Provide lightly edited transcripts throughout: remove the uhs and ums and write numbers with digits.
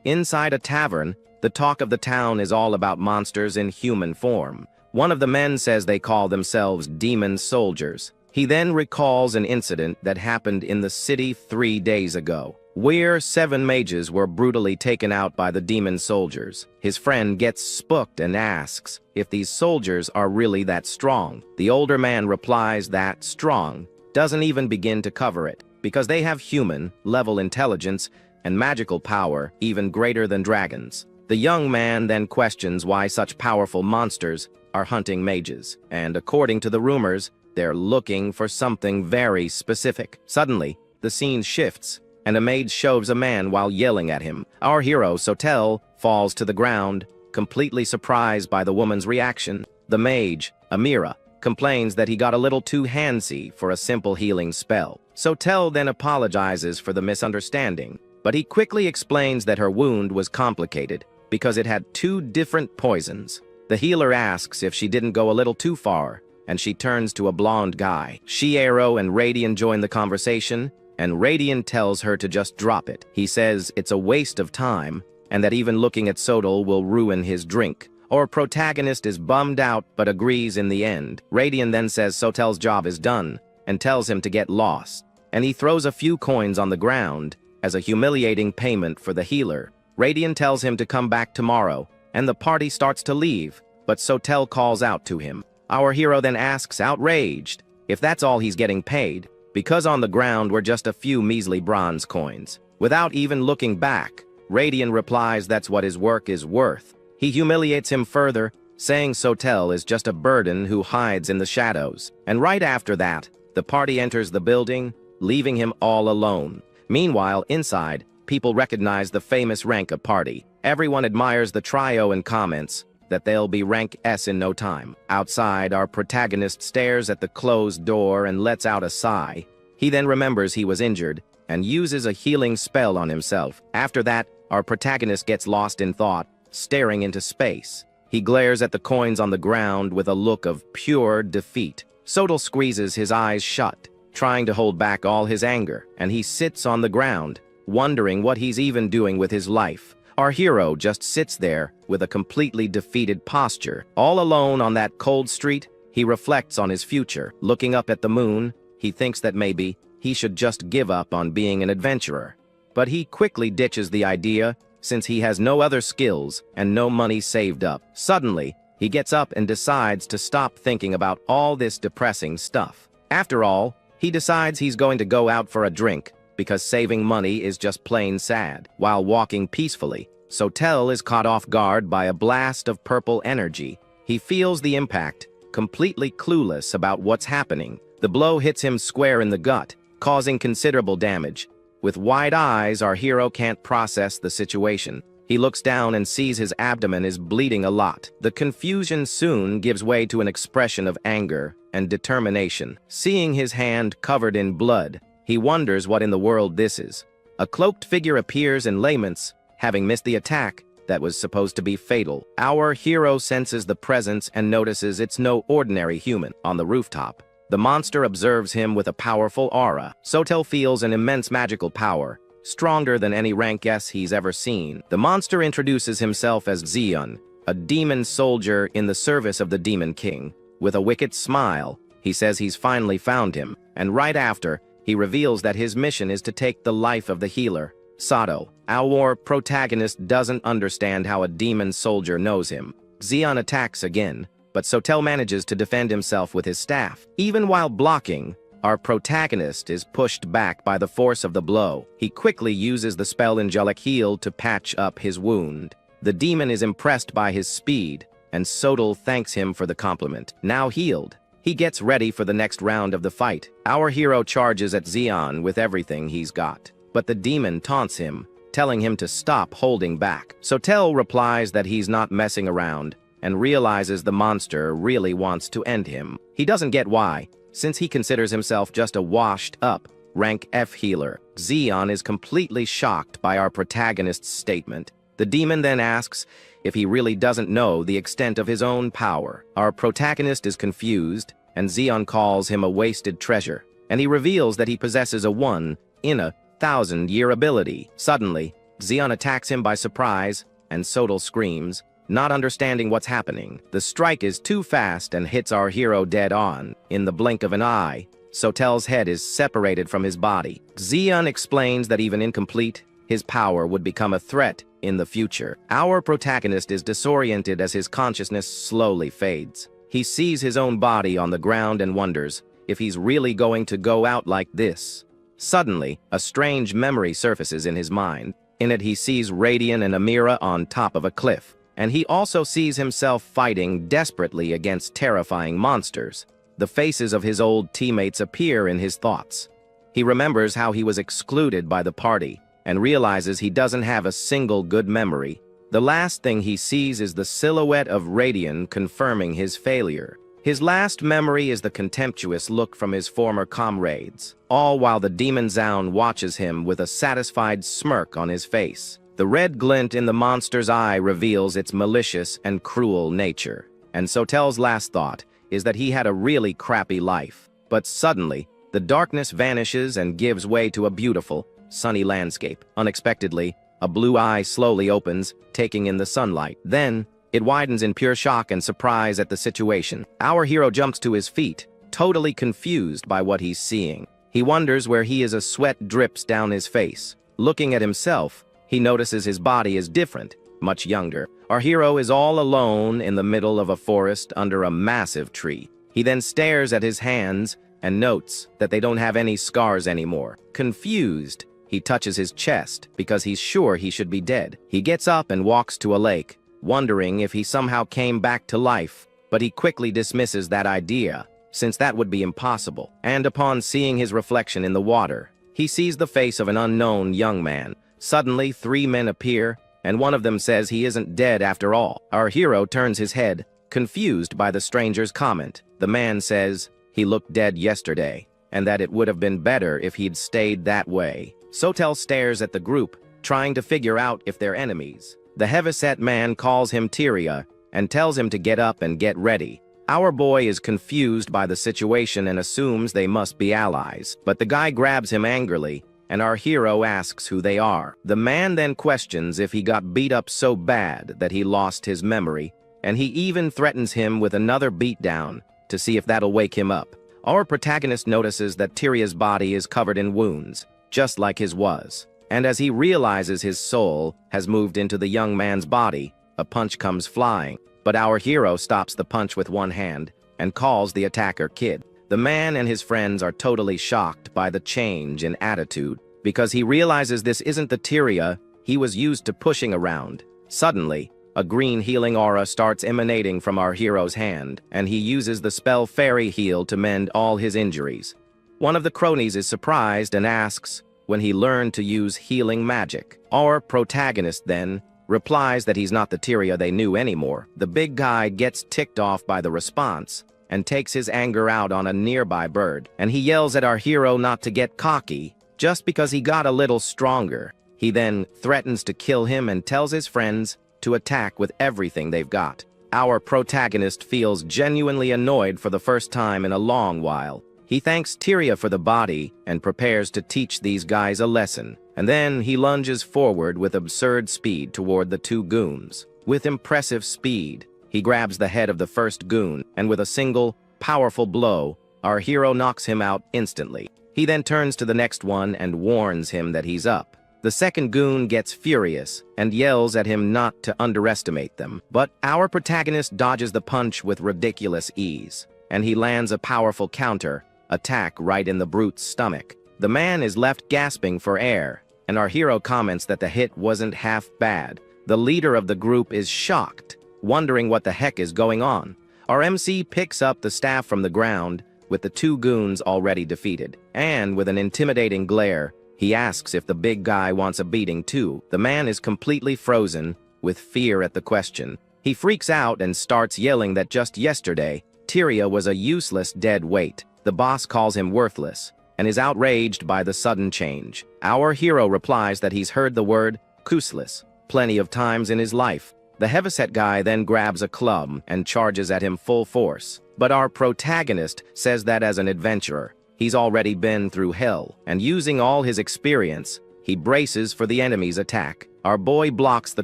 Inside a tavern, the talk of the town is all about monsters in human form. One of the men says they call themselves demon soldiers. He then recalls an incident that happened in the city 3 days ago, where 7 mages were brutally taken out by the demon soldiers. His friend gets spooked and asks if these soldiers are really that strong. The older man replies that strong doesn't even begin to cover it, because they have human-level intelligence and magical power even greater than dragons. The young man then questions why such powerful monsters are hunting mages, and according to the rumors, they're looking for something very specific. Suddenly, the scene shifts, and a mage shoves a man while yelling at him. Our hero, Sotel, falls to the ground, completely surprised by the woman's reaction. The mage, Amira, complains that he got a little too handsy for a simple healing spell. Sotel then apologizes for the misunderstanding, but he quickly explains that her wound was complicated because it had 2 different poisons. The healer asks if she didn't go a little too far, and she turns to a blonde guy. Shiero and Radian join the conversation, and Radian tells her to just drop it. He says it's a waste of time, and that even looking at Sotel will ruin his drink. Our protagonist is bummed out, but agrees in the end. Radian then says Sotel's job is done, and tells him to get lost. And he throws a few coins on the ground as a humiliating payment for the healer. Radian tells him to come back tomorrow, and the party starts to leave, but Sotel calls out to him. Our hero then asks, outraged, if that's all he's getting paid, because on the ground were just a few measly bronze coins. Without even looking back, Radian replies that's what his work is worth. He humiliates him further, saying Sotel is just a burden who hides in the shadows. And right after that, the party enters the building, leaving him all alone. Meanwhile, inside, people recognize the famous rank of party. Everyone admires the trio and comments that they'll be rank S in no time. Outside, our protagonist stares at the closed door and lets out a sigh. He then remembers he was injured and uses a healing spell on himself. After that, our protagonist gets lost in thought, staring into space. He glares at the coins on the ground with a look of pure defeat. Sotel squeezes his eyes shut, trying to hold back all his anger, and he sits on the ground, wondering what he's even doing with his life. Our hero just sits there with a completely defeated posture. All alone on that cold street, he reflects on his future. Looking up at the moon, he thinks that maybe he should just give up on being an adventurer. But he quickly ditches the idea, since he has no other skills and no money saved up. Suddenly, he gets up and decides to stop thinking about all this depressing stuff. After all, he decides he's going to go out for a drink, because saving money is just plain sad. While walking peacefully, Sotel is caught off guard by a blast of purple energy. He feels the impact, completely clueless about what's happening. The blow hits him square in the gut, causing considerable damage. With wide eyes, our hero can't process the situation. He looks down and sees his abdomen is bleeding a lot. The confusion soon gives way to an expression of anger and determination. Seeing his hand covered in blood, he wonders what in the world this is. A cloaked figure appears and laments, having missed the attack that was supposed to be fatal. Our hero senses the presence and notices it's no ordinary human. On the rooftop, the monster observes him with a powerful aura. Sotel feels an immense magical power, stronger than any rank S he's ever seen. The monster introduces himself as Xion, a demon soldier in the service of the Demon King. With a wicked smile, he says he's finally found him, and right after, he reveals that his mission is to take the life of the healer, Sotel. Our protagonist doesn't understand how a demon soldier knows him. Xion attacks again, but Sotel manages to defend himself with his staff. Even while blocking, our protagonist is pushed back by the force of the blow. He quickly uses the spell Angelic Heal to patch up his wound. The demon is impressed by his speed, and Sotel thanks him for the compliment. Now healed, he gets ready for the next round of the fight. Our hero charges at Xion with everything he's got, but the demon taunts him, telling him to stop holding back. Sotel replies that he's not messing around, and realizes the monster really wants to end him. He doesn't get why, since he considers himself just a washed-up, rank F healer. Xion is completely shocked by our protagonist's statement. The demon then asks if he really doesn't know the extent of his own power. Our protagonist is confused, and Xion calls him a wasted treasure, and he reveals that he possesses a 1 in a 1,000-year ability. Suddenly, Xion attacks him by surprise, and Sotel screams, not understanding what's happening. The strike is too fast and hits our hero dead on. In the blink of an eye, Sotel's head is separated from his body. Xion explains that even incomplete, his power would become a threat in the future. Our protagonist is disoriented as his consciousness slowly fades. He sees his own body on the ground and wonders if he's really going to go out like this. Suddenly, a strange memory surfaces in his mind. In it, he sees Radian and Amira on top of a cliff, and he also sees himself fighting desperately against terrifying monsters. The faces of his old teammates appear in his thoughts. He remembers how he was excluded by the party, and realizes he doesn't have a single good memory. The last thing he sees is the silhouette of Radian confirming his failure. His last memory is the contemptuous look from his former comrades, all while the demon Zaun watches him with a satisfied smirk on his face. The red glint in the monster's eye reveals its malicious and cruel nature. And Sotel's last thought is that he had a really crappy life. But suddenly, the darkness vanishes and gives way to a beautiful, sunny landscape. Unexpectedly, a blue eye slowly opens, taking in the sunlight. Then, it widens in pure shock and surprise at the situation. Our hero jumps to his feet, totally confused by what he's seeing. He wonders where he is. A sweat drips down his face. Looking at himself, he notices his body is different, much younger. Our hero is all alone in the middle of a forest under a massive tree. He then stares at his hands and notes that they don't have any scars anymore. Confused, he touches his chest because he's sure he should be dead. He gets up and walks to a lake, wondering if he somehow came back to life, but he quickly dismisses that idea, since that would be impossible. And upon seeing his reflection in the water, he sees the face of an unknown young man. Suddenly, 3 men appear, and one of them says he isn't dead after all. Our hero turns his head, confused by the stranger's comment. The man says he looked dead yesterday, and that it would have been better if he'd stayed that way. Sotel stares at the group, trying to figure out if they're enemies. The heavyset man calls him Tyria and tells him to get up and get ready. Our boy is confused by the situation and assumes they must be allies, but the guy grabs him angrily, and our hero asks who they are. The man then questions if he got beat up so bad that he lost his memory, and he even threatens him with another beatdown to see if that'll wake him up. Our protagonist notices that Tyria's body is covered in wounds, just like his was. And as he realizes his soul has moved into the young man's body, a punch comes flying. But our hero stops the punch with one hand and calls the attacker kid. The man and his friends are totally shocked by the change in attitude because he realizes this isn't the Tyria he was used to pushing around. Suddenly, a green healing aura starts emanating from our hero's hand, and he uses the spell Fairy Heal to mend all his injuries. One of the cronies is surprised and asks when he learned to use healing magic. Our protagonist then replies that he's not the Tyria they knew anymore. The big guy gets ticked off by the response and takes his anger out on a nearby bird, and he yells at our hero not to get cocky just because he got a little stronger. He then threatens to kill him and tells his friends to attack with everything they've got. Our protagonist feels genuinely annoyed for the first time in a long while. He thanks Tyria for the body and prepares to teach these guys a lesson. And then he lunges forward with absurd speed toward the 2 goons. With impressive speed, he grabs the head of the first goon, and with a single, powerful blow, our hero knocks him out instantly. He then turns to the next one and warns him that he's up. The second goon gets furious and yells at him not to underestimate them. But our protagonist dodges the punch with ridiculous ease, and he lands a powerful counter attack right in the brute's stomach. The man is left gasping for air, and our hero comments that the hit wasn't half bad. The leader of the group is shocked, wondering what the heck is going on. Our MC picks up the staff from the ground with the 2 goons already defeated, and with an intimidating glare, he asks if the big guy wants a beating too. The man is completely frozen with fear at the question. He freaks out and starts yelling that just yesterday, Tyria was a useless dead weight. The boss calls him worthless and is outraged by the sudden change. Our hero replies that he's heard the word useless plenty of times in his life. The heavyset guy then grabs a club and charges at him full force. But our protagonist says that as an adventurer, he's already been through hell, and using all his experience, He braces for the enemy's attack. Our boy blocks the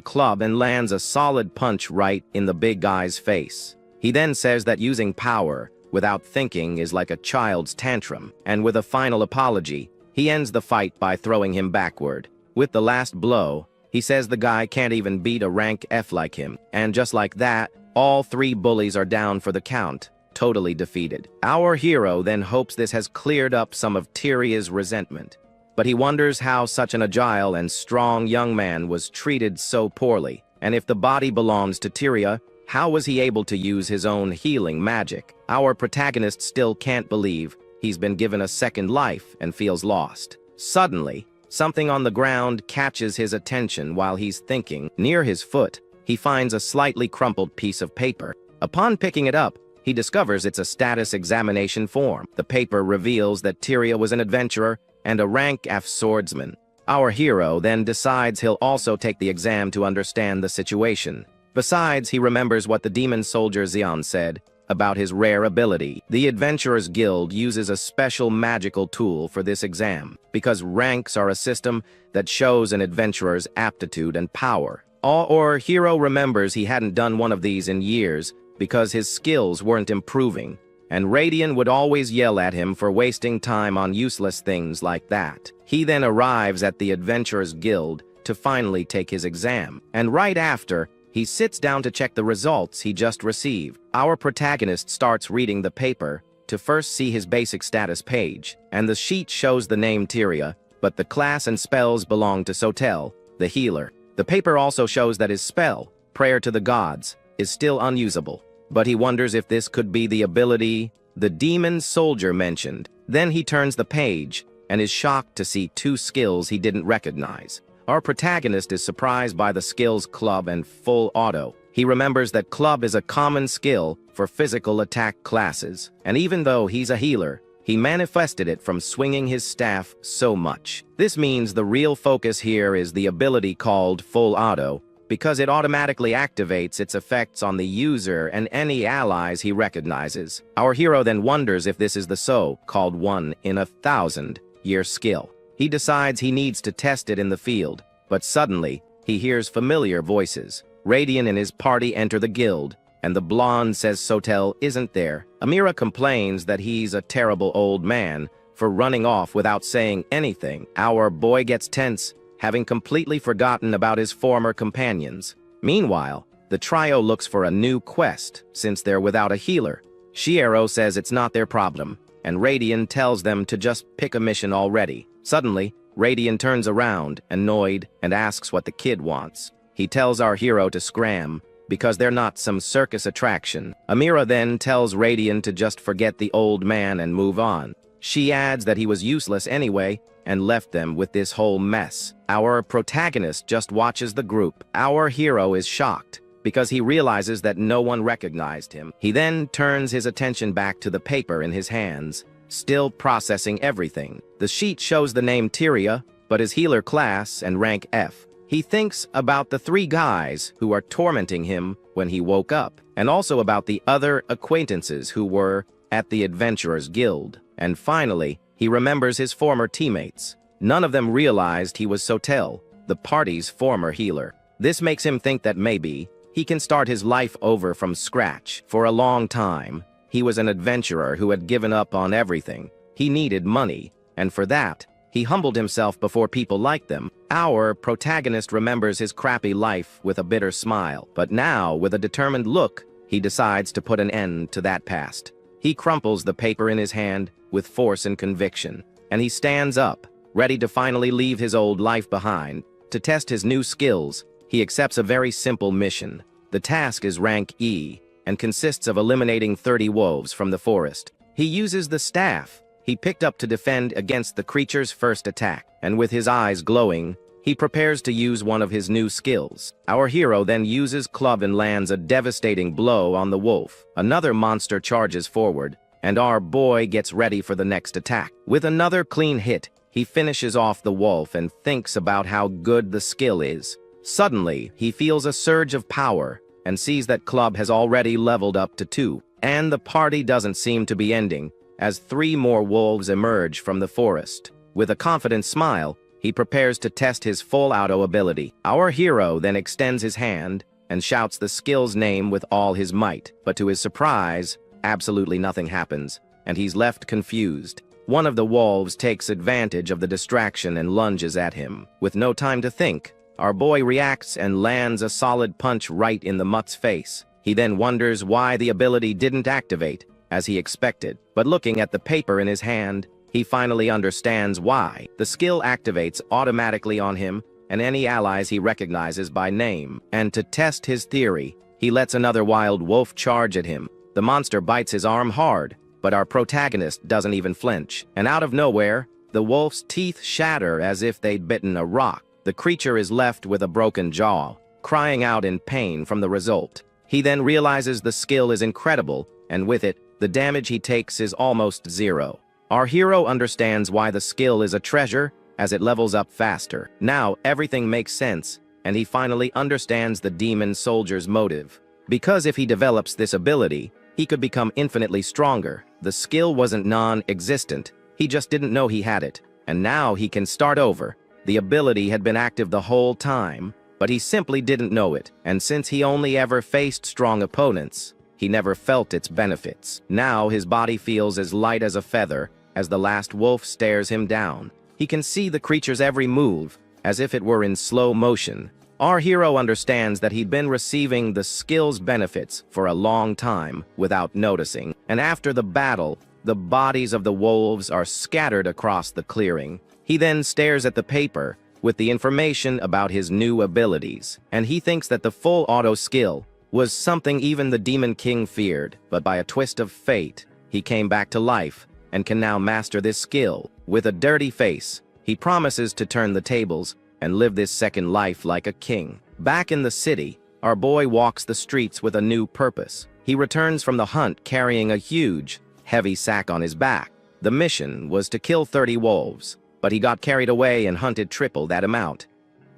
club and lands a solid punch right in the big guy's face. He then says that using power without thinking is like a child's tantrum, and with a final apology, he ends the fight by throwing him backward. With the last blow, he says the guy can't even beat a rank F like him, and just like that, all three bullies are down for the count, totally defeated. Our hero then hopes this has cleared up some of Tyria's resentment, but he wonders how such an agile and strong young man was treated so poorly, and if the body belongs to Tyria, how was he able to use his own healing magic? Our protagonist still can't believe he's been given a second life and feels lost. Suddenly, something on the ground catches his attention while he's thinking. Near his foot, he finds a slightly crumpled piece of paper. Upon picking it up, he discovers it's a status examination form. The paper reveals that Tyria was an adventurer and a rank F swordsman. Our hero then decides he'll also take the exam to understand the situation. Besides, he remembers what the demon soldier Xian said about his rare ability. The Adventurers Guild uses a special magical tool for this exam, because ranks are a system that shows an adventurer's aptitude and power. Our hero remembers he hadn't done one of these in years because his skills weren't improving, and Radian would always yell at him for wasting time on useless things like that. He then arrives at the Adventurers Guild to finally take his exam, and right after, he sits down to check the results he just received. Our protagonist starts reading the paper to first see his basic status page, and the sheet shows the name Tyria, but the class and spells belong to Sotel, the healer. The paper also shows that his spell, Prayer to the Gods, is still unusable, but he wonders if this could be the ability the demon soldier mentioned. Then he turns the page and is shocked to see two skills he didn't recognize. Our protagonist is surprised by the skills Club and Full Auto. He remembers that Club is a common skill for physical attack classes, and even though he's a healer, he manifested it from swinging his staff so much. This means the real focus here is the ability called Full Auto, because it automatically activates its effects on the user and any allies he recognizes. Our hero then wonders if this is the so-called 1-in-1,000-year skill. He decides he needs to test it in the field, but suddenly, he hears familiar voices. Radian and his party enter the guild, and the blonde says Sotel isn't there. Amira complains that he's a terrible old man for running off without saying anything. Our boy gets tense, having completely forgotten about his former companions. Meanwhile, the trio looks for a new quest, since they're without a healer. Shiero says it's not their problem, and Radian tells them to just pick a mission already. Suddenly, Radian turns around, annoyed, and asks what the kid wants. He tells our hero to scram, because they're not some circus attraction. Amira then tells Radian to just forget the old man and move on. She adds that he was useless anyway, and left them with this whole mess. Our protagonist just watches the group. Our hero is shocked, because he realizes that no one recognized him. He then turns his attention back to the paper in his hands, still processing everything. The sheet shows the name Tyria, but his healer class and rank F. He thinks about the three guys who are tormenting him when he woke up, and also about the other acquaintances who were at the Adventurers Guild. And finally, he remembers his former teammates. None of them realized he was Sotel, the party's former healer. This makes him think that maybe he can start his life over from scratch. For a long time, he was an adventurer who had given up on everything. He needed money, and for that, he humbled himself before people like them. Our protagonist remembers his crappy life with a bitter smile, but now, with a determined look, he decides to put an end to that past. He crumples the paper in his hand with force and conviction, and he stands up, ready to finally leave his old life behind. To test his new skills, he accepts a very simple mission. The task is rank E, and consists of eliminating 30 wolves from the forest. He uses the staff he picked up to defend against the creature's first attack, and with his eyes glowing, he prepares to use one of his new skills. Our hero then uses club and lands a devastating blow on the wolf. Another monster charges forward, and our boy gets ready for the next attack. With another clean hit, he finishes off the wolf and thinks about how good the skill is. Suddenly, he feels a surge of power and sees that Club has already leveled up to 2, and the party doesn't seem to be ending, as 3 more wolves emerge from the forest. With a confident smile, He prepares to test his full auto ability. Our hero then extends his hand and shouts the skill's name with all his might, but to his surprise, absolutely nothing happens, and he's left confused. One of the wolves takes advantage of the distraction and lunges at him. With no time to think, our boy reacts and lands a solid punch right in the mutt's face. He then wonders why the ability didn't activate, as he expected, but looking at the paper in his hand, he finally understands why. The skill activates automatically on him and any allies he recognizes by name. And to test his theory, he lets another wild wolf charge at him. The monster bites his arm hard, but our protagonist doesn't even flinch. And out of nowhere, the wolf's teeth shatter as if they'd bitten a rock. The creature is left with a broken jaw, crying out in pain from the result. He then realizes the skill is incredible, and with it, the damage he takes is almost zero. Our hero understands why the skill is a treasure, as it levels up faster. Now, everything makes sense, and he finally understands the demon soldier's motive. Because if he develops this ability, he could become infinitely stronger. The skill wasn't non-existent, he just didn't know he had it, and now he can start over. The ability had been active the whole time, but he simply didn't know it, and since he only ever faced strong opponents, he never felt its benefits. Now his body feels as light as a feather as the last wolf stares him down. He can see the creature's every move, as if it were in slow motion. Our hero understands that he'd been receiving the skill's benefits for a long time without noticing, and after the battle, the bodies of the wolves are scattered across the clearing. He then stares at the paper with the information about his new abilities, and he thinks that the full auto skill was something even the Demon King feared, but by a twist of fate, he came back to life and can now master this skill. With a dirty face, he promises to turn the tables and live this second life like a king. Back in the city, our boy walks the streets with a new purpose. He returns from the hunt carrying a huge, heavy sack on his back. The mission was to kill 30 wolves, but he got carried away and hunted triple that amount.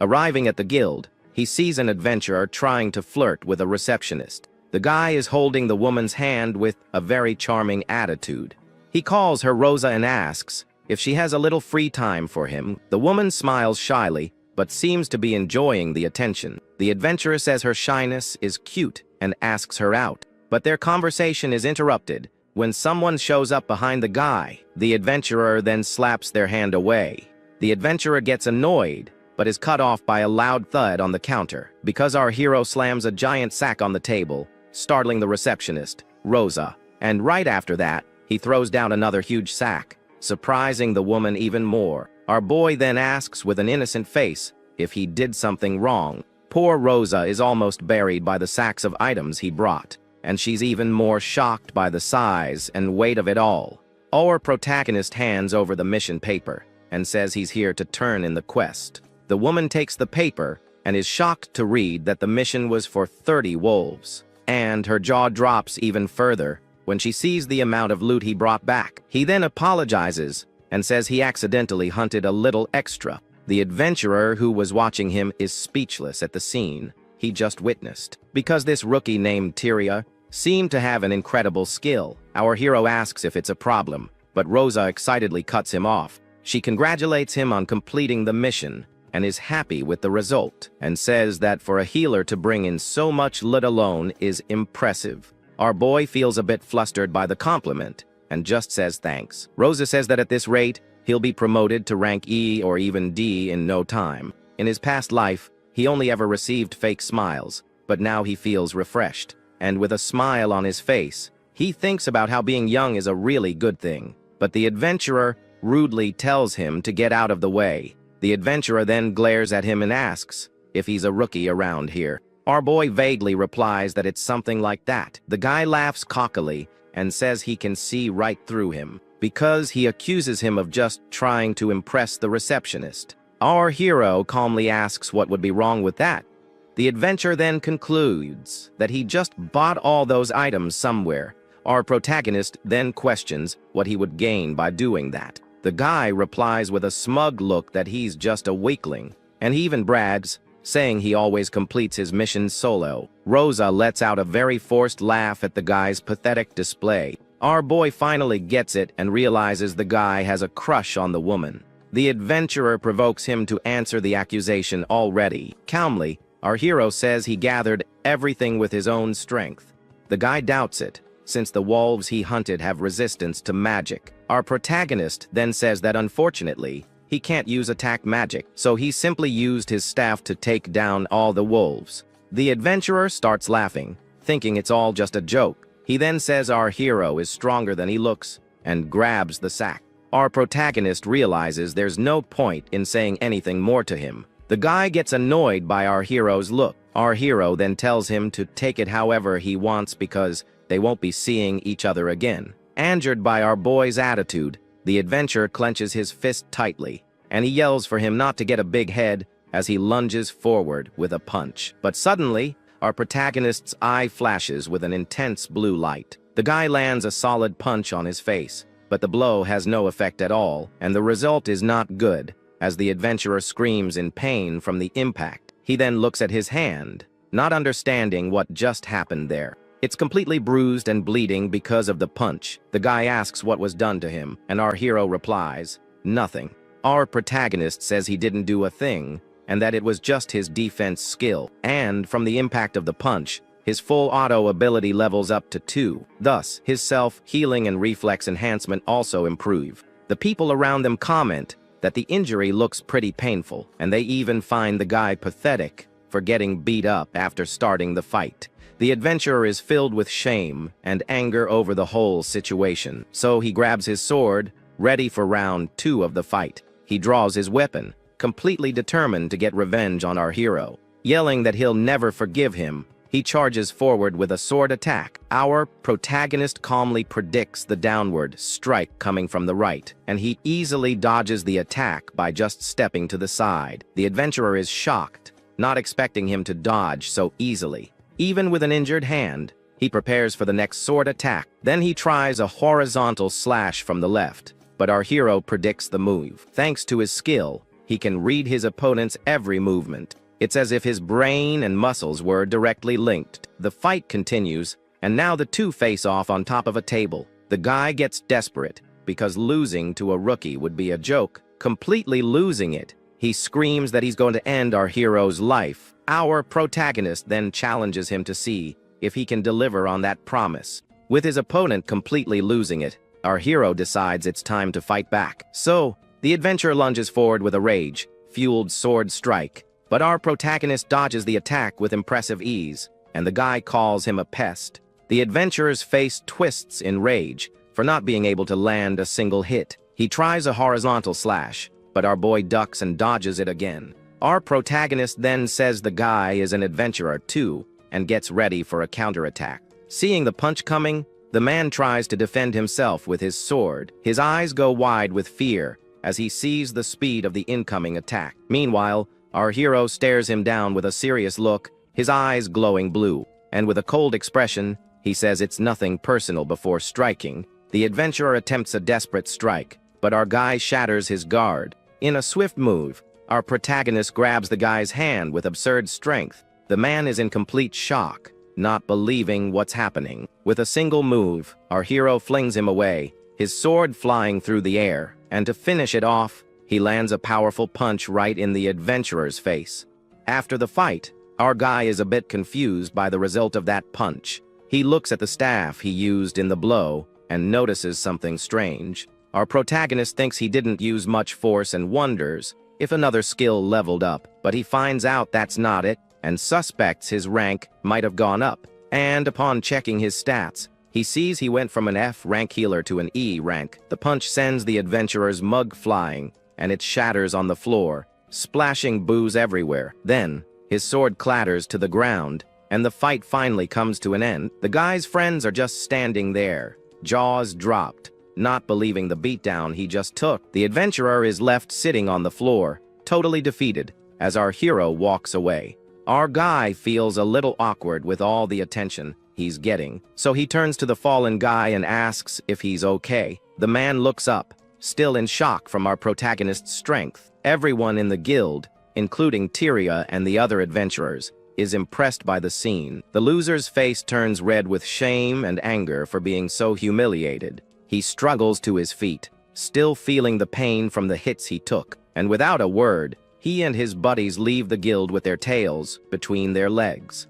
Arriving at the guild, he sees an adventurer trying to flirt with a receptionist. The guy is holding the woman's hand with a very charming attitude. He calls her Rosa and asks if she has a little free time for him. The woman smiles shyly, but seems to be enjoying the attention. The adventurer says her shyness is cute and asks her out, but their conversation is interrupted when someone shows up behind the guy. The adventurer then slaps their hand away. The adventurer gets annoyed, but is cut off by a loud thud on the counter, because our hero slams a giant sack on the table, startling the receptionist, Rosa, and right after that, he throws down another huge sack, surprising the woman even more. Our boy then asks with an innocent face if he did something wrong. Poor Rosa is almost buried by the sacks of items he brought, and she's even more shocked by the size and weight of it all. Our protagonist hands over the mission paper and says he's here to turn in the quest. The woman takes the paper and is shocked to read that the mission was for 30 wolves, and her jaw drops even further when she sees the amount of loot he brought back. He then apologizes and says he accidentally hunted a little extra. The adventurer who was watching him is speechless at the scene he just witnessed, because this rookie named Tyria seemed to have an incredible skill. Our hero asks if it's a problem, but Rosa excitedly cuts him off. She congratulates him on completing the mission and is happy with the result, and says that for a healer to bring in so much loot alone is impressive. Our boy feels a bit flustered by the compliment and just says thanks. Rosa says that at this rate, he'll be promoted to rank E or even D in no time. In his past life, he only ever received fake smiles, but now he feels refreshed, and with a smile on his face, he thinks about how being young is a really good thing. But the adventurer rudely tells him to get out of the way. The adventurer then glares at him and asks if he's a rookie around here. Our boy vaguely replies that it's something like that. The guy laughs cockily and says he can see right through him, because he accuses him of just trying to impress the receptionist. Our hero calmly asks what would be wrong with that. The adventurer then concludes that he just bought all those items somewhere. Our protagonist then questions what he would gain by doing that. The guy replies with a smug look that he's just a weakling, and he even brags, saying he always completes his missions solo. Rosa lets out a very forced laugh at the guy's pathetic display. Our boy finally gets it and realizes the guy has a crush on the woman. The adventurer provokes him to answer the accusation already. Calmly, our hero says he gathered everything with his own strength. The guy doubts it, since the wolves he hunted have resistance to magic. Our protagonist then says that unfortunately, he can't use attack magic, so he simply used his staff to take down all the wolves. The adventurer starts laughing, thinking it's all just a joke. He then says our hero is stronger than he looks, and grabs the sack. Our protagonist realizes there's no point in saying anything more to him. The guy gets annoyed by our hero's look. Our hero then tells him to take it however he wants because they won't be seeing each other again. Angered by our boy's attitude, the adventurer clenches his fist tightly, and he yells for him not to get a big head as he lunges forward with a punch. But suddenly, our protagonist's eye flashes with an intense blue light. The guy lands a solid punch on his face, but the blow has no effect at all, and the result is not good, as the adventurer screams in pain from the impact. He then looks at his hand, not understanding what just happened there. It's completely bruised and bleeding because of the punch. The guy asks what was done to him, and our hero replies, "Nothing." Our protagonist says he didn't do a thing, and that it was just his defense skill. And from the impact of the punch, his full auto ability levels up to 2. Thus, his self-healing and reflex enhancement also improve. The people around them comment that the injury looks pretty painful, and they even find the guy pathetic for getting beat up after starting the fight. The adventurer is filled with shame and anger over the whole situation, so he grabs his sword, ready for round 2 of the fight. He draws his weapon, completely determined to get revenge on our hero. Yelling that he'll never forgive him, he charges forward with a sword attack. Our protagonist calmly predicts the downward strike coming from the right, and he easily dodges the attack by just stepping to the side. The adventurer is shocked, not expecting him to dodge so easily. Even with an injured hand, he prepares for the next sword attack. Then he tries a horizontal slash from the left, but our hero predicts the move. Thanks to his skill, he can read his opponent's every movement. It's as if his brain and muscles were directly linked. The fight continues, and now the two face off on top of a table. The guy gets desperate, because losing to a rookie would be a joke. Completely losing it, he screams that he's going to end our hero's life. Our protagonist then challenges him to see if he can deliver on that promise. With his opponent completely losing it, our hero decides it's time to fight back. So, the adventurer lunges forward with a rage-fueled sword strike, but our protagonist dodges the attack with impressive ease, and the guy calls him a pest. The adventurer's face twists in rage for not being able to land a single hit. He tries a horizontal slash, but our boy ducks and dodges it again. Our protagonist then says the guy is an adventurer too, and gets ready for a counterattack. Seeing the punch coming, the man tries to defend himself with his sword. His eyes go wide with fear as he sees the speed of the incoming attack. Meanwhile, our hero stares him down with a serious look, his eyes glowing blue, and with a cold expression, he says it's nothing personal before striking. The adventurer attempts a desperate strike, but our guy shatters his guard. In a swift move, our protagonist grabs the guy's hand with absurd strength. The man is in complete shock, not believing what's happening. With a single move, our hero flings him away, his sword flying through the air, and to finish it off, he lands a powerful punch right in the adventurer's face. After the fight, our guy is a bit confused by the result of that punch. He looks at the staff he used in the blow and notices something strange. Our protagonist thinks he didn't use much force and wonders if another skill leveled up, but he finds out that's not it and suspects his rank might have gone up. And upon checking his stats, he sees he went from an F rank healer to an E rank. The punch sends the adventurer's mug flying, and it shatters on the floor, splashing booze everywhere. Then, his sword clatters to the ground, and the fight finally comes to an end. The guy's friends are just standing there, jaws dropped, not believing the beatdown he just took. The adventurer is left sitting on the floor, totally defeated, as our hero walks away. Our guy feels a little awkward with all the attention he's getting, so he turns to the fallen guy and asks if he's okay. The man looks up, still in shock from our protagonist's strength. Everyone in the guild, including Tyria and the other adventurers, is impressed by the scene. The loser's face turns red with shame and anger for being so humiliated. He struggles to his feet, still feeling the pain from the hits he took. And without a word, he and his buddies leave the guild with their tails between their legs.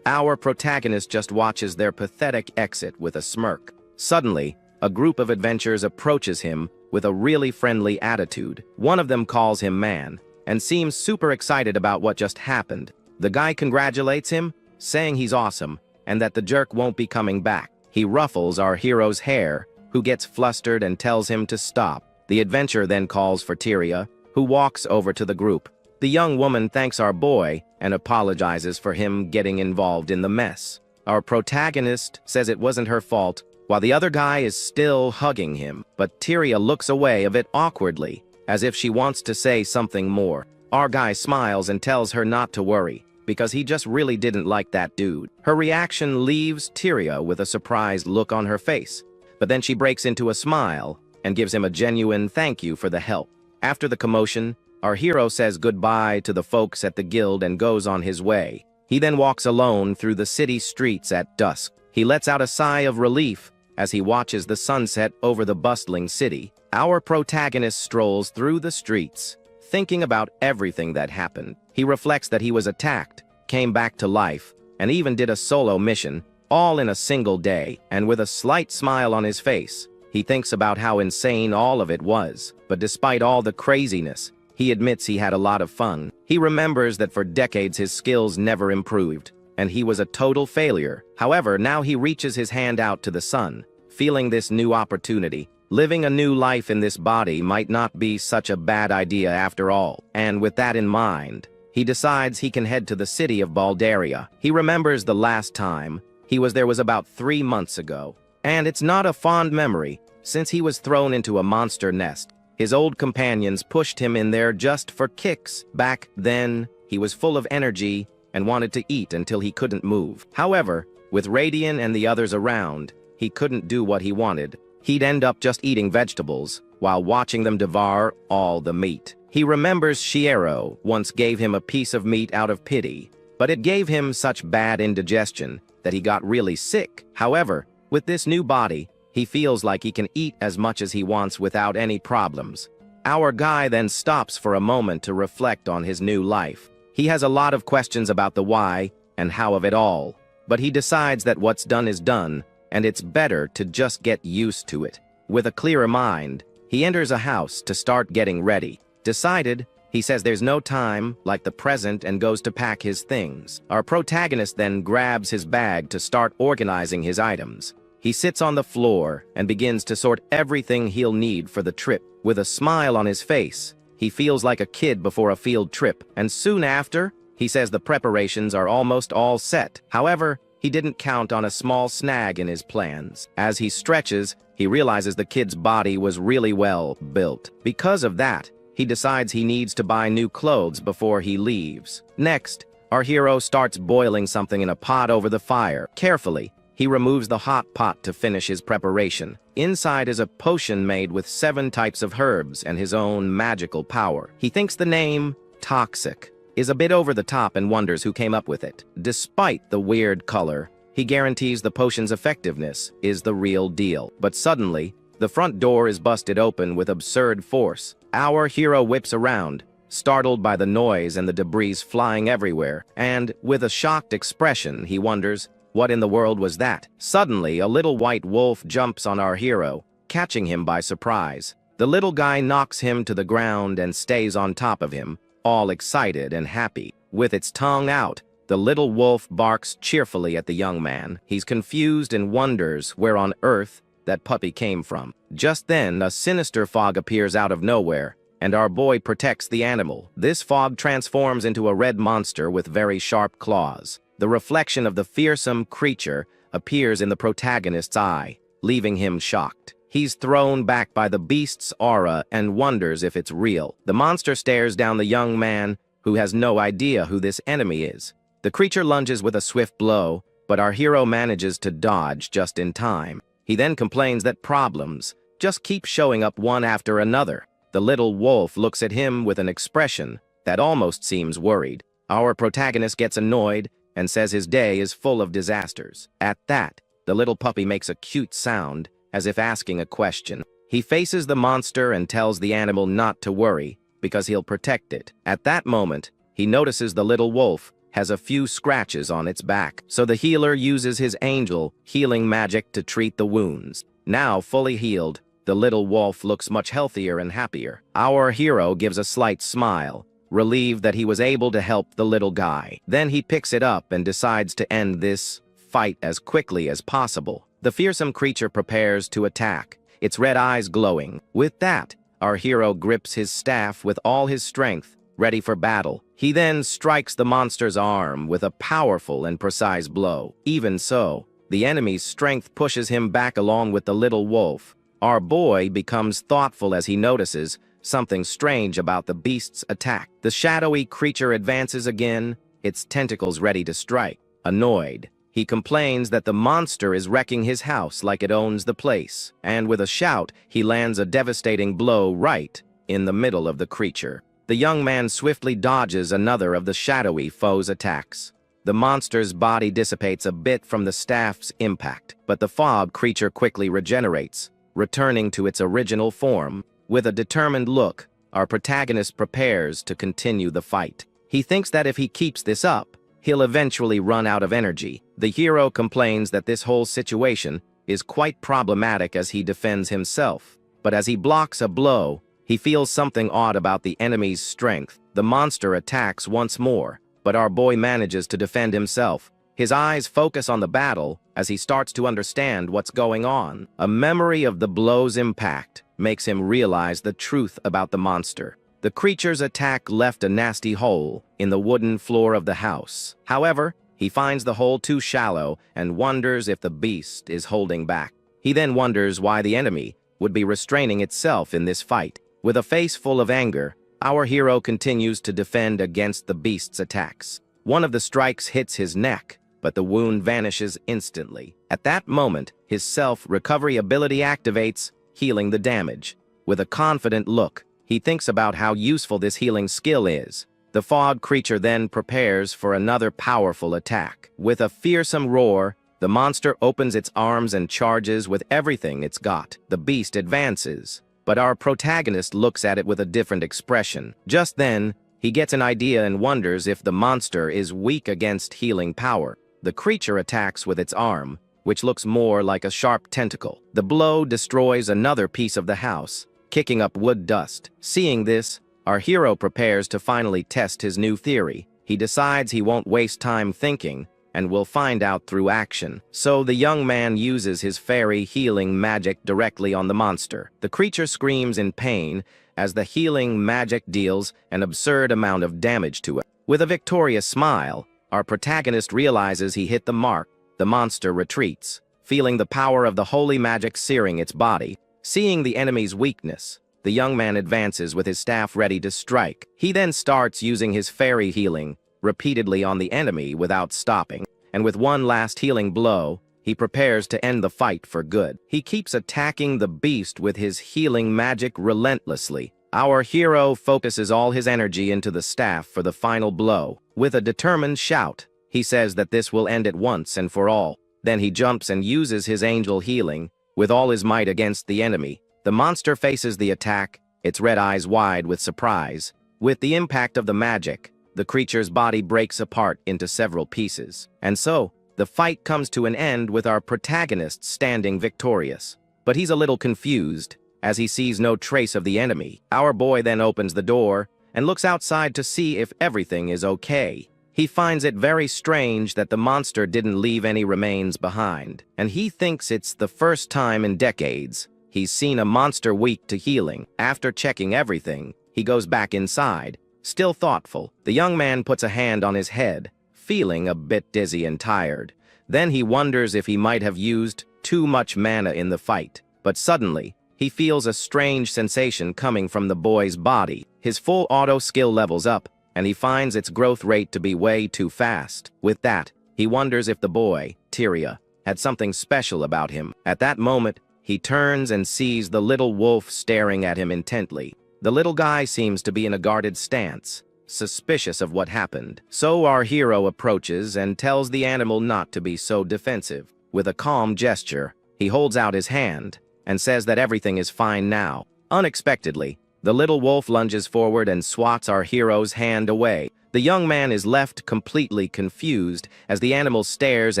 Our protagonist just watches their pathetic exit with a smirk. Suddenly, a group of adventurers approaches him with a really friendly attitude. One of them calls him man, and seems super excited about what just happened. The guy congratulates him, saying he's awesome, and that the jerk won't be coming back. He ruffles our hero's hair, who gets flustered and tells him to stop. The adventurer then calls for Tyria, who walks over to the group. The young woman thanks our boy and apologizes for him getting involved in the mess. Our protagonist says it wasn't her fault, while the other guy is still hugging him, but Tyria looks away a bit awkwardly, as if she wants to say something more. Our guy smiles and tells her not to worry, because he just really didn't like that dude. Her reaction leaves Tyria with a surprised look on her face, but then she breaks into a smile and gives him a genuine thank you for the help. After the commotion, our hero says goodbye to the folks at the guild and goes on his way. He then walks alone through the city streets at dusk. He lets out a sigh of relief as he watches the sunset over the bustling city. Our protagonist strolls through the streets, thinking about everything that happened. He reflects that he was attacked, came back to life, and even did a solo mission, all in a single day, and with a slight smile on his face. He thinks about how insane all of it was, but despite all the craziness, he admits he had a lot of fun. He remembers that for decades his skills never improved, and he was a total failure. However, now he reaches his hand out to the sun, feeling this new opportunity. Living a new life in this body might not be such a bad idea after all. And with that in mind, he decides he can head to the city of Baldaria. He remembers the last time he was there was about 3 months ago. And it's not a fond memory, since he was thrown into a monster nest. His old companions pushed him in there just for kicks. Back then, he was full of energy and wanted to eat until he couldn't move. However, with Radian and the others around, he couldn't do what he wanted. He'd end up just eating vegetables while watching them devour all the meat. He remembers Shiero once gave him a piece of meat out of pity, but it gave him such bad indigestion that he got really sick. However, with this new body, he feels like he can eat as much as he wants without any problems. Our guy then stops for a moment to reflect on his new life. He has a lot of questions about the why and how of it all, but he decides that what's done is done, and it's better to just get used to it. With a clearer mind, he enters a house to start getting ready. Decided, he says there's no time like the present and goes to pack his things. Our protagonist then grabs his bag to start organizing his items. He sits on the floor and begins to sort everything he'll need for the trip. With a smile on his face, he feels like a kid before a field trip, and soon after, he says the preparations are almost all set. However, he didn't count on a small snag in his plans. As he stretches, he realizes the kid's body was really well built. Because of that, he decides he needs to buy new clothes before he leaves. Next, our hero starts boiling something in a pot over the fire. Carefully, he removes the hot pot to finish his preparation. Inside is a potion made with 7 types of herbs and his own magical power. He thinks the name, Toxic, is a bit over the top and wonders who came up with it. Despite the weird color, he guarantees the potion's effectiveness is the real deal. But suddenly, the front door is busted open with absurd force. Our hero whips around, startled by the noise and the debris flying everywhere, and with a shocked expression, he wonders, what in the world was that? Suddenly, a little white wolf jumps on our hero, catching him by surprise. The little guy knocks him to the ground and stays on top of him, all excited and happy. With its tongue out, the little wolf barks cheerfully at the young man. He's confused and wonders where on earth that puppy came from. Just then, a sinister fog appears out of nowhere, and our boy protects the animal. This fog transforms into a red monster with very sharp claws. The reflection of the fearsome creature appears in the protagonist's eye, leaving him shocked. He's thrown back by the beast's aura and wonders if it's real. The monster stares down the young man, who has no idea who this enemy is. The creature lunges with a swift blow, but our hero manages to dodge just in time. He then complains that problems just keep showing up one after another. The little wolf looks at him with an expression that almost seems worried. Our protagonist gets annoyed and says his day is full of disasters. At that, the little puppy makes a cute sound, as if asking a question. He faces the monster and tells the animal not to worry, because he'll protect it. At that moment, he notices the little wolf has a few scratches on its back, so the healer uses his angel healing magic to treat the wounds. Now fully healed, the little wolf looks much healthier and happier. Our hero gives a slight smile, relieved that he was able to help the little guy. Then he picks it up and decides to end this fight as quickly as possible. The fearsome creature prepares to attack, its red eyes glowing. With that, our hero grips his staff with all his strength, ready for battle. He then strikes the monster's arm with a powerful and precise blow. Even so, the enemy's strength pushes him back along with the little wolf. Our boy becomes thoughtful as he notices something strange about the beast's attack. The shadowy creature advances again, its tentacles ready to strike. Annoyed, he complains that the monster is wrecking his house like it owns the place, and with a shout, he lands a devastating blow right in the middle of the creature. The young man swiftly dodges another of the shadowy foe's attacks. The monster's body dissipates a bit from the staff's impact, but the fog creature quickly regenerates, returning to its original form. With a determined look, our protagonist prepares to continue the fight. He thinks that if he keeps this up, he'll eventually run out of energy. The hero complains that this whole situation is quite problematic as he defends himself, but as he blocks a blow, he feels something odd about the enemy's strength. The monster attacks once more, but our boy manages to defend himself. His eyes focus on the battle as he starts to understand what's going on. A memory of the blow's impact makes him realize the truth about the monster. The creature's attack left a nasty hole in the wooden floor of the house. However, he finds the hole too shallow and wonders if the beast is holding back. He then wonders why the enemy would be restraining itself in this fight. With a face full of anger, our hero continues to defend against the beast's attacks. One of the strikes hits his neck, but the wound vanishes instantly. At that moment, his self-recovery ability activates, healing the damage. With a confident look, he thinks about how useful this healing skill is. The fog creature then prepares for another powerful attack. With a fearsome roar, the monster opens its arms and charges with everything it's got. The beast advances, but our protagonist looks at it with a different expression. Just then, he gets an idea and wonders if the monster is weak against healing power. The creature attacks with its arm, which looks more like a sharp tentacle. The blow destroys another piece of the house, kicking up wood dust. Seeing this, our hero prepares to finally test his new theory. He decides he won't waste time thinking, and will find out through action. So the young man uses his fairy healing magic directly on the monster. The creature screams in pain as the healing magic deals an absurd amount of damage to it. With a victorious smile, our protagonist realizes he hit the mark. The monster retreats, feeling the power of the holy magic searing its body. Seeing the enemy's weakness, the young man advances with his staff ready to strike. He then starts using his fairy healing repeatedly on the enemy without stopping, and with one last healing blow, he prepares to end the fight for good. He keeps attacking the beast with his healing magic relentlessly. Our hero focuses all his energy into the staff for the final blow. With a determined shout, he says that this will end it once and for all. Then he jumps and uses his angel healing with all his might against the enemy. The monster faces the attack, its red eyes wide with surprise. With the impact of the magic, the creature's body breaks apart into several pieces. And so, the fight comes to an end with our protagonist standing victorious. But he's a little confused, as he sees no trace of the enemy. Our boy then opens the door and looks outside to see if everything is okay. He finds it very strange that the monster didn't leave any remains behind, and he thinks it's the first time in decades he's seen a monster weak to healing. After checking everything, he goes back inside. Still thoughtful, the young man puts a hand on his head, feeling a bit dizzy and tired. Then he wonders if he might have used too much mana in the fight. But suddenly, he feels a strange sensation coming from the boy's body. His full auto skill levels up, and he finds its growth rate to be way too fast. With that, he wonders if the boy, Tyria, had something special about him. At that moment, he turns and sees the little wolf staring at him intently. The little guy seems to be in a guarded stance, suspicious of what happened. So our hero approaches and tells the animal not to be so defensive. With a calm gesture, he holds out his hand and says that everything is fine now. Unexpectedly, the little wolf lunges forward and swats our hero's hand away. The young man is left completely confused as the animal stares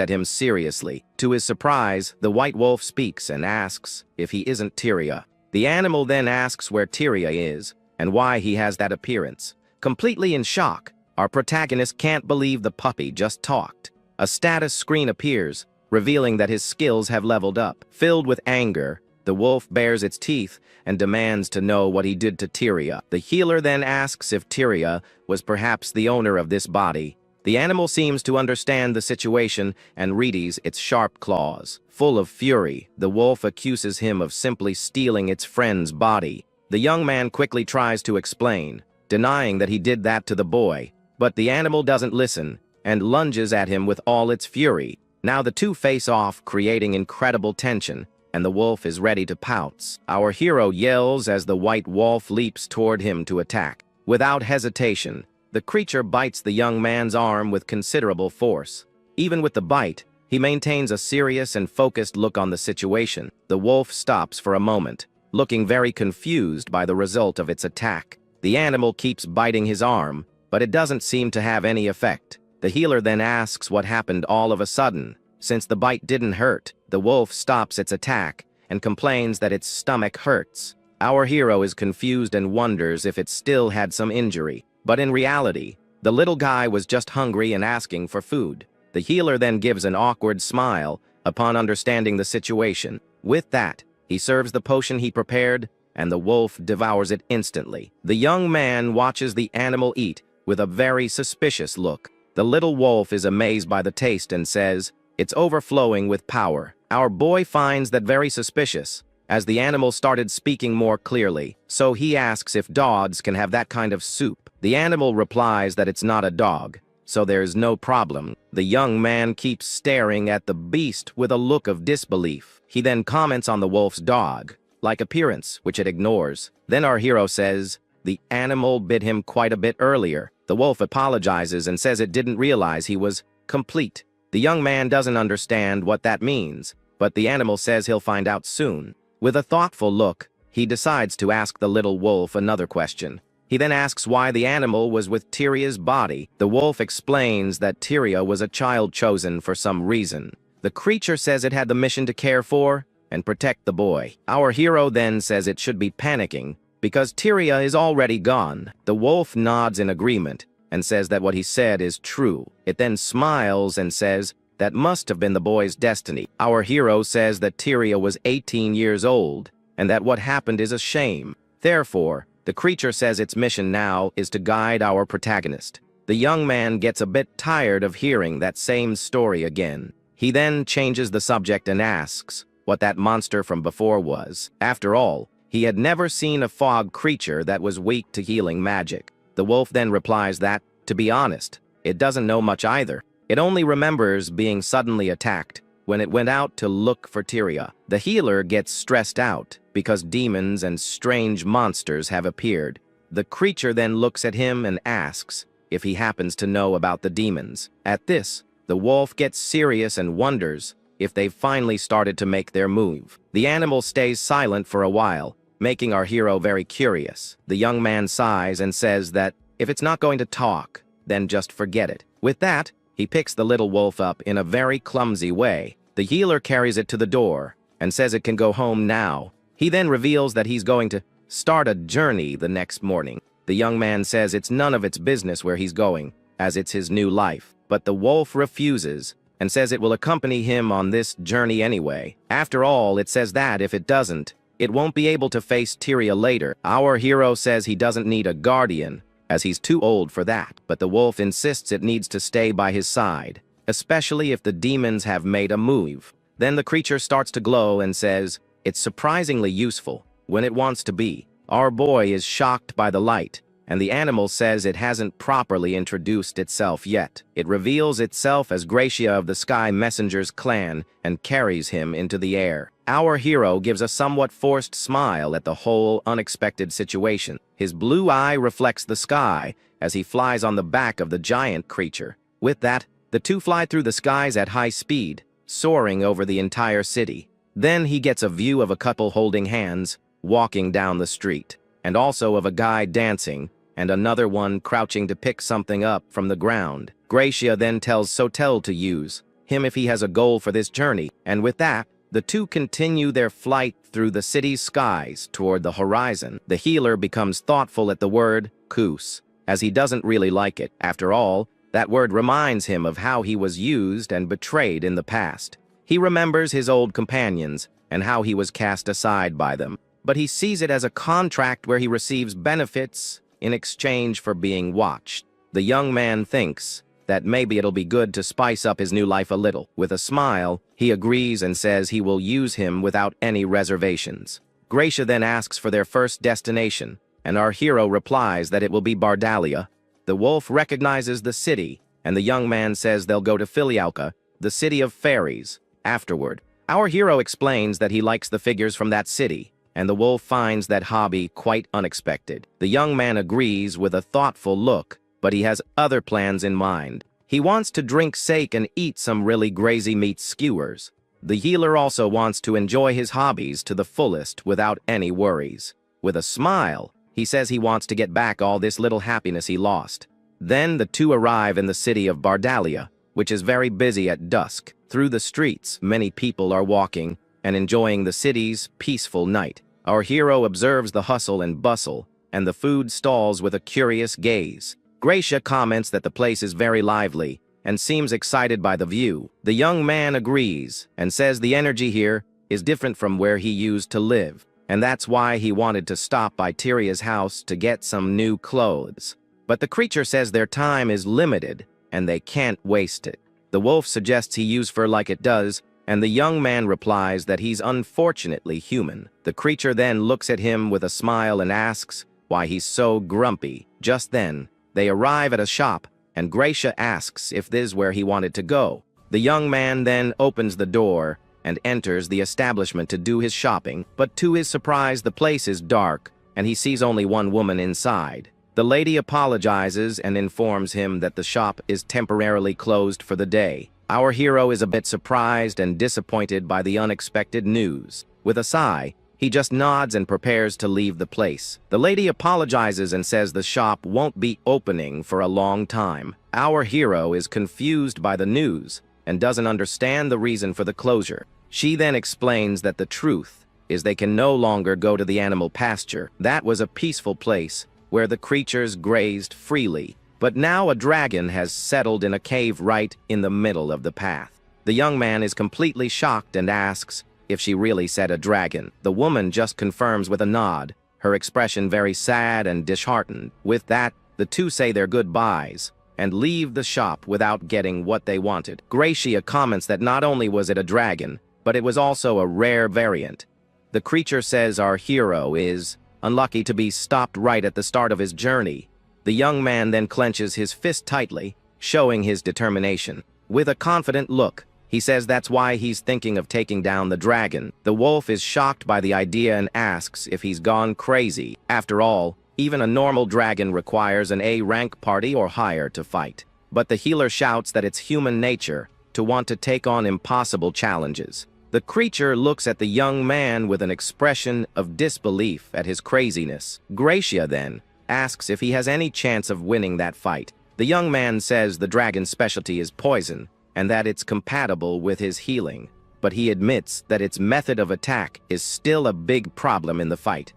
at him seriously. To his surprise, the white wolf speaks and asks if he isn't Tyria. The animal then asks where Tyria is and why he has that appearance. Completely in shock, our protagonist can't believe the puppy just talked. A status screen appears, revealing that his skills have leveled up. Filled with anger, the wolf bares its teeth and demands to know what he did to Tyria. The healer then asks if Tyria was perhaps the owner of this body. The animal seems to understand the situation and readies its sharp claws. Full of fury, the wolf accuses him of simply stealing its friend's body. The young man quickly tries to explain, denying that he did that to the boy, but the animal doesn't listen and lunges at him with all its fury. Now the two face off, creating incredible tension, and the wolf is ready to pounce. Our hero yells as the white wolf leaps toward him to attack. Without hesitation, the creature bites the young man's arm with considerable force. Even with the bite, he maintains a serious and focused look on the situation. The wolf stops for a moment, looking very confused by the result of its attack. The animal keeps biting his arm, but it doesn't seem to have any effect. The healer then asks what happened all of a sudden. Since the bite didn't hurt, the wolf stops its attack and complains that its stomach hurts. Our hero is confused and wonders if it still had some injury. But in reality, the little guy was just hungry and asking for food. The healer then gives an awkward smile upon understanding the situation. With that, he serves the potion he prepared, and the wolf devours it instantly. The young man watches the animal eat with a very suspicious look. The little wolf is amazed by the taste and says, "It's overflowing with power." Our boy finds that very suspicious, as the animal started speaking more clearly, so he asks if dogs can have that kind of soup. The animal replies that it's not a dog, so there's no problem. The young man keeps staring at the beast with a look of disbelief. He then comments on the wolf's dog-like appearance, which it ignores. Then our hero says, the animal bit him quite a bit earlier. The wolf apologizes and says it didn't realize he was complete. The young man doesn't understand what that means, but the animal says he'll find out soon. With a thoughtful look, he decides to ask the little wolf another question. He then asks why the animal was with Tyria's body. The wolf explains that Tyria was a child chosen for some reason. The creature says it had the mission to care for and protect the boy. Our hero then says it should be panicking because Tyria is already gone. The wolf nods in agreement and says that what he said is true. It then smiles and says that must have been the boy's destiny. Our hero says that Tyria was 18 years old and that what happened is a shame. Therefore, the creature says its mission now is to guide our protagonist. The young man gets a bit tired of hearing that same story again. He then changes the subject and asks what that monster from before was. After all, he had never seen a fog creature that was weak to healing magic. The wolf then replies that, to be honest, it doesn't know much either. It only remembers being suddenly attacked when it went out to look for Tyria. The healer gets stressed out because demons and strange monsters have appeared. The creature then looks at him and asks if he happens to know about the demons. At this, the wolf gets serious and wonders if they've finally started to make their move. The animal stays silent for a while, making our hero very curious. The young man sighs and says that if it's not going to talk, then just forget it. With that, he picks the little wolf up in a very clumsy way. The healer carries it to the door and says it can go home now. He then reveals that he's going to start a journey the next morning. The young man says it's none of its business where he's going, as it's his new life. But the wolf refuses and says it will accompany him on this journey anyway. After all, it says that if it doesn't, it won't be able to face Tyria later. Our hero says he doesn't need a guardian, as he's too old for that. But the wolf insists it needs to stay by his side, especially if the demons have made a move. Then the creature starts to glow and says it's surprisingly useful when it wants to be. Our boy is shocked by the light, and the animal says it hasn't properly introduced itself yet. It reveals itself as Gracia of the Sky Messenger's clan and carries him into the air. Our hero gives a somewhat forced smile at the whole unexpected situation. His blue eye reflects the sky as he flies on the back of the giant creature. With that, the two fly through the skies at high speed, soaring over the entire city. Then he gets a view of a couple holding hands, walking down the street, and also of a guy dancing, and another one crouching to pick something up from the ground. Gracia then tells Sotel to use him if he has a goal for this journey, and with that, the two continue their flight through the city's skies toward the horizon. The healer becomes thoughtful at the word kus, as he doesn't really like it. After all, that word reminds him of how he was used and betrayed in the past. He remembers his old companions and how he was cast aside by them, but he sees it as a contract where he receives benefits in exchange for being watched. The young man thinks that maybe it'll be good to spice up his new life a little. With a smile, he agrees and says he will use him without any reservations. Gracia then asks for their first destination, and our hero replies that it will be Bardalia. The wolf recognizes the city, and the young man says they'll go to Filialka, the city of fairies. Afterward, our hero explains that he likes the figures from that city, and the wolf finds that hobby quite unexpected. The young man agrees with a thoughtful look, but he has other plans in mind. He wants to drink sake and eat some really grazy meat skewers. The healer also wants to enjoy his hobbies to the fullest without any worries. With a smile, he says he wants to get back all this little happiness he lost. Then the two arrive in the city of Bardalia, which is very busy at dusk. Through the streets, many people are walking and enjoying the city's peaceful night. Our hero observes the hustle and bustle and the food stalls with a curious gaze. Gracia comments that the place is very lively and seems excited by the view. The young man agrees and says the energy here is different from where he used to live, and that's why he wanted to stop by Tyria's house to get some new clothes. But the creature says their time is limited and they can't waste it. The wolf suggests he use fur like it does, and the young man replies that he's unfortunately human. The creature then looks at him with a smile and asks why he's so grumpy. Just then, they arrive at a shop, and Gracia asks if this is where he wanted to go. The young man then opens the door and enters the establishment to do his shopping, but to his surprise, the place is dark, and he sees only one woman inside. The lady apologizes and informs him that the shop is temporarily closed for the day. Our hero is a bit surprised and disappointed by the unexpected news. With a sigh, he just nods and prepares to leave the place. The lady apologizes and says the shop won't be opening for a long time. Our hero is confused by the news and doesn't understand the reason for the closure. She then explains that the truth is they can no longer go to the animal pasture. That was a peaceful place where the creatures grazed freely, but now a dragon has settled in a cave right in the middle of the path. The young man is completely shocked and asks if she really said a dragon. The woman just confirms with a nod, her expression very sad and disheartened. With that, the two say their goodbyes and leave the shop without getting what they wanted. Gracia comments that not only was it a dragon, but it was also a rare variant. The creature says our hero is unlucky to be stopped right at the start of his journey. The young man then clenches his fist tightly, showing his determination. With a confident look, he says that's why he's thinking of taking down the dragon. The wolf is shocked by the idea and asks if he's gone crazy. After all, even a normal dragon requires an A-rank party or higher to fight. But the healer shouts that it's human nature to want to take on impossible challenges. The creature looks at the young man with an expression of disbelief at his craziness. Gracia then asks if he has any chance of winning that fight. The young man says the dragon's specialty is poison, and that it's compatible with his healing, but he admits that its method of attack is still a big problem in the fight.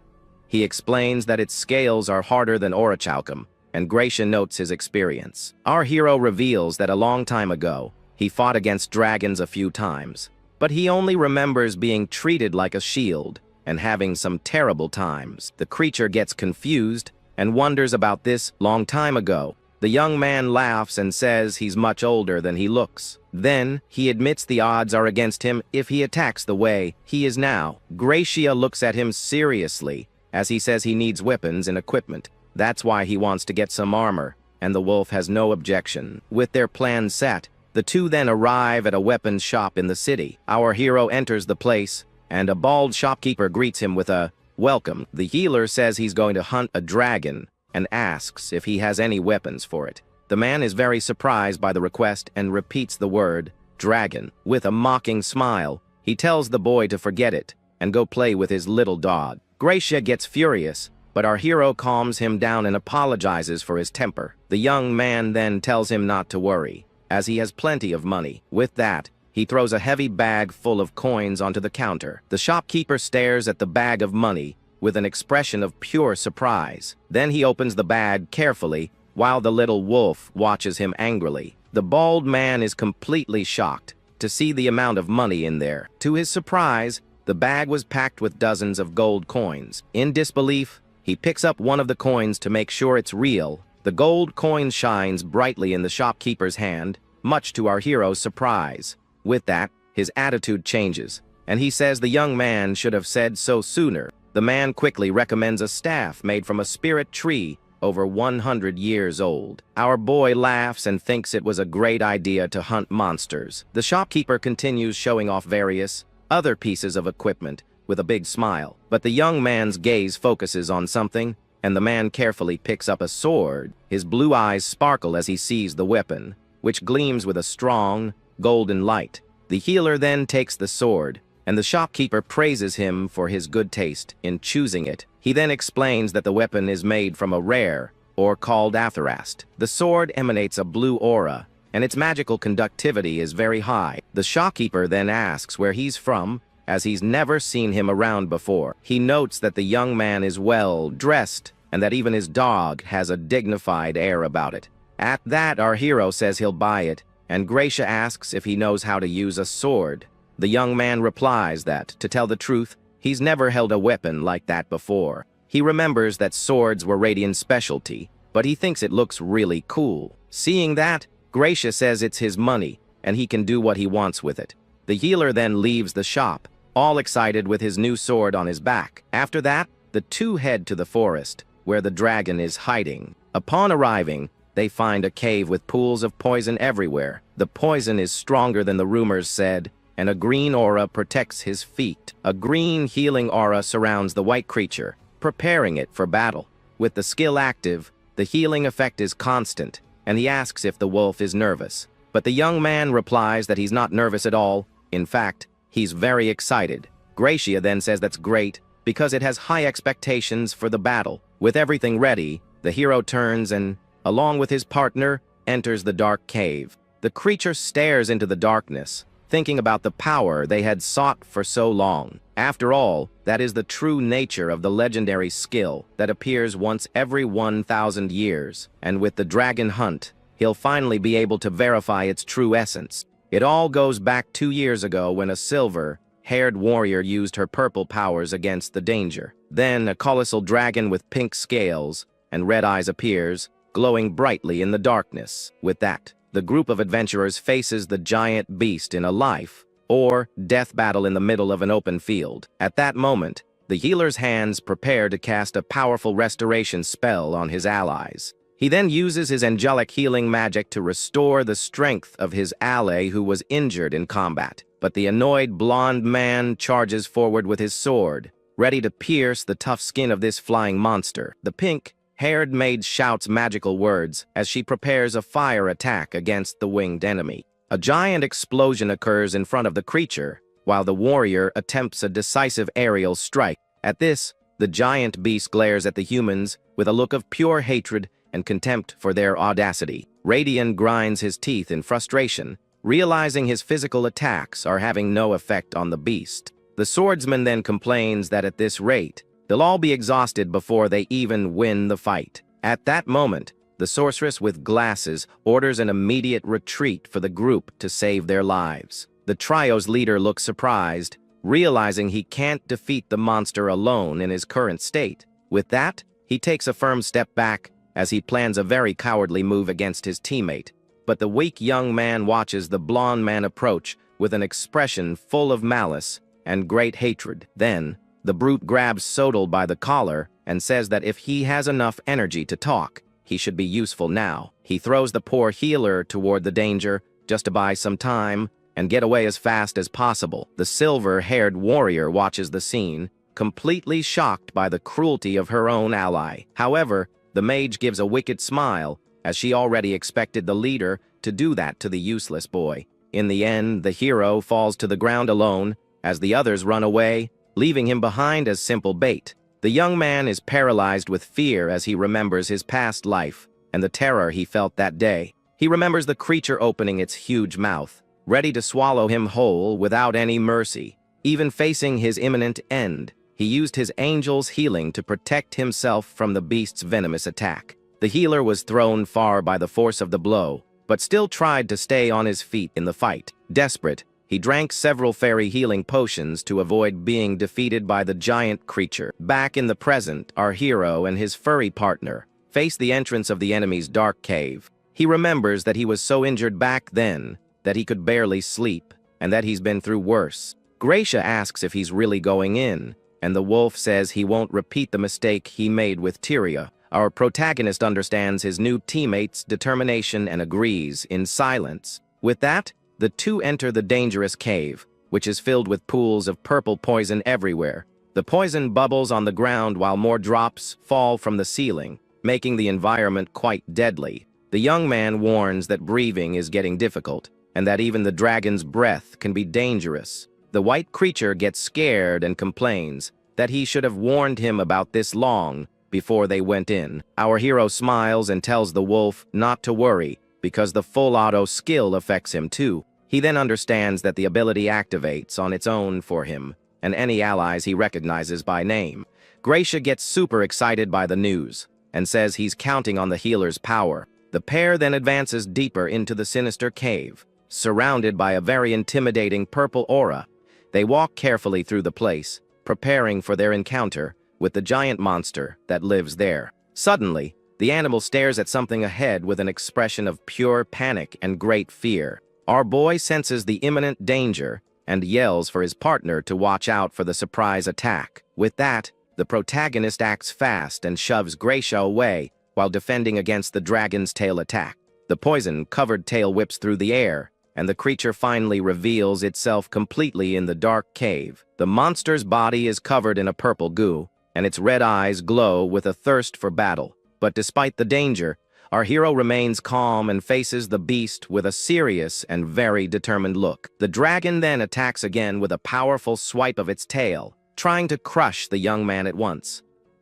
He explains that its scales are harder than orichalcum, and Gracia notes his experience. Our hero reveals that a long time ago, he fought against dragons a few times, but he only remembers being treated like a shield and having some terrible times. The creature gets confused and wonders about this long time ago. The young man laughs and says he's much older than he looks. Then, he admits the odds are against him if he attacks the way he is now. Gracia looks at him seriously, as he says he needs weapons and equipment. That's why he wants to get some armor, and the wolf has no objection. With their plan set, the two then arrive at a weapons shop in the city. Our hero enters the place, and a bald shopkeeper greets him with a welcome. The healer says he's going to hunt a dragon, and asks if he has any weapons for it. The man is very surprised by the request and repeats the word, dragon. With a mocking smile, He tells the boy to forget it and go play with his little dog. Gracia gets furious, but our hero calms him down and apologizes for his temper. The young man then tells him not to worry, as he has plenty of money. With that, he throws a heavy bag full of coins onto the counter. The shopkeeper stares at the bag of money with an expression of pure surprise. Then he opens the bag carefully, while the little wolf watches him angrily. The bald man is completely shocked to see the amount of money in there. To his surprise, the bag was packed with dozens of gold coins. In disbelief, he picks up one of the coins to make sure it's real. The gold coin shines brightly in the shopkeeper's hand, much to our hero's surprise. With that, his attitude changes, and he says the young man should have said so sooner. The man quickly recommends a staff made from a spirit tree over 100 years old. Our boy laughs and thinks it was a great idea to hunt monsters. The shopkeeper continues showing off various other pieces of equipment with a big smile, but the young man's gaze focuses on something, and the man carefully picks up a sword. His blue eyes sparkle as he sees the weapon, which gleams with a strong, golden light. The healer then takes the sword, and the shopkeeper praises him for his good taste in choosing it. He then explains that the weapon is made from a rare, or called atherast. The sword emanates a blue aura, and its magical conductivity is very high. The shopkeeper then asks where he's from, as he's never seen him around before. He notes that the young man is well dressed, and that even his dog has a dignified air about it. At that, our hero says he'll buy it, and Gracia asks if he knows how to use a sword. The young man replies that, to tell the truth, he's never held a weapon like that before. He remembers that swords were Radiant's specialty, but he thinks it looks really cool. Seeing that, Gracia says it's his money, and he can do what he wants with it. The healer then leaves the shop, all excited with his new sword on his back. After that, the two head to the forest, where the dragon is hiding. Upon arriving, they find a cave with pools of poison everywhere. The poison is stronger than the rumors said, and a green aura protects his feet. A green healing aura surrounds the white creature, preparing it for battle. With the skill active, the healing effect is constant, and he asks if the wolf is nervous. But the young man replies that he's not nervous at all. In fact, he's very excited. Gracia then says that's great, because it has high expectations for the battle. With everything ready, the hero turns and, along with his partner, enters the dark cave. The creature stares into the darkness, thinking about the power they had sought for so long. After all, that is the true nature of the legendary skill that appears once every 1,000 years, and with the dragon hunt, he'll finally be able to verify its true essence. It all goes back 2 years ago when a silver-haired warrior used her purple powers against the danger. Then a colossal dragon with pink scales and red eyes appears, glowing brightly in the darkness. With that, the group of adventurers faces the giant beast in a life or death battle in the middle of an open field. At that moment, the healer's hands prepare to cast a powerful restoration spell on his allies. He then uses his angelic healing magic to restore the strength of his ally who was injured in combat. But the annoyed blonde man charges forward with his sword, ready to pierce the tough skin of this flying monster. The pink-haired maid shouts magical words as she prepares a fire attack against the winged enemy. A giant explosion occurs in front of the creature, while the warrior attempts a decisive aerial strike. At this, the giant beast glares at the humans with a look of pure hatred and contempt for their audacity. Radian grinds his teeth in frustration, realizing his physical attacks are having no effect on the beast. The swordsman then complains that at this rate, they'll all be exhausted before they even win the fight. At that moment, the sorceress with glasses orders an immediate retreat for the group to save their lives. The trio's leader looks surprised, realizing he can't defeat the monster alone in his current state. With that, he takes a firm step back as he plans a very cowardly move against his teammate. But the weak young man watches the blonde man approach with an expression full of malice and great hatred. Then, the brute grabs Sotel by the collar and says that if he has enough energy to talk, he should be useful now. He throws the poor healer toward the danger just to buy some time and get away as fast as possible. The silver-haired warrior watches the scene, completely shocked by the cruelty of her own ally. However, the mage gives a wicked smile, as she already expected the leader to do that to the useless boy. In the end, the hero falls to the ground alone, as the others run away, leaving him behind as simple bait. The young man is paralyzed with fear as he remembers his past life and the terror he felt that day. He remembers the creature opening its huge mouth, ready to swallow him whole without any mercy. Even facing his imminent end, he used his angel's healing to protect himself from the beast's venomous attack. The healer was thrown far by the force of the blow, but still tried to stay on his feet in the fight. Desperate, he drank several fairy healing potions to avoid being defeated by the giant creature. Back in the present, our hero and his furry partner face the entrance of the enemy's dark cave. He remembers that he was so injured back then that he could barely sleep, and that he's been through worse. Gracia asks if he's really going in, and the wolf says he won't repeat the mistake he made with Tyria. Our protagonist understands his new teammate's determination and agrees in silence. With that, the two enter the dangerous cave, which is filled with pools of purple poison everywhere. The poison bubbles on the ground while more drops fall from the ceiling, making the environment quite deadly. The young man warns that breathing is getting difficult, and that even the dragon's breath can be dangerous. The white creature gets scared and complains that he should have warned him about this long before they went in. Our hero smiles and tells the wolf not to worry, because the full auto skill affects him too. He then understands that the ability activates on its own for him, and any allies he recognizes by name. Gracia gets super excited by the news, and says he's counting on the healer's power. The pair then advances deeper into the sinister cave, surrounded by a very intimidating purple aura. They walk carefully through the place, preparing for their encounter with the giant monster that lives there. Suddenly, the animal stares at something ahead with an expression of pure panic and great fear. Our boy senses the imminent danger and yells for his partner to watch out for the surprise attack. With that, the protagonist acts fast and shoves Gracia away while defending against the dragon's tail attack. The poison-covered tail whips through the air, and the creature finally reveals itself completely in the dark cave. The monster's body is covered in a purple goo, and its red eyes glow with a thirst for battle. But despite the danger, our hero remains calm and faces the beast with a serious and very determined look. The dragon then attacks again with a powerful swipe of its tail, trying to crush the young man at once.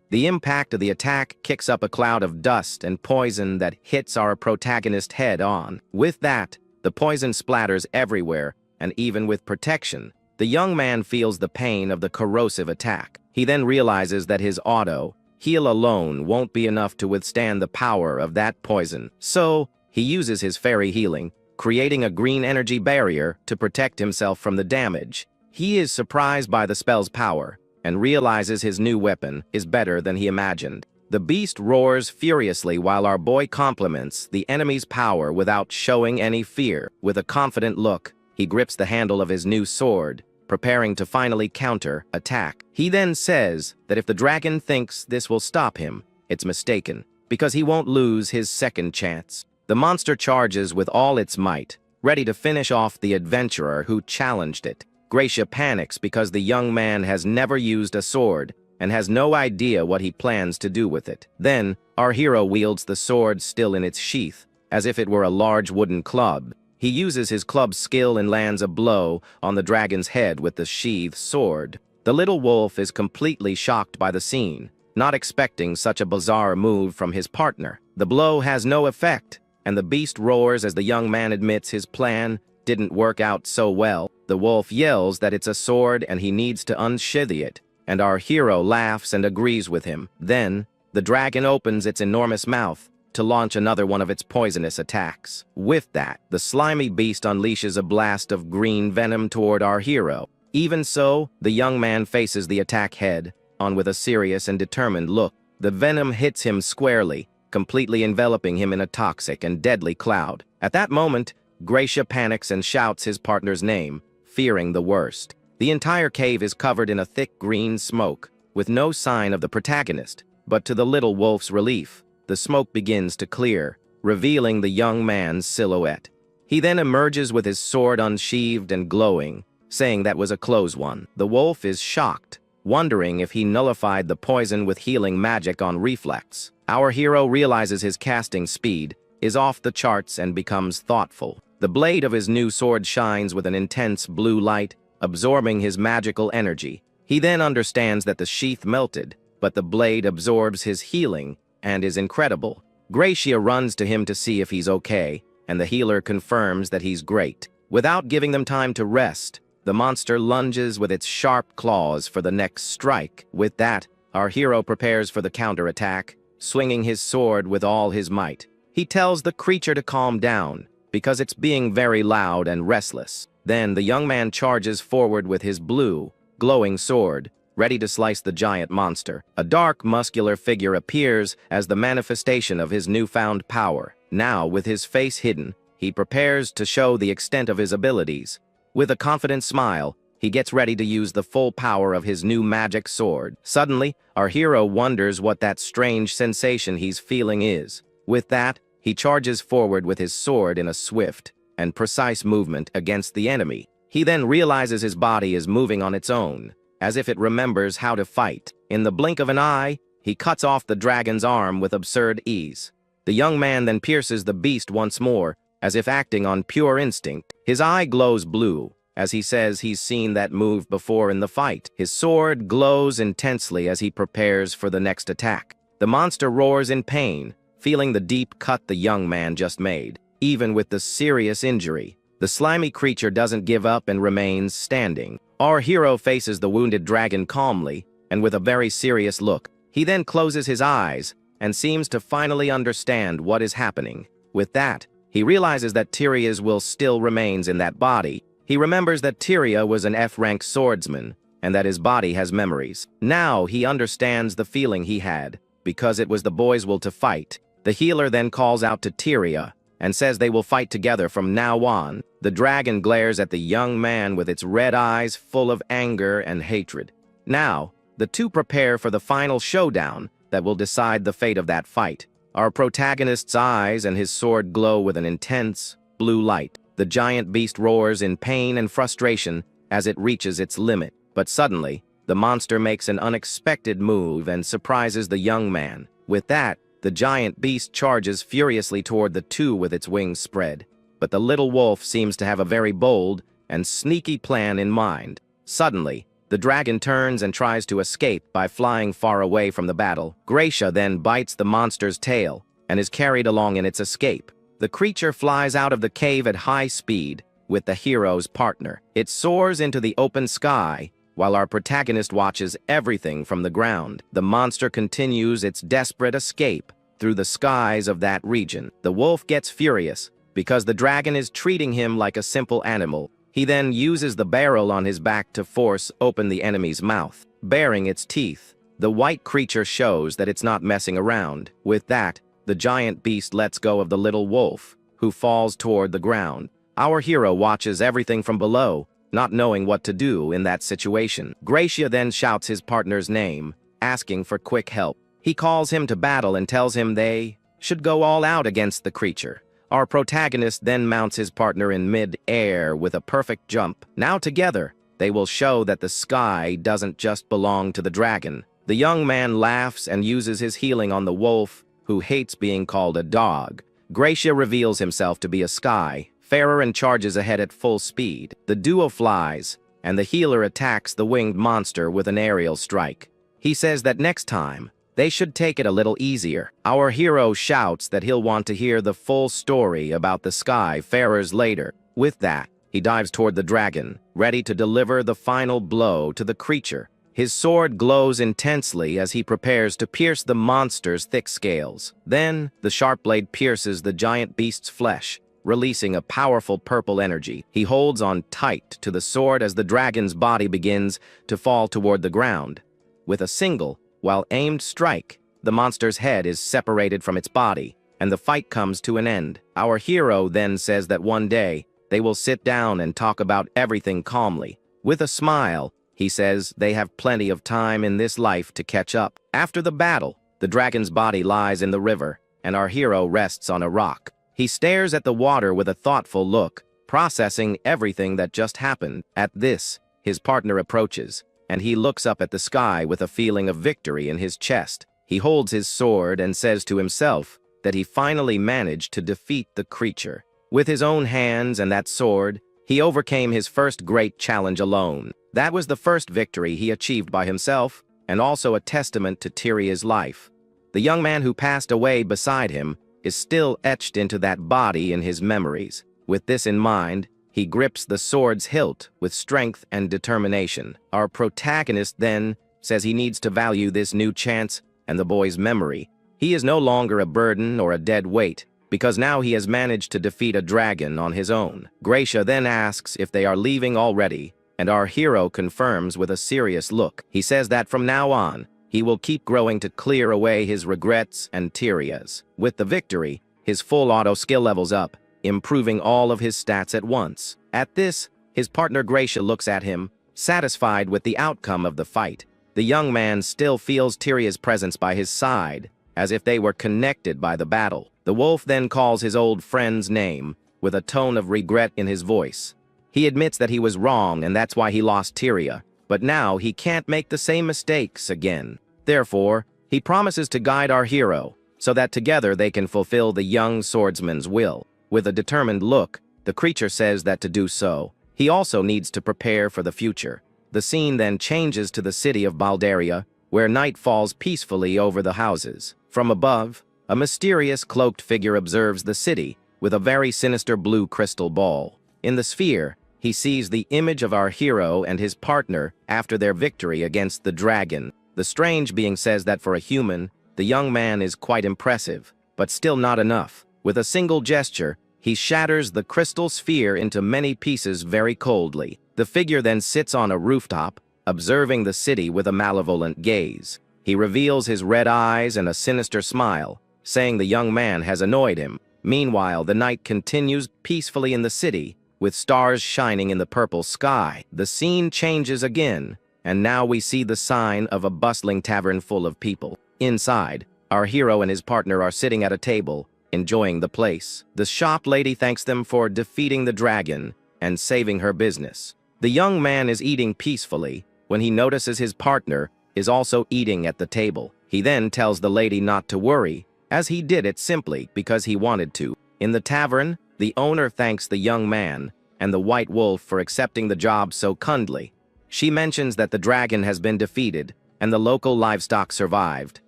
The impact of the attack kicks up a cloud of dust and poison that hits our protagonist head on. With that, the poison splatters everywhere, and even with protection, the young man feels the pain of the corrosive attack. He then realizes that his auto heal alone won't be enough to withstand the power of that poison. So, he uses his fairy healing, creating a green energy barrier to protect himself from the damage. He is surprised by the spell's power, and realizes his new weapon is better than he imagined. The beast roars furiously while our boy compliments the enemy's power without showing any fear. With a confident look, he grips the handle of his new sword, preparing to finally counter-attack. He then says that if the dragon thinks this will stop him, it's mistaken, because he won't lose his second chance. The monster charges with all its might, ready to finish off the adventurer who challenged it. Gracia panics because the young man has never used a sword and has no idea what he plans to do with it. Then, our hero wields the sword still in its sheath, as if it were a large wooden club. He uses his club's skill and lands a blow on the dragon's head with the sheathed sword. The little wolf is completely shocked by the scene, not expecting such a bizarre move from his partner. The blow has no effect, and the beast roars as the young man admits his plan didn't work out so well. The wolf yells that it's a sword and he needs to unsheath it, and our hero laughs and agrees with him. Then, the dragon opens its enormous mouth to launch another one of its poisonous attacks. With that, the slimy beast unleashes a blast of green venom toward our hero. Even so, the young man faces the attack head-on with a serious and determined look. The venom hits him squarely, completely enveloping him in a toxic and deadly cloud. At that moment, Gracia panics and shouts his partner's name, fearing the worst. The entire cave is covered in a thick green smoke, with no sign of the protagonist. But to the little wolf's relief, the smoke begins to clear, revealing the young man's silhouette. He then emerges with his sword unsheathed and glowing, saying that was a close one. The wolf is shocked, wondering if he nullified the poison with healing magic on reflex. Our hero realizes his casting speed is off the charts and becomes thoughtful. The blade of his new sword shines with an intense blue light, absorbing his magical energy. He then understands that the sheath melted, but the blade absorbs his healing and is incredible. Gracia runs to him to see if he's okay, and the healer confirms that he's great. Without giving them time to rest, the monster lunges with its sharp claws for the next strike. With that, our hero prepares for the counterattack, swinging his sword with all his might. He tells the creature to calm down, because it's being very loud and restless. Then the young man charges forward with his blue, glowing sword, ready to slice the giant monster. A dark, muscular figure appears as the manifestation of his newfound power. Now, with his face hidden, he prepares to show the extent of his abilities. With a confident smile, he gets ready to use the full power of his new magic sword. Suddenly, our hero wonders what that strange sensation he's feeling is. With that, he charges forward with his sword in a swift and precise movement against the enemy. He then realizes his body is moving on its own, as if it remembers how to fight. In the blink of an eye, he cuts off the dragon's arm with absurd ease. The young man then pierces the beast once more, as if acting on pure instinct. His eye glows blue, as he says he's seen that move before in the fight. His sword glows intensely as he prepares for the next attack. The monster roars in pain, feeling the deep cut the young man just made. Even with the serious injury, the slimy creature doesn't give up and remains standing. Our hero faces the wounded dragon calmly and with a very serious look. He then closes his eyes and seems to finally understand what is happening. With that, he realizes that Tyria's will still remains in that body. He remembers that Tyria was an F-rank swordsman and that his body has memories. Now he understands the feeling he had, because it was the boy's will to fight. The healer then calls out to Tyria and says they will fight together from now on. The dragon glares at the young man with its red eyes full of anger and hatred. Now, the two prepare for the final showdown that will decide the fate of that fight. Our protagonist's eyes and his sword glow with an intense, blue light. The giant beast roars in pain and frustration as it reaches its limit. But suddenly, the monster makes an unexpected move and surprises the young man. With that, the giant beast charges furiously toward the two with its wings spread. But the little wolf seems to have a very bold and sneaky plan in mind. Suddenly, the dragon turns and tries to escape by flying far away from the battle. Gracia then bites the monster's tail and is carried along in its escape. The creature flies out of the cave at high speed with the hero's partner. It soars into the open sky, while our protagonist watches everything from the ground. The monster continues its desperate escape through the skies of that region. The wolf gets furious because the dragon is treating him like a simple animal. He then uses the barrel on his back to force open the enemy's mouth. Baring its teeth, the white creature shows that it's not messing around. With that, the giant beast lets go of the little wolf, who falls toward the ground. Our hero watches everything from below, not knowing what to do in that situation. Gracia then shouts his partner's name, asking for quick help. He calls him to battle and tells him they should go all out against the creature. Our protagonist then mounts his partner in mid-air with a perfect jump. Now together, they will show that the sky doesn't just belong to the dragon. The young man laughs and uses his healing on the wolf, who hates being called a dog. Gracia reveals himself to be a sky farer and charges ahead at full speed. The duo flies, and the healer attacks the winged monster with an aerial strike. He says that next time, they should take it a little easier. Our hero shouts that he'll want to hear the full story about the sky farers later. With that, he dives toward the dragon, ready to deliver the final blow to the creature. His sword glows intensely as he prepares to pierce the monster's thick scales. Then, the sharp blade pierces the giant beast's flesh, releasing a powerful purple energy. He holds on tight to the sword as the dragon's body begins to fall toward the ground. With a single, well-aimed strike, the monster's head is separated from its body, and the fight comes to an end. Our hero then says that one day, they will sit down and talk about everything calmly. With a smile, he says they have plenty of time in this life to catch up. After the battle, the dragon's body lies in the river, and our hero rests on a rock. He stares at the water with a thoughtful look, processing everything that just happened. At this, his partner approaches, and he looks up at the sky with a feeling of victory in his chest. He holds his sword and says to himself that he finally managed to defeat the creature. With his own hands and that sword, He overcame his first great challenge alone. That was the first victory he achieved by himself, and also a testament to Tyria's life. The young man who passed away beside him is still etched into that body in his memories. With this in mind, he grips the sword's hilt with strength and determination. Our protagonist then says he needs to value this new chance and the boy's memory. He is no longer a burden or a dead weight, because now he has managed to defeat a dragon on his own. Gracia then asks if they are leaving already, and our hero confirms with a serious look. He says that from now on, he will keep growing to clear away his regrets and Tyria's. With the victory, his full auto skill levels up, improving all of his stats at once. At this, his partner Gracia looks at him, satisfied with the outcome of the fight. The young man still feels Tyria's presence by his side, as if they were connected by the battle. The wolf then calls his old friend's name, with a tone of regret in his voice. He admits that he was wrong and that's why he lost Tyria, but now he can't make the same mistakes again. Therefore, he promises to guide our hero, so that together they can fulfill the young swordsman's will. With a determined look, the creature says that to do so, he also needs to prepare for the future. The scene then changes to the city of Baldaria, where night falls peacefully over the houses. From above, a mysterious cloaked figure observes the city with a very sinister blue crystal ball. In the sphere, he sees the image of our hero and his partner after their victory against the dragon. The strange being says that for a human, the young man is quite impressive, but still not enough. With a single gesture, he shatters the crystal sphere into many pieces very coldly. The figure then sits on a rooftop, observing the city with a malevolent gaze. He reveals his red eyes and a sinister smile, saying the young man has annoyed him. Meanwhile, the night continues peacefully in the city, with stars shining in the purple sky. The scene changes again, and now we see the sign of a bustling tavern full of people. Inside, our hero and his partner are sitting at a table, enjoying the place. The shop lady thanks them for defeating the dragon and saving her business. The young man is eating peacefully when he notices his partner is also eating at the table. He then tells the lady not to worry, as he did it simply because he wanted to. In the tavern, the owner thanks the young man and the white wolf for accepting the job so kindly. She mentions that the dragon has been defeated and the local livestock survived,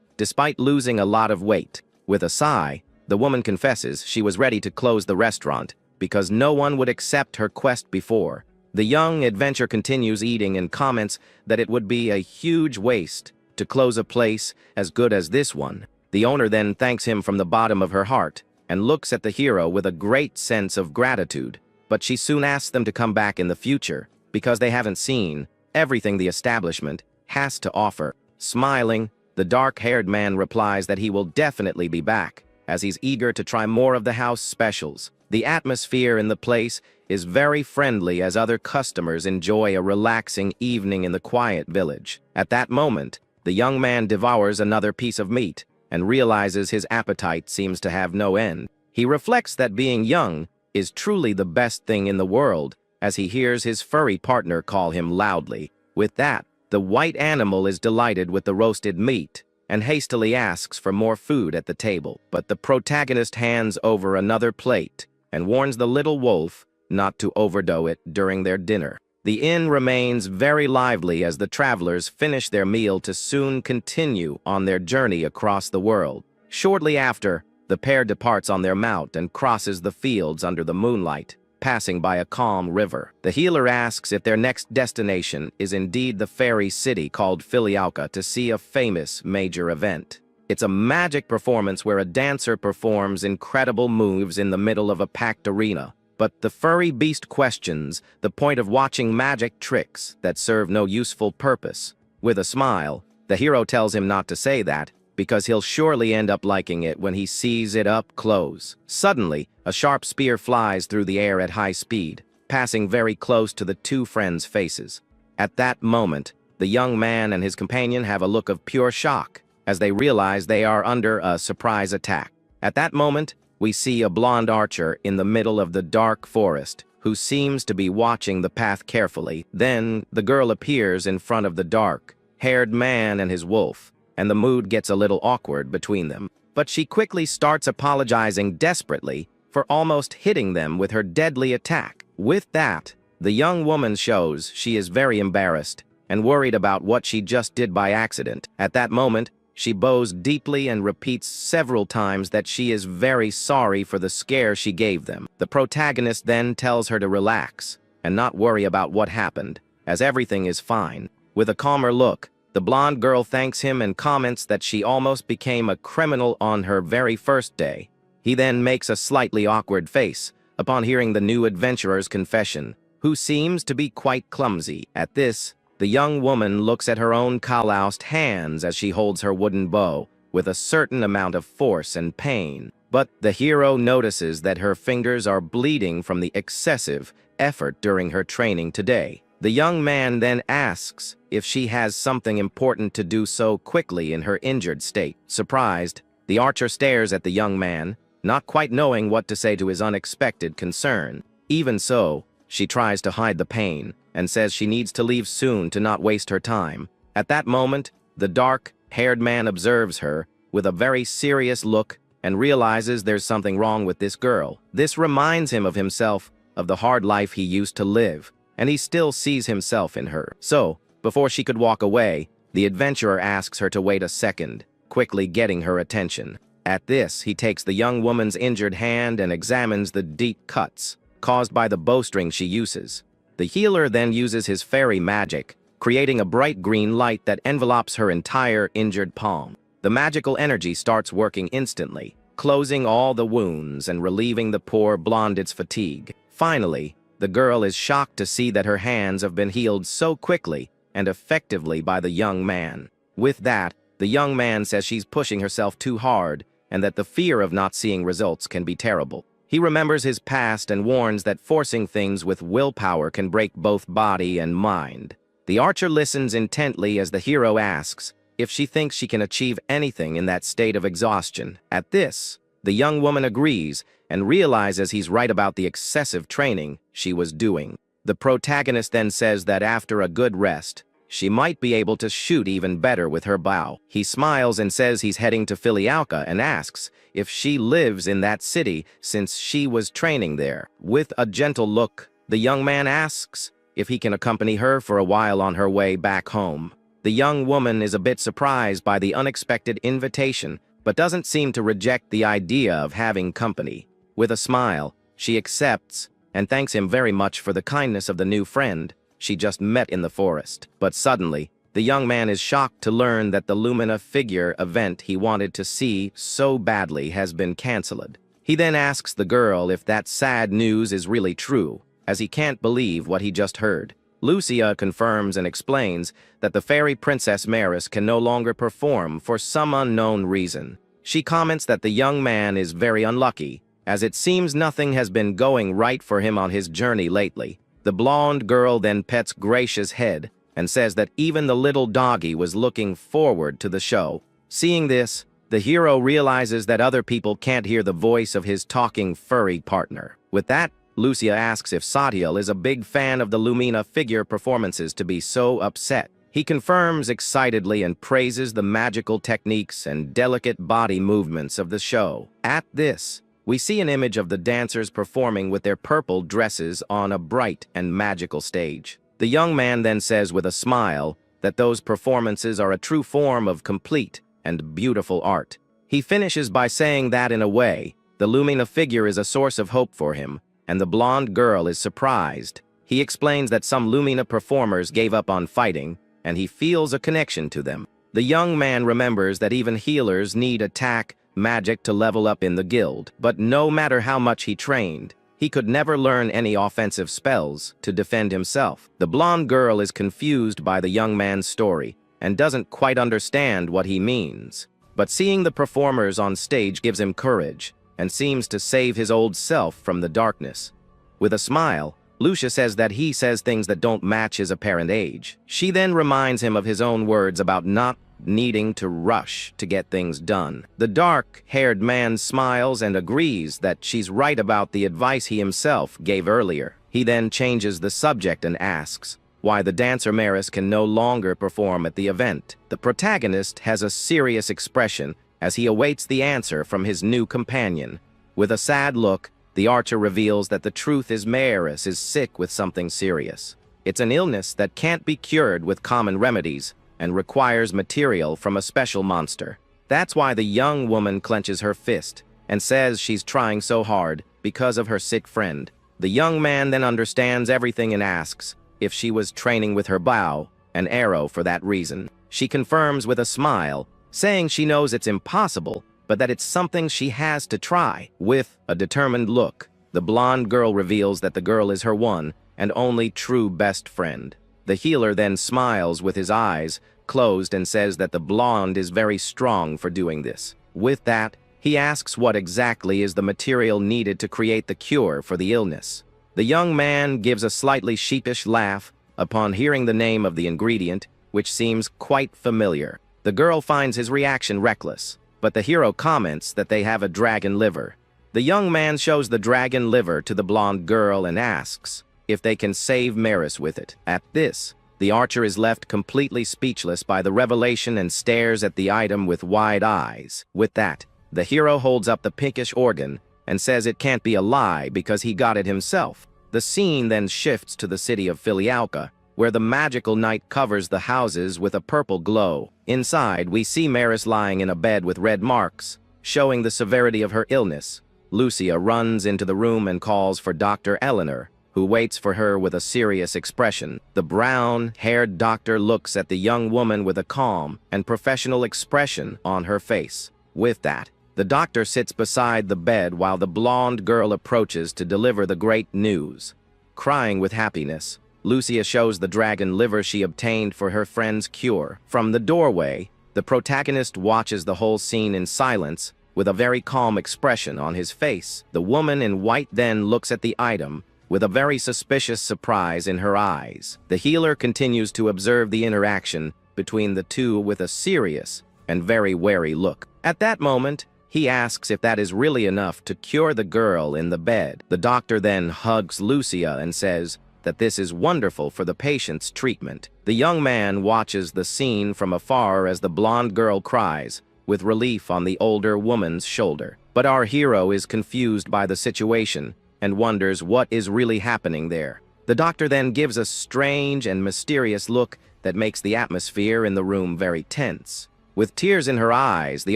despite losing a lot of weight. With a sigh, the woman confesses she was ready to close the restaurant because no one would accept her quest before. The young adventurer continues eating and comments that it would be a huge waste to close a place as good as this one. The owner then thanks him from the bottom of her heart and looks at the hero with a great sense of gratitude. But she soon asks them to come back in the future because they haven't seen everything the establishment has to offer. Smiling, the dark-haired man replies that he will definitely be back, as he's eager to try more of the house specials. The atmosphere in the place is very friendly as other customers enjoy a relaxing evening in the quiet village. At that moment, the young man devours another piece of meat and realizes his appetite seems to have no end. He reflects that being young is truly the best thing in the world as he hears his furry partner call him loudly. With that, the white animal is delighted with the roasted meat and hastily asks for more food at the table. But the protagonist hands over another plate and warns the little wolf not to overdo it during their dinner. The inn remains very lively as the travelers finish their meal to soon continue on their journey across the world. Shortly after, the pair departs on their mount and crosses the fields under the moonlight, passing by a calm river. The healer asks if their next destination is indeed the fairy city called Filialka to see a famous major event. It's a magic performance where a dancer performs incredible moves in the middle of a packed arena. But the furry beast questions the point of watching magic tricks that serve no useful purpose. With a smile, the hero tells him not to say that, because he'll surely end up liking it when he sees it up close. Suddenly, a sharp spear flies through the air at high speed, passing very close to the two friends' faces. At that moment, the young man and his companion have a look of pure shock, as they realize they are under a surprise attack. At that moment, we see a blonde archer in the middle of the dark forest, who seems to be watching the path carefully. Then, the girl appears in front of the dark-haired man and his wolf, and the mood gets a little awkward between them. But she quickly starts apologizing desperately for almost hitting them with her deadly attack. With that, the young woman shows she is very embarrassed and worried about what she just did by accident. At that moment, she bows deeply and repeats several times that she is very sorry for the scare she gave them. The protagonist then tells her to relax and not worry about what happened, as everything is fine. With a calmer look, the blonde girl thanks him and comments that she almost became a criminal on her very first day. He then makes a slightly awkward face upon hearing the new adventurer's confession, who seems to be quite clumsy. At this, the young woman looks at her own calloused hands as she holds her wooden bow with a certain amount of force and pain. But the hero notices that her fingers are bleeding from the excessive effort during her training today. The young man then asks if she has something important to do so quickly in her injured state. Surprised, the archer stares at the young man, not quite knowing what to say to his unexpected concern. Even so, she tries to hide the pain and says she needs to leave soon to not waste her time. At that moment, the dark-haired man observes her with a very serious look and realizes there's something wrong with this girl. This reminds him of himself, of the hard life he used to live, and he still sees himself in her. So, before she could walk away, the adventurer asks her to wait a second, quickly getting her attention. At this, he takes the young woman's injured hand and examines the deep cuts caused by the bowstring she uses. The healer then uses his fairy magic, creating a bright green light that envelopes her entire injured palm. The magical energy starts working instantly, closing all the wounds and relieving the poor blonde's fatigue. Finally, the girl is shocked to see that her hands have been healed so quickly and effectively by the young man. With that, the young man says she's pushing herself too hard and that the fear of not seeing results can be terrible. He remembers his past and warns that forcing things with willpower can break both body and mind. The archer listens intently as the hero asks if she thinks she can achieve anything in that state of exhaustion. At this, the young woman agrees and realizes he's right about the excessive training she was doing. The protagonist then says that after a good rest, she might be able to shoot even better with her bow. He smiles and says he's heading to Filialka and asks if she lives in that city since she was training there. With a gentle look, the young man asks if he can accompany her for a while on her way back home. The young woman is a bit surprised by the unexpected invitation, but doesn't seem to reject the idea of having company. With a smile, she accepts and thanks him very much for the kindness of the new friend she just met in the forest. But suddenly, the young man is shocked to learn that the Lumina figure event he wanted to see so badly has been cancelled. He then asks the girl if that sad news is really true, as he can't believe what he just heard. Lucia confirms and explains that the fairy princess Maris can no longer perform for some unknown reason. She comments that the young man is very unlucky, as it seems nothing has been going right for him on his journey lately. The blonde girl then pets Gracia's head and says that even the little doggy was looking forward to the show. Seeing this, the hero realizes that other people can't hear the voice of his talking furry partner. With that, Lucia asks if Sotel is a big fan of the Lumina figure performances to be so upset. He confirms excitedly and praises the magical techniques and delicate body movements of the show. At this, we see an image of the dancers performing with their purple dresses on a bright and magical stage. The young man then says with a smile that those performances are a true form of complete and beautiful art. He finishes by saying that in a way, the Lumina figure is a source of hope for him, and the blonde girl is surprised. He explains that some Lumina performers gave up on fighting, and he feels a connection to them. The young man remembers that even healers need attack magic to level up in the guild, but no matter how much he trained, he could never learn any offensive spells to defend himself. The blonde girl is confused by the young man's story and doesn't quite understand what he means. But seeing the performers on stage gives him courage and seems to save his old self from the darkness. With a smile, Lucia says that he says things that don't match his apparent age. She then reminds him of his own words about not needing to rush to get things done. The dark-haired man smiles and agrees that she's right about the advice he himself gave earlier. He then changes the subject and asks why the dancer Maris can no longer perform at the event. The protagonist has a serious expression as he awaits the answer from his new companion. With a sad look, the archer reveals that the truth is Maris is sick with something serious. It's an illness that can't be cured with common remedies and requires material from a special monster. That's why the young woman clenches her fist and says she's trying so hard because of her sick friend. The young man then understands everything and asks if she was training with her bow and arrow for that reason. She confirms with a smile, saying she knows it's impossible, but that it's something she has to try. With a determined look, the blonde girl reveals that the girl is her one and only true best friend. The healer then smiles with his eyes closed and says that the blonde is very strong for doing this. With that, he asks what exactly is the material needed to create the cure for the illness. The young man gives a slightly sheepish laugh upon hearing the name of the ingredient, which seems quite familiar. The girl finds his reaction reckless, but the hero comments that they have a dragon liver. The young man shows the dragon liver to the blonde girl and asks if they can save Maris with it. At this, the archer is left completely speechless by the revelation and stares at the item with wide eyes. With that, the hero holds up the pinkish organ and says it can't be a lie because he got it himself. The scene then shifts to the city of Filialka, where the magical night covers the houses with a purple glow. Inside, we see Maris lying in a bed with red marks, showing the severity of her illness. Lucia runs into the room and calls for Dr. Eleanor, who waits for her with a serious expression. The brown-haired doctor looks at the young woman with a calm and professional expression on her face. With that, the doctor sits beside the bed while the blonde girl approaches to deliver the great news. Crying with happiness, Lucia shows the dragon liver she obtained for her friend's cure. From the doorway, the protagonist watches the whole scene in silence with a very calm expression on his face. The woman in white then looks at the item with a very suspicious surprise in her eyes. The healer continues to observe the interaction between the two with a serious and very wary look. At that moment, he asks if that is really enough to cure the girl in the bed. The doctor then hugs Lucia and says that this is wonderful for the patient's treatment. The young man watches the scene from afar as the blonde girl cries, with relief on the older woman's shoulder. But our hero is confused by the situation and wonders what is really happening there. The doctor then gives a strange and mysterious look that makes the atmosphere in the room very tense. With tears in her eyes, the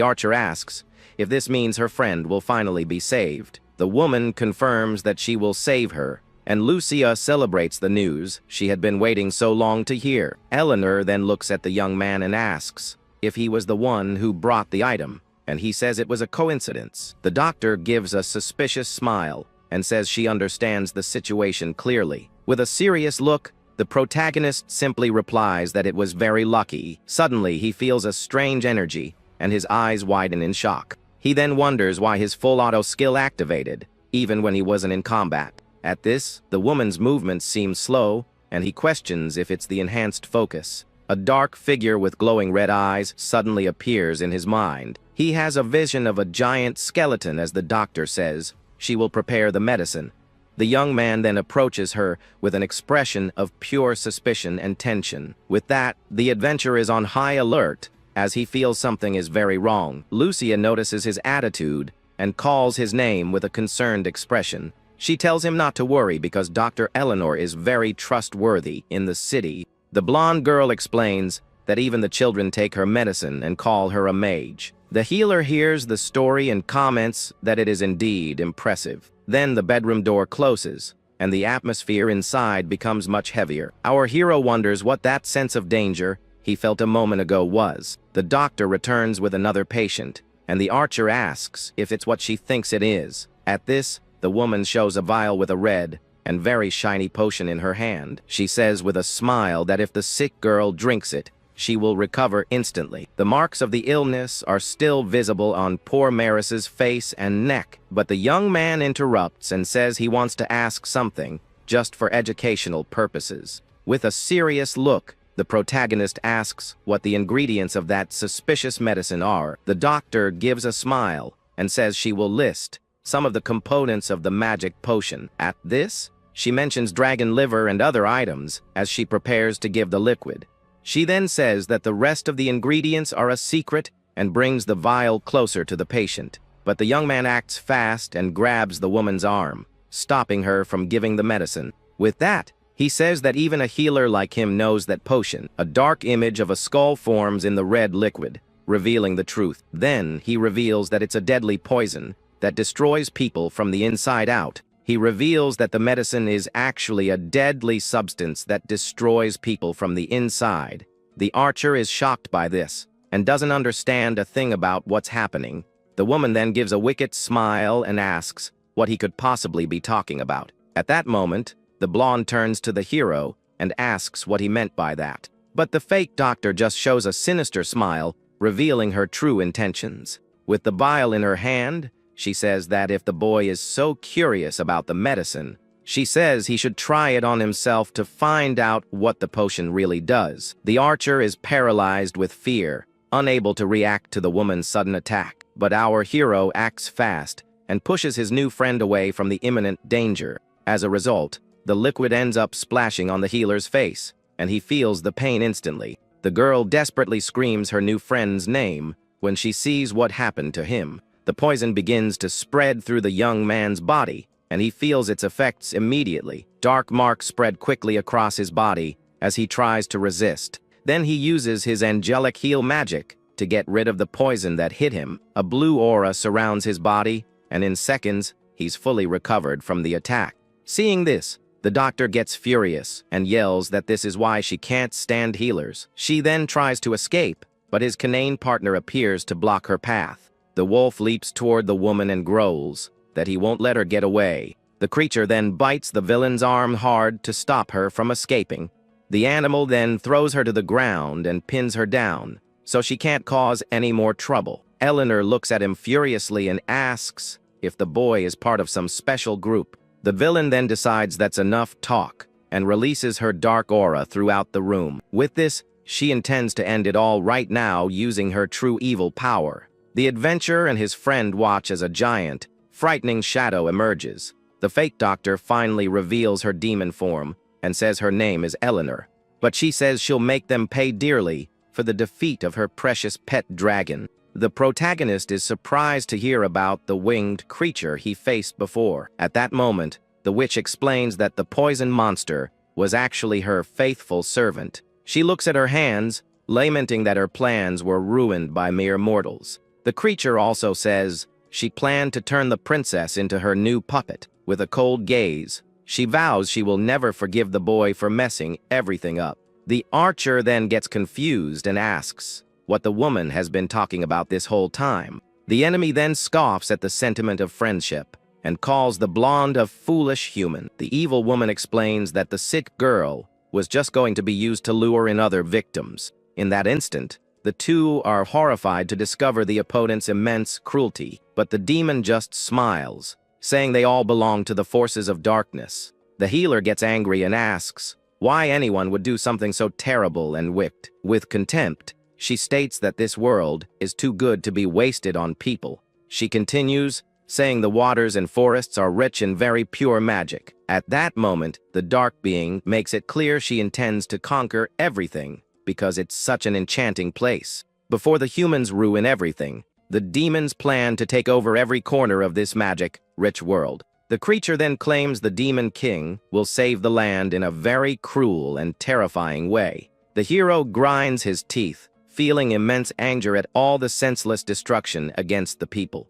archer asks if this means her friend will finally be saved. The woman confirms that she will save her, and Lucia celebrates the news she had been waiting so long to hear. Eleanor then looks at the young man and asks if he was the one who brought the item, and he says it was a coincidence. The doctor gives a suspicious smile and says she understands the situation clearly. With a serious look, the protagonist simply replies that it was very lucky. Suddenly, he feels a strange energy, and his eyes widen in shock. He then wonders why his full auto skill activated, even when he wasn't in combat. At this, the woman's movements seem slow, and he questions if it's the enhanced focus. A dark figure with glowing red eyes suddenly appears in his mind. He has a vision of a giant skeleton as the doctor says she will prepare the medicine. The young man then approaches her with an expression of pure suspicion and tension. With that, the adventurer is on high alert as he feels something is very wrong. Lucia notices his attitude and calls his name with a concerned expression. She tells him not to worry because Dr. Eleanor is very trustworthy in the city. The blonde girl explains that even the children take her medicine and call her a mage. The healer hears the story and comments that it is indeed impressive. Then the bedroom door closes, and the atmosphere inside becomes much heavier. Our hero wonders what that sense of danger he felt a moment ago was. The doctor returns with another patient, and the archer asks if it's what she thinks it is. At this, the woman shows a vial with a red and very shiny potion in her hand. She says with a smile that if the sick girl drinks it, she will recover instantly. The marks of the illness are still visible on poor Maris's face and neck, but the young man interrupts and says he wants to ask something, just for educational purposes. With a serious look, the protagonist asks what the ingredients of that suspicious medicine are. The doctor gives a smile and says she will list some of the components of the magic potion. At this, she mentions dragon liver and other items as she prepares to give the liquid. She then says that the rest of the ingredients are a secret and brings the vial closer to the patient. but the young man acts fast and grabs the woman's arm, stopping her from giving the medicine. With that, he says that even a healer like him knows that potion. A dark image of a skull forms in the red liquid, revealing the truth. Then he reveals that it's a deadly poison that destroys people from the inside out. He reveals that the medicine is actually a deadly substance that destroys people from the inside. The archer is shocked by this and doesn't understand a thing about what's happening. The woman then gives a wicked smile and asks what he could possibly be talking about. At that moment, the blonde turns to the hero and asks what he meant by that. But the fake doctor just shows a sinister smile, revealing her true intentions. With the vial in her hand, she says that if the boy is so curious about the medicine, she says he should try it on himself to find out what the potion really does. The archer is paralyzed with fear, unable to react to the woman's sudden attack. But our hero acts fast and pushes his new friend away from the imminent danger. As a result, the liquid ends up splashing on the healer's face, and he feels the pain instantly. The girl desperately screams her new friend's name when she sees what happened to him. The poison begins to spread through the young man's body, and he feels its effects immediately. Dark marks spread quickly across his body as he tries to resist. Then he uses his angelic heal magic to get rid of the poison that hit him. A blue aura surrounds his body, and in seconds, he's fully recovered from the attack. Seeing this, the doctor gets furious and yells that this is why she can't stand healers. She then tries to escape, but his canine partner appears to block her path. The wolf leaps toward the woman and growls that he won't let her get away. The creature then bites the villain's arm hard to stop her from escaping. The animal then throws her to the ground and pins her down, so she can't cause any more trouble. Eleanor looks at him furiously and asks if the boy is part of some special group. The villain then decides that's enough talk and releases her dark aura throughout the room. With this, she intends to end it all right now using her true evil power. The adventurer and his friend watch as a giant, frightening shadow emerges. The fake doctor finally reveals her demon form and says her name is Eleanor, but she says she'll make them pay dearly for the defeat of her precious pet dragon. The protagonist is surprised to hear about the winged creature he faced before. At that moment, the witch explains that the poison monster was actually her faithful servant. She looks at her hands, lamenting that her plans were ruined by mere mortals. The creature also says she planned to turn the princess into her new puppet. With a cold gaze, she vows she will never forgive the boy for messing everything up. The archer then gets confused and asks what the woman has been talking about this whole time. The enemy then scoffs at the sentiment of friendship and calls the blonde a foolish human. The evil woman explains that the sick girl was just going to be used to lure in other victims. In that instant, the two are horrified to discover the opponent's immense cruelty, but the demon just smiles, saying they all belong to the forces of darkness. The healer gets angry and asks why anyone would do something so terrible and wicked. With contempt, she states that this world is too good to be wasted on people. She continues, saying the waters and forests are rich in very pure magic. At that moment, the dark being makes it clear she intends to conquer everything because it's such an enchanting place. Before the humans ruin everything, the demons plan to take over every corner of this magic, rich world. The creature then claims the Demon King will save the land in a very cruel and terrifying way. The hero grinds his teeth, feeling immense anger at all the senseless destruction against the people.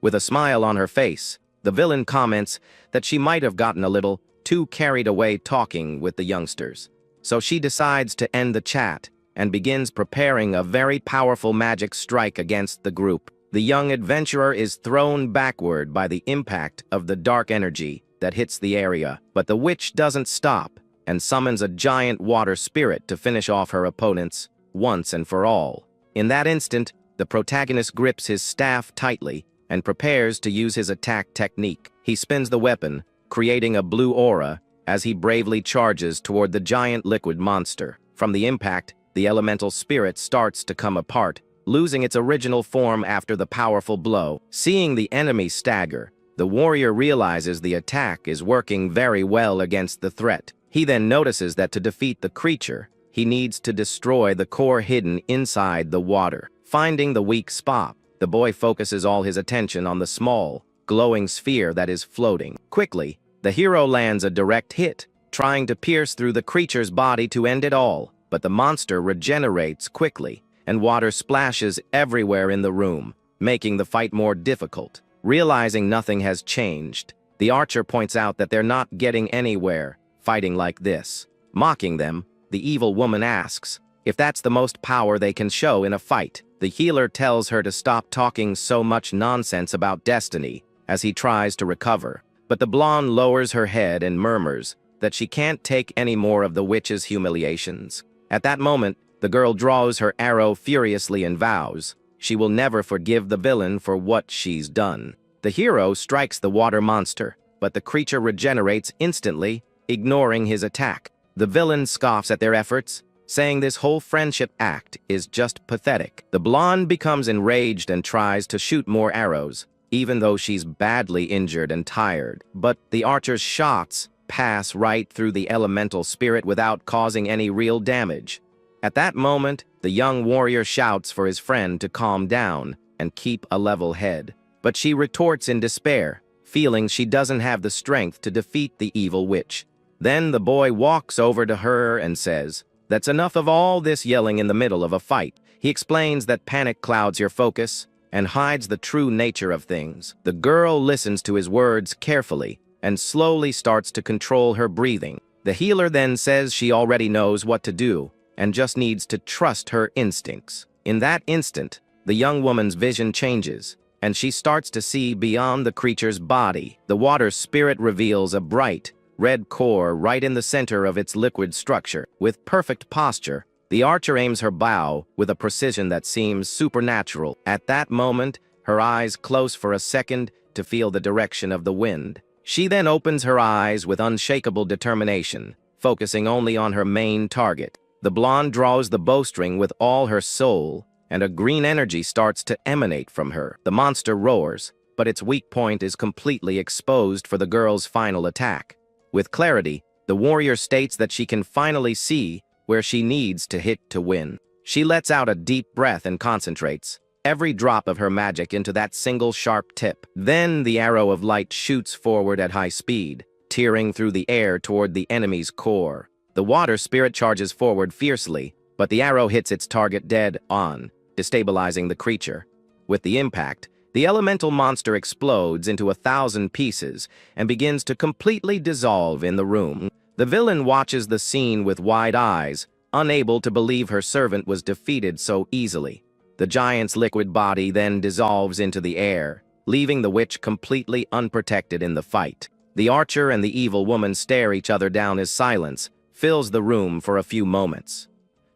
With a smile on her face, the villain comments that she might have gotten a little too carried away talking with the youngsters. So she decides to end the chat and begins preparing a very powerful magic strike against the group. The young adventurer is thrown backward by the impact of the dark energy that hits the area, but the witch doesn't stop and summons a giant water spirit to finish off her opponents once and for all. In that instant, the protagonist grips his staff tightly and prepares to use his attack technique. He spins the weapon, creating a blue aura as he bravely charges toward the giant liquid monster. From the impact, the elemental spirit starts to come apart, losing its original form after the powerful blow. Seeing the enemy stagger, the warrior realizes the attack is working very well against the threat. He then notices that to defeat the creature, he needs to destroy the core hidden inside the water. Finding the weak spot, the boy focuses all his attention on the small, glowing sphere that is floating. Quickly, the hero lands a direct hit, trying to pierce through the creature's body to end it all, but the monster regenerates quickly, and water splashes everywhere in the room, making the fight more difficult. Realizing nothing has changed, the archer points out that they're not getting anywhere fighting like this. Mocking them, the evil woman asks if that's the most power they can show in a fight. The healer tells her to stop talking so much nonsense about destiny as he tries to recover, but the blonde lowers her head and murmurs that she can't take any more of the witch's humiliations. At that moment, the girl draws her arrow furiously and vows she will never forgive the villain for what she's done. The hero strikes the water monster, but the creature regenerates instantly, ignoring his attack. The villain scoffs at their efforts, saying this whole friendship act is just pathetic. The blonde becomes enraged and tries to shoot more arrows, even though she's badly injured and tired. But the archer's shots pass right through the elemental spirit without causing any real damage. At that moment, the young warrior shouts for his friend to calm down and keep a level head. But she retorts in despair, feeling she doesn't have the strength to defeat the evil witch. Then the boy walks over to her and says, "That's enough of all this yelling in the middle of a fight." He explains that panic clouds your focus and hides the true nature of things. The girl listens to his words carefully and slowly starts to control her breathing. The healer then says she already knows what to do and just needs to trust her instincts. In that instant, the young woman's vision changes, and she starts to see beyond the creature's body. The water spirit reveals a bright, red core right in the center of its liquid structure. With perfect posture, the archer aims her bow with a precision that seems supernatural. At that moment, her eyes close for a second to feel the direction of the wind. She then opens her eyes with unshakable determination, focusing only on her main target. The blonde draws the bowstring with all her soul, and a green energy starts to emanate from her. The monster roars, but its weak point is completely exposed for the girl's final attack. With clarity, the warrior states that she can finally see where she needs to hit to win. She lets out a deep breath and concentrates every drop of her magic into that single sharp tip. Then the arrow of light shoots forward at high speed, tearing through the air toward the enemy's core. The water spirit charges forward fiercely, but the arrow hits its target dead on, destabilizing the creature. With the impact, the elemental monster explodes into 1,000 pieces and begins to completely dissolve in the room. The villain watches the scene with wide eyes, unable to believe her servant was defeated so easily. The giant's liquid body then dissolves into the air, leaving the witch completely unprotected in the fight. The archer and the evil woman stare each other down as silence fills the room for a few moments.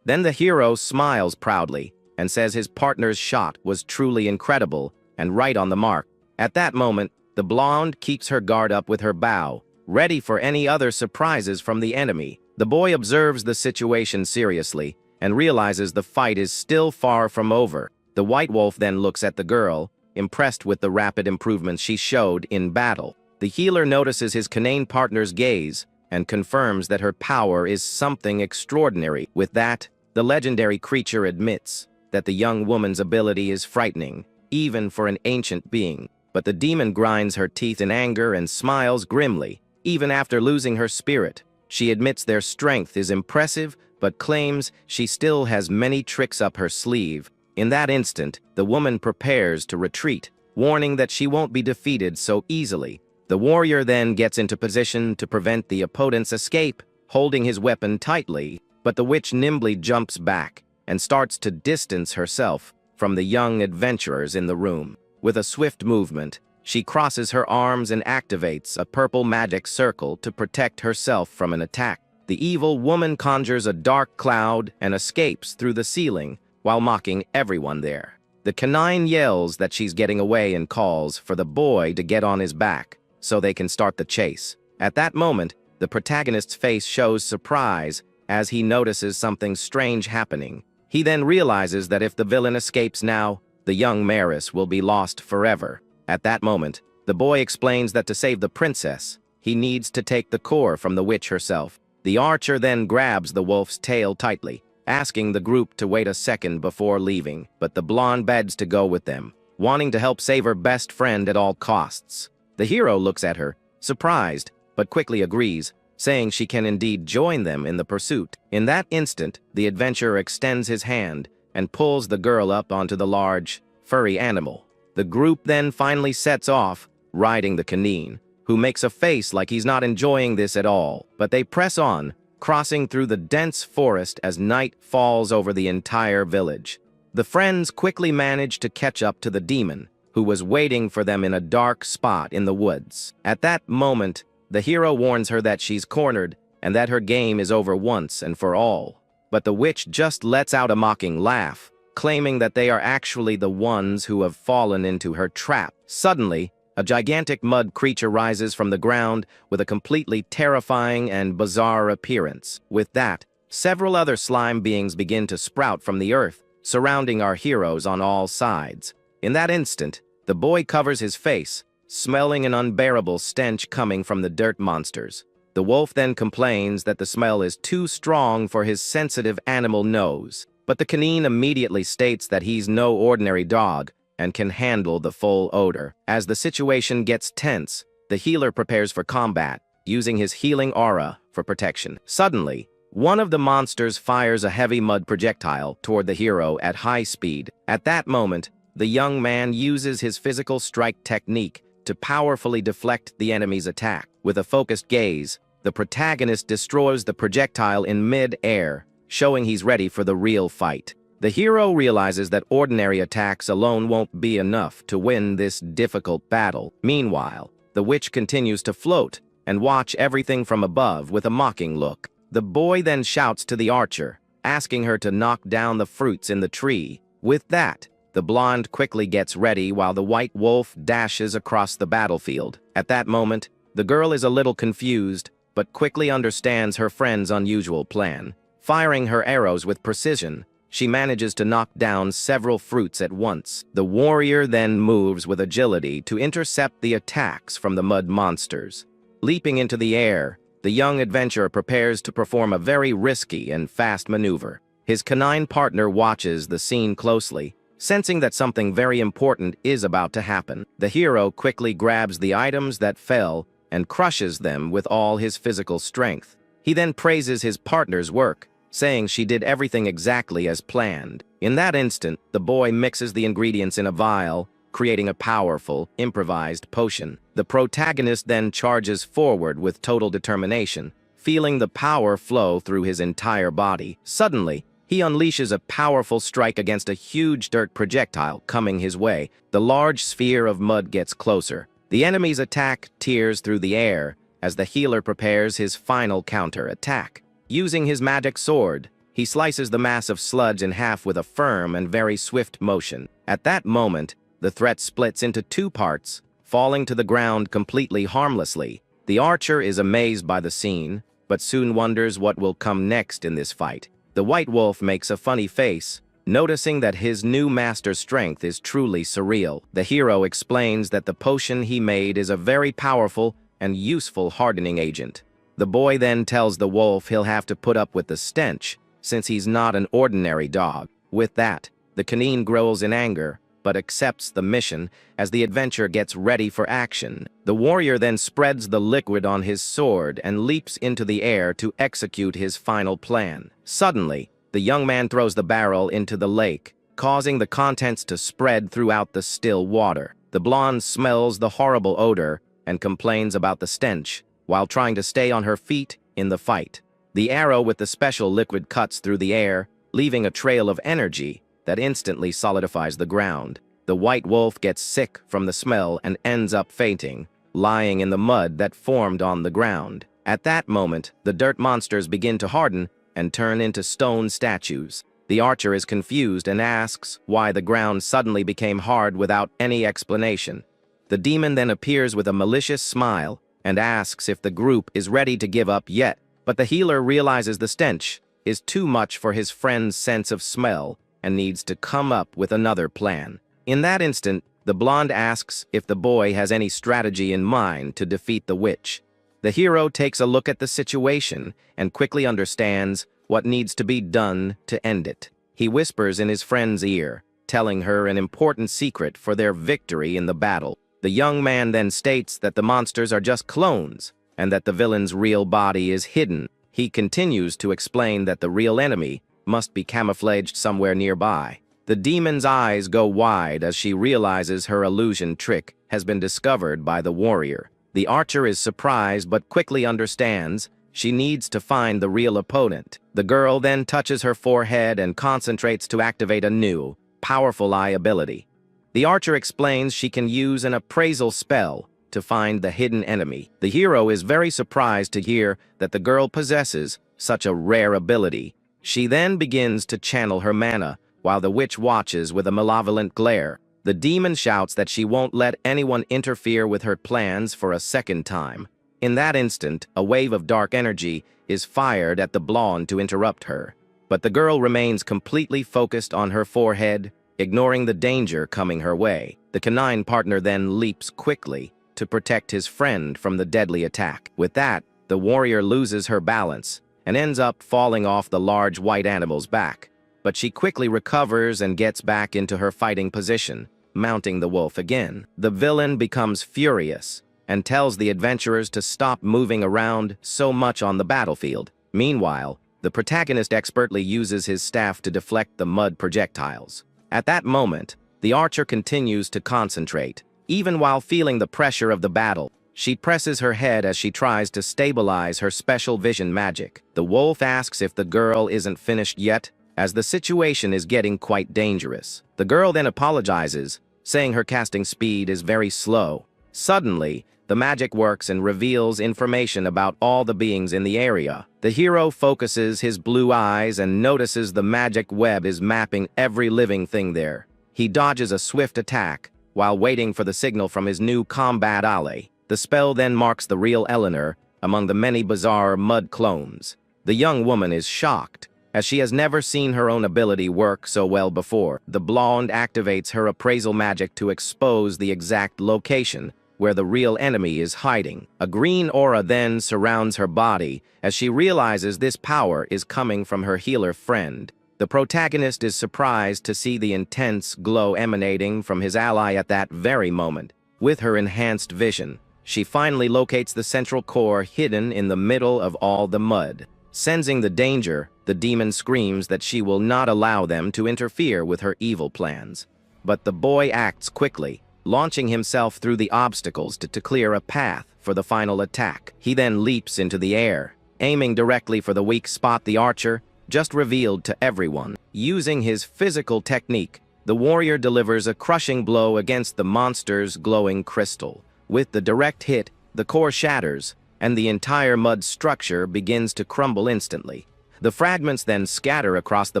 Then the hero smiles proudly and says his partner's shot was truly incredible and right on the mark. At that moment, the blonde keeps her guard up with her bow, ready for any other surprises from the enemy. The boy observes the situation seriously and realizes the fight is still far from over. The white wolf then looks at the girl, impressed with the rapid improvements she showed in battle. The healer notices his canine partner's gaze and confirms that her power is something extraordinary. With that, the legendary creature admits that the young woman's ability is frightening, even for an ancient being. But the demon grinds her teeth in anger and smiles grimly. Even after losing her spirit, she admits their strength is impressive, but claims she still has many tricks up her sleeve. In that instant, the woman prepares to retreat, warning that she won't be defeated so easily. The warrior then gets into position to prevent the opponent's escape, holding his weapon tightly, but the witch nimbly jumps back and starts to distance herself from the young adventurers in the room. With a swift movement, she crosses her arms and activates a purple magic circle to protect herself from an attack. The evil woman conjures a dark cloud and escapes through the ceiling while mocking everyone there. The canine yells that she's getting away and calls for the boy to get on his back so they can start the chase. At that moment, the protagonist's face shows surprise as he notices something strange happening. He then realizes that if the villain escapes now, the young Maris will be lost forever. At that moment, the boy explains that to save the princess, he needs to take the core from the witch herself. The archer then grabs the wolf's tail tightly, asking the group to wait a second before leaving, but the blonde begs to go with them. wanting to help save her best friend at all costs. The hero looks at her, surprised, but quickly agrees, saying she can indeed join them in the pursuit. In that instant, the adventurer extends his hand and pulls the girl up onto the large, furry animal. The group then finally sets off, riding the canine, who makes a face like he's not enjoying this at all. But they press on, crossing through the dense forest as night falls over the entire village. The friends quickly manage to catch up to the demon, who was waiting for them in a dark spot in the woods. At that moment, the hero warns her that she's cornered and that her game is over once and for all. But the witch just lets out a mocking laugh, claiming that they are actually the ones who have fallen into her trap. Suddenly, a gigantic mud creature rises from the ground with a completely terrifying and bizarre appearance. With that, several other slime beings begin to sprout from the earth, surrounding our heroes on all sides. In that instant, the boy covers his face, smelling an unbearable stench coming from the dirt monsters. The wolf then complains that the smell is too strong for his sensitive animal nose, but the canine immediately states that he's no ordinary dog and can handle the full odor. As the situation gets tense, the healer prepares for combat, using his healing aura for protection. Suddenly, one of the monsters fires a heavy mud projectile toward the hero at high speed. At that moment, the young man uses his physical strike technique to powerfully deflect the enemy's attack. With a focused gaze, the protagonist destroys the projectile in mid-air, showing he's ready for the real fight. The hero realizes that ordinary attacks alone won't be enough to win this difficult battle. Meanwhile, the witch continues to float and watch everything from above with a mocking look. The boy then shouts to the archer, asking her to knock down the fruits in the tree. With that, the blonde quickly gets ready while the white wolf dashes across the battlefield. At that moment, the girl is a little confused, but quickly understands her friend's unusual plan. Firing her arrows with precision, she manages to knock down several fruits at once. The warrior then moves with agility to intercept the attacks from the mud monsters. Leaping into the air, the young adventurer prepares to perform a very risky and fast maneuver. His canine partner watches the scene closely, sensing that something very important is about to happen. The hero quickly grabs the items that fell and crushes them with all his physical strength. He then praises his partner's work, saying she did everything exactly as planned. In that instant, the boy mixes the ingredients in a vial, creating a powerful, improvised potion. The protagonist then charges forward with total determination, feeling the power flow through his entire body. Suddenly, he unleashes a powerful strike against a huge dirt projectile coming his way. The large sphere of mud gets closer. The enemy's attack tears through the air as the healer prepares his final counter-attack. Using his magic sword, he slices the mass of sludge in half with a firm and very swift motion. At that moment, the threat splits into two parts, falling to the ground completely harmlessly. The archer is amazed by the scene, but soon wonders what will come next in this fight. The white wolf makes a funny face, noticing that his new master's strength is truly surreal. The hero explains that the potion he made is a very powerful and useful hardening agent. The boy then tells the wolf he'll have to put up with the stench, since he's not an ordinary dog. With that, the canine growls in anger, but accepts the mission as the adventurer gets ready for action. The warrior then spreads the liquid on his sword and leaps into the air to execute his final plan. Suddenly, the young man throws the barrel into the lake, causing the contents to spread throughout the still water. The blonde smells the horrible odor and complains about the stench, while trying to stay on her feet in the fight. The arrow with the special liquid cuts through the air, leaving a trail of energy that instantly solidifies the ground. The white wolf gets sick from the smell and ends up fainting, lying in the mud that formed on the ground. At that moment, the dirt monsters begin to harden and turn into stone statues. The archer is confused and asks why the ground suddenly became hard without any explanation. The demon then appears with a malicious smile and asks if the group is ready to give up yet, but the healer realizes the stench is too much for his friend's sense of smell and needs to come up with another plan. In that instant, the blonde asks if the boy has any strategy in mind to defeat the witch. The hero takes a look at the situation and quickly understands what needs to be done to end it. He whispers in his friend's ear, telling her an important secret for their victory in the battle. The young man then states that the monsters are just clones, and that the villain's real body is hidden. He continues to explain that the real enemy must be camouflaged somewhere nearby. The demon's eyes go wide as she realizes her illusion trick has been discovered by the warrior. The archer is surprised but quickly understands she needs to find the real opponent. The girl then touches her forehead and concentrates to activate a new, powerful eye ability. The archer explains she can use an appraisal spell to find the hidden enemy. The hero is very surprised to hear that the girl possesses such a rare ability. She then begins to channel her mana, while the witch watches with a malevolent glare. The demon shouts that she won't let anyone interfere with her plans for a second time. In that instant, a wave of dark energy is fired at the blonde to interrupt her. But the girl remains completely focused on her forehead, ignoring the danger coming her way. The canine partner then leaps quickly to protect his friend from the deadly attack. With that, the warrior loses her balance and ends up falling off the large white animal's back. But she quickly recovers and gets back into her fighting position, mounting the wolf again. The villain becomes furious and tells the adventurers to stop moving around so much on the battlefield. Meanwhile, the protagonist expertly uses his staff to deflect the mud projectiles. At that moment, the archer continues to concentrate. Even while feeling the pressure of the battle, she presses her head as she tries to stabilize her special vision magic. The wolf asks if the girl isn't finished yet, as the situation is getting quite dangerous. The girl then apologizes, saying her casting speed is very slow. Suddenly, the magic works and reveals information about all the beings in the area. The hero focuses his blue eyes and notices the magic web is mapping every living thing there. He dodges a swift attack while waiting for the signal from his new combat ally. The spell then marks the real Eleanor among the many bizarre mud clones. The young woman is shocked, as she has never seen her own ability work so well before. The blonde activates her appraisal magic to expose the exact location where the real enemy is hiding. A green aura then surrounds her body as she realizes this power is coming from her healer friend. The protagonist is surprised to see the intense glow emanating from his ally at that very moment. With her enhanced vision, she finally locates the central core hidden in the middle of all the mud. Sensing the danger, the demon screams that she will not allow them to interfere with her evil plans. But the boy acts quickly, launching himself through the obstacles to clear a path for the final attack. He then leaps into the air, aiming directly for the weak spot the archer just revealed to everyone. Using his physical technique, the warrior delivers a crushing blow against the monster's glowing crystal. With the direct hit, the core shatters, and the entire mud structure begins to crumble instantly. The fragments then scatter across the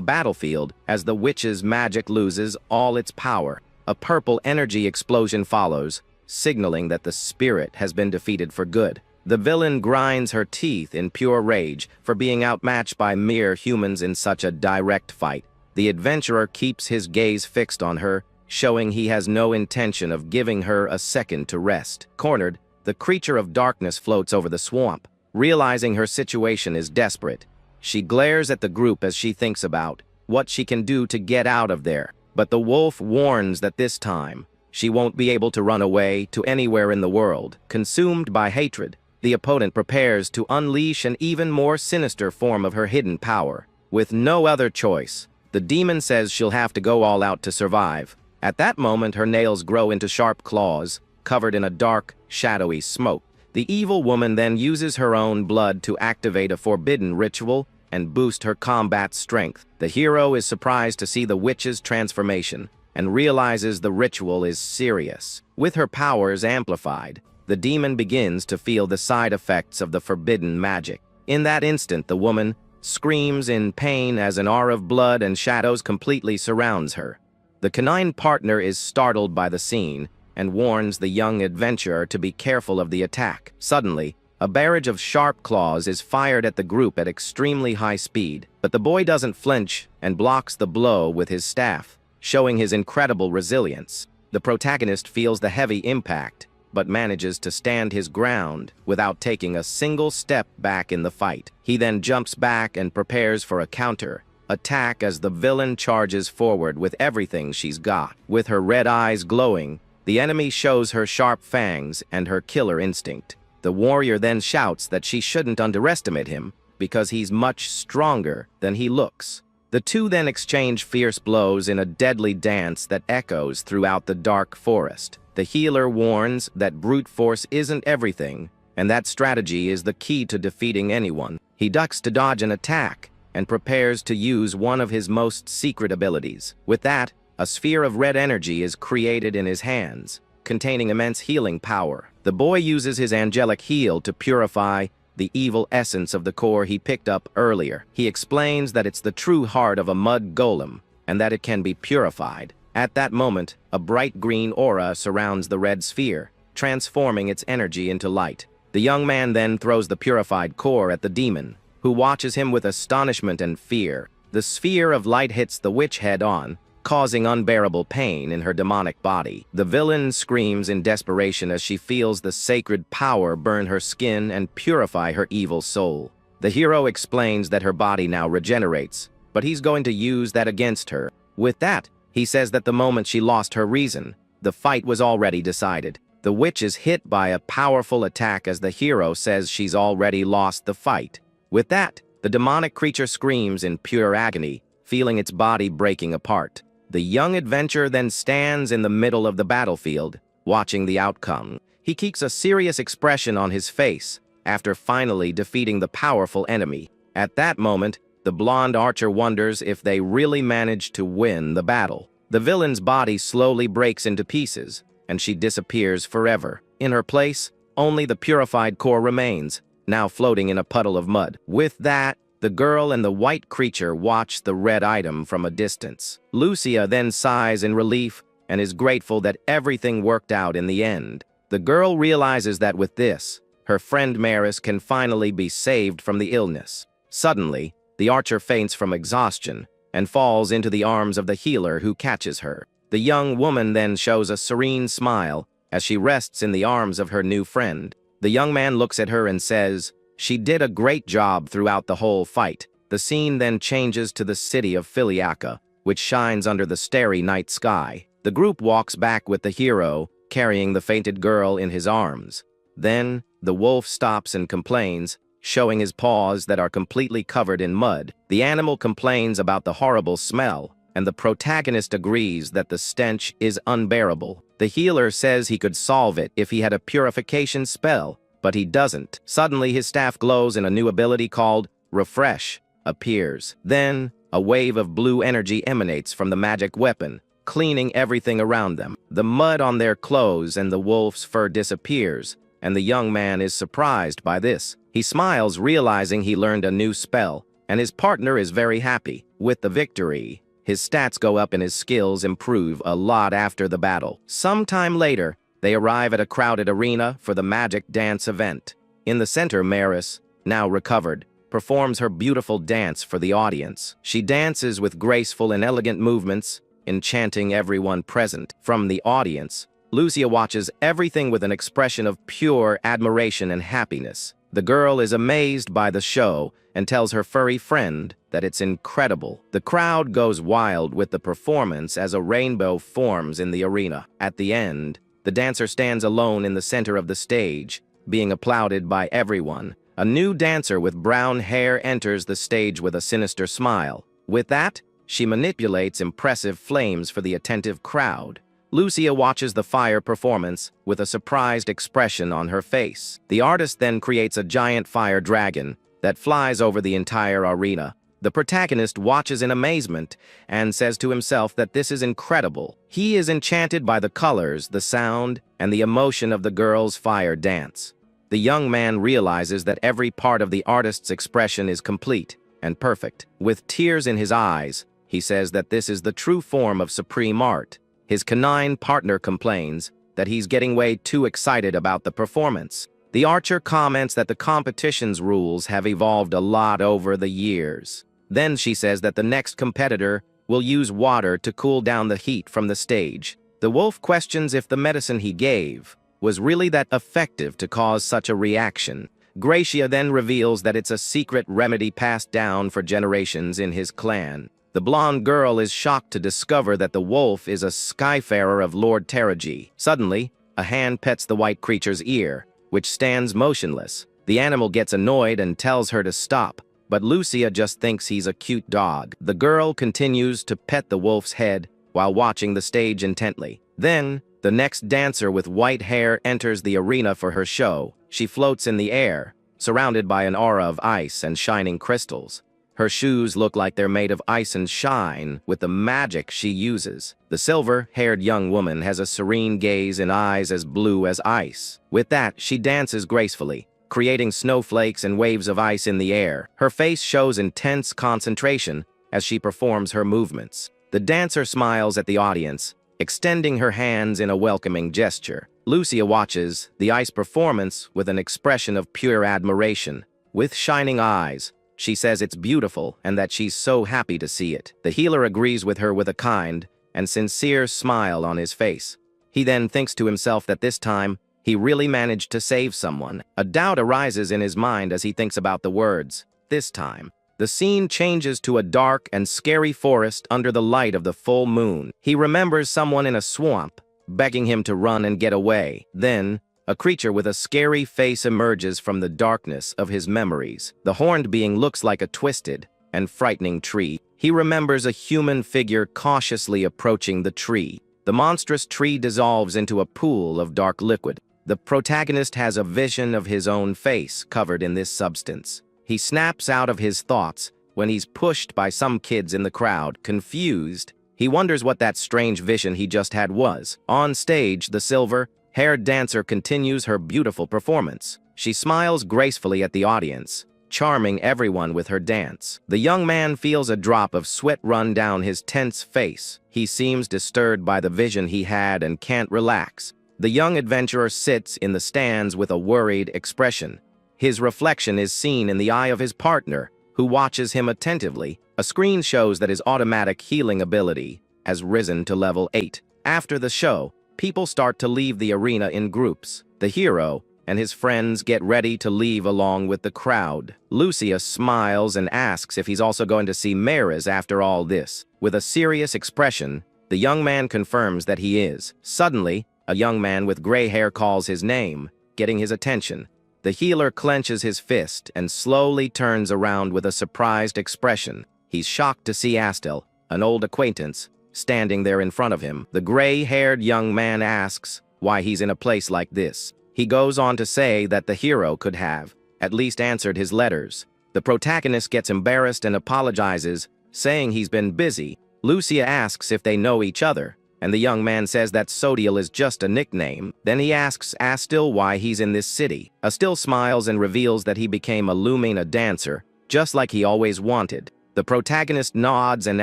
battlefield as the witch's magic loses all its power. A purple energy explosion follows, signaling that the spirit has been defeated for good. The villain grinds her teeth in pure rage for being outmatched by mere humans in such a direct fight. The adventurer keeps his gaze fixed on her, showing he has no intention of giving her a second to rest. Cornered, the creature of darkness floats over the swamp. Realizing her situation is desperate, she glares at the group as she thinks about what she can do to get out of there. But the wolf warns that this time, she won't be able to run away to anywhere in the world. Consumed by hatred, the opponent prepares to unleash an even more sinister form of her hidden power. With no other choice, the demon says she'll have to go all out to survive. At that moment, her nails grow into sharp claws, covered in a dark, shadowy smoke. The evil woman then uses her own blood to activate a forbidden ritual and boost her combat strength. The hero is surprised to see the witch's transformation and realizes the ritual is serious. With her powers amplified, the demon begins to feel the side effects of the forbidden magic. In that instant, the woman screams in pain as an aura of blood and shadows completely surrounds her. The canine partner is startled by the scene and warns the young adventurer to be careful of the attack. Suddenly, a barrage of sharp claws is fired at the group at extremely high speed, but the boy doesn't flinch and blocks the blow with his staff, showing his incredible resilience. The protagonist feels the heavy impact, but manages to stand his ground without taking a single step back in the fight. He then jumps back and prepares for a counter, attack as the villain charges forward with everything she's got. With her red eyes glowing, the enemy shows her sharp fangs and her killer instinct. The warrior then shouts that she shouldn't underestimate him because he's much stronger than he looks. The two then exchange fierce blows in a deadly dance that echoes throughout the dark forest. The healer warns that brute force isn't everything, and that strategy is the key to defeating anyone. He ducks to dodge an attack and prepares to use one of his most secret abilities. With that, a sphere of red energy is created in his hands, containing immense healing power. The boy uses his angelic heal to purify the evil essence of the core he picked up earlier. He explains that it's the true heart of a mud golem, and that it can be purified. At that moment, a bright green aura surrounds the red sphere, transforming its energy into light. The young man then throws the purified core at the demon, who watches him with astonishment and fear. The sphere of light hits the witch head-on, causing unbearable pain in her demonic body. The villain screams in desperation as she feels the sacred power burn her skin and purify her evil soul. The hero explains that her body now regenerates, but he's going to use that against her. With that, he says that the moment she lost her reason, the fight was already decided. The witch is hit by a powerful attack as the hero says she's already lost the fight. With that, the demonic creature screams in pure agony, feeling its body breaking apart. The young adventurer then stands in the middle of the battlefield, watching the outcome. He keeps a serious expression on his face after finally defeating the powerful enemy. At that moment, the blonde archer wonders if they really managed to win the battle. The villain's body slowly breaks into pieces, and she disappears forever. In her place, only the purified core remains, now floating in a puddle of mud. With that, the girl and the white creature watch the red item from a distance. Lucia then sighs in relief and is grateful that everything worked out in the end. The girl realizes that with this, her friend Maris can finally be saved from the illness. Suddenly, the archer faints from exhaustion and falls into the arms of the healer who catches her. The young woman then shows a serene smile as she rests in the arms of her new friend. The young man looks at her and says, "She did a great job throughout the whole fight." The scene then changes to the city of Filiaca, which shines under the starry night sky. The group walks back with the hero, carrying the fainted girl in his arms. Then, the wolf stops and complains, showing his paws that are completely covered in mud. The animal complains about the horrible smell, and the protagonist agrees that the stench is unbearable. The healer says he could solve it if he had a purification spell, but he doesn't. Suddenly, his staff glows and a new ability called Refresh appears. Then, a wave of blue energy emanates from the magic weapon, cleaning everything around them. The mud on their clothes and the wolf's fur disappears, and the young man is surprised by this. He smiles, realizing he learned a new spell, and his partner is very happy. With the victory, his stats go up and his skills improve a lot after the battle. Sometime later, they arrive at a crowded arena for the magic dance event. In the center, Maris, now recovered, performs her beautiful dance for the audience. She dances with graceful and elegant movements, enchanting everyone present. From the audience, Lucia watches everything with an expression of pure admiration and happiness. The girl is amazed by the show and tells her furry friend that it's incredible. The crowd goes wild with the performance as a rainbow forms in the arena. At the end, the dancer stands alone in the center of the stage, being applauded by everyone. A new dancer with brown hair enters the stage with a sinister smile. With that, she manipulates impressive flames for the attentive crowd. Lucia watches the fire performance with a surprised expression on her face. The artist then creates a giant fire dragon that flies over the entire arena. The protagonist watches in amazement and says to himself that this is incredible. He is enchanted by the colors, the sound, and the emotion of the girl's fire dance. The young man realizes that every part of the artist's expression is complete and perfect. With tears in his eyes, he says that this is the true form of supreme art. His canine partner complains that he's getting way too excited about the performance. The archer comments that the competition's rules have evolved a lot over the years. Then she says that the next competitor will use water to cool down the heat from the stage. The wolf questions if the medicine he gave was really that effective to cause such a reaction. Gracia then reveals that it's a secret remedy passed down for generations in his clan. The blonde girl is shocked to discover that the wolf is a skyfarer of Lord Teraji. Suddenly, a hand pets the white creature's ear, which stands motionless. The animal gets annoyed and tells her to stop, but Lucia just thinks he's a cute dog. The girl continues to pet the wolf's head while watching the stage intently. Then, the next dancer with white hair enters the arena for her show. She floats in the air, surrounded by an aura of ice and shining crystals. Her shoes look like they're made of ice and shine with the magic she uses. The silver-haired young woman has a serene gaze and eyes as blue as ice. With that, she dances gracefully, creating snowflakes and waves of ice in the air. Her face shows intense concentration as she performs her movements. The dancer smiles at the audience, extending her hands in a welcoming gesture. Lucia watches the ice performance with an expression of pure admiration. With shining eyes, she says it's beautiful and that she's so happy to see it. The healer agrees with her with a kind and sincere smile on his face. He then thinks to himself that this time, he really managed to save someone. A doubt arises in his mind as he thinks about the words, "this time." The scene changes to a dark and scary forest under the light of the full moon. He remembers someone in a swamp, begging him to run and get away. Then, a creature with a scary face emerges from the darkness of his memories. The horned being looks like a twisted and frightening tree. He remembers a human figure cautiously approaching the tree. The monstrous tree dissolves into a pool of dark liquid. The protagonist has a vision of his own face covered in this substance. He snaps out of his thoughts when he's pushed by some kids in the crowd. Confused, he wonders what that strange vision he just had was. On stage, the silver-haired dancer continues her beautiful performance. She smiles gracefully at the audience, charming everyone with her dance. The young man feels a drop of sweat run down his tense face. He seems disturbed by the vision he had and can't relax. The young adventurer sits in the stands with a worried expression. His reflection is seen in the eye of his partner, who watches him attentively. A screen shows that his automatic healing ability has risen to level 8. After the show, people start to leave the arena in groups. The hero and his friends get ready to leave along with the crowd. Lucia smiles and asks if he's also going to see Maris after all this. With a serious expression, the young man confirms that he is. Suddenly, a young man with gray hair calls his name, getting his attention. The healer clenches his fist and slowly turns around with a surprised expression. He's shocked to see Astel, an old acquaintance, standing there in front of him. The gray-haired young man asks why he's in a place like this. He goes on to say that the hero could have at least answered his letters. The protagonist gets embarrassed and apologizes, saying he's been busy. Lucia asks if they know each other, and the young man says that Sotel is just a nickname. Then he asks Astel why he's in this city. Astel smiles and reveals that he became a Lumina dancer, just like he always wanted. The protagonist nods and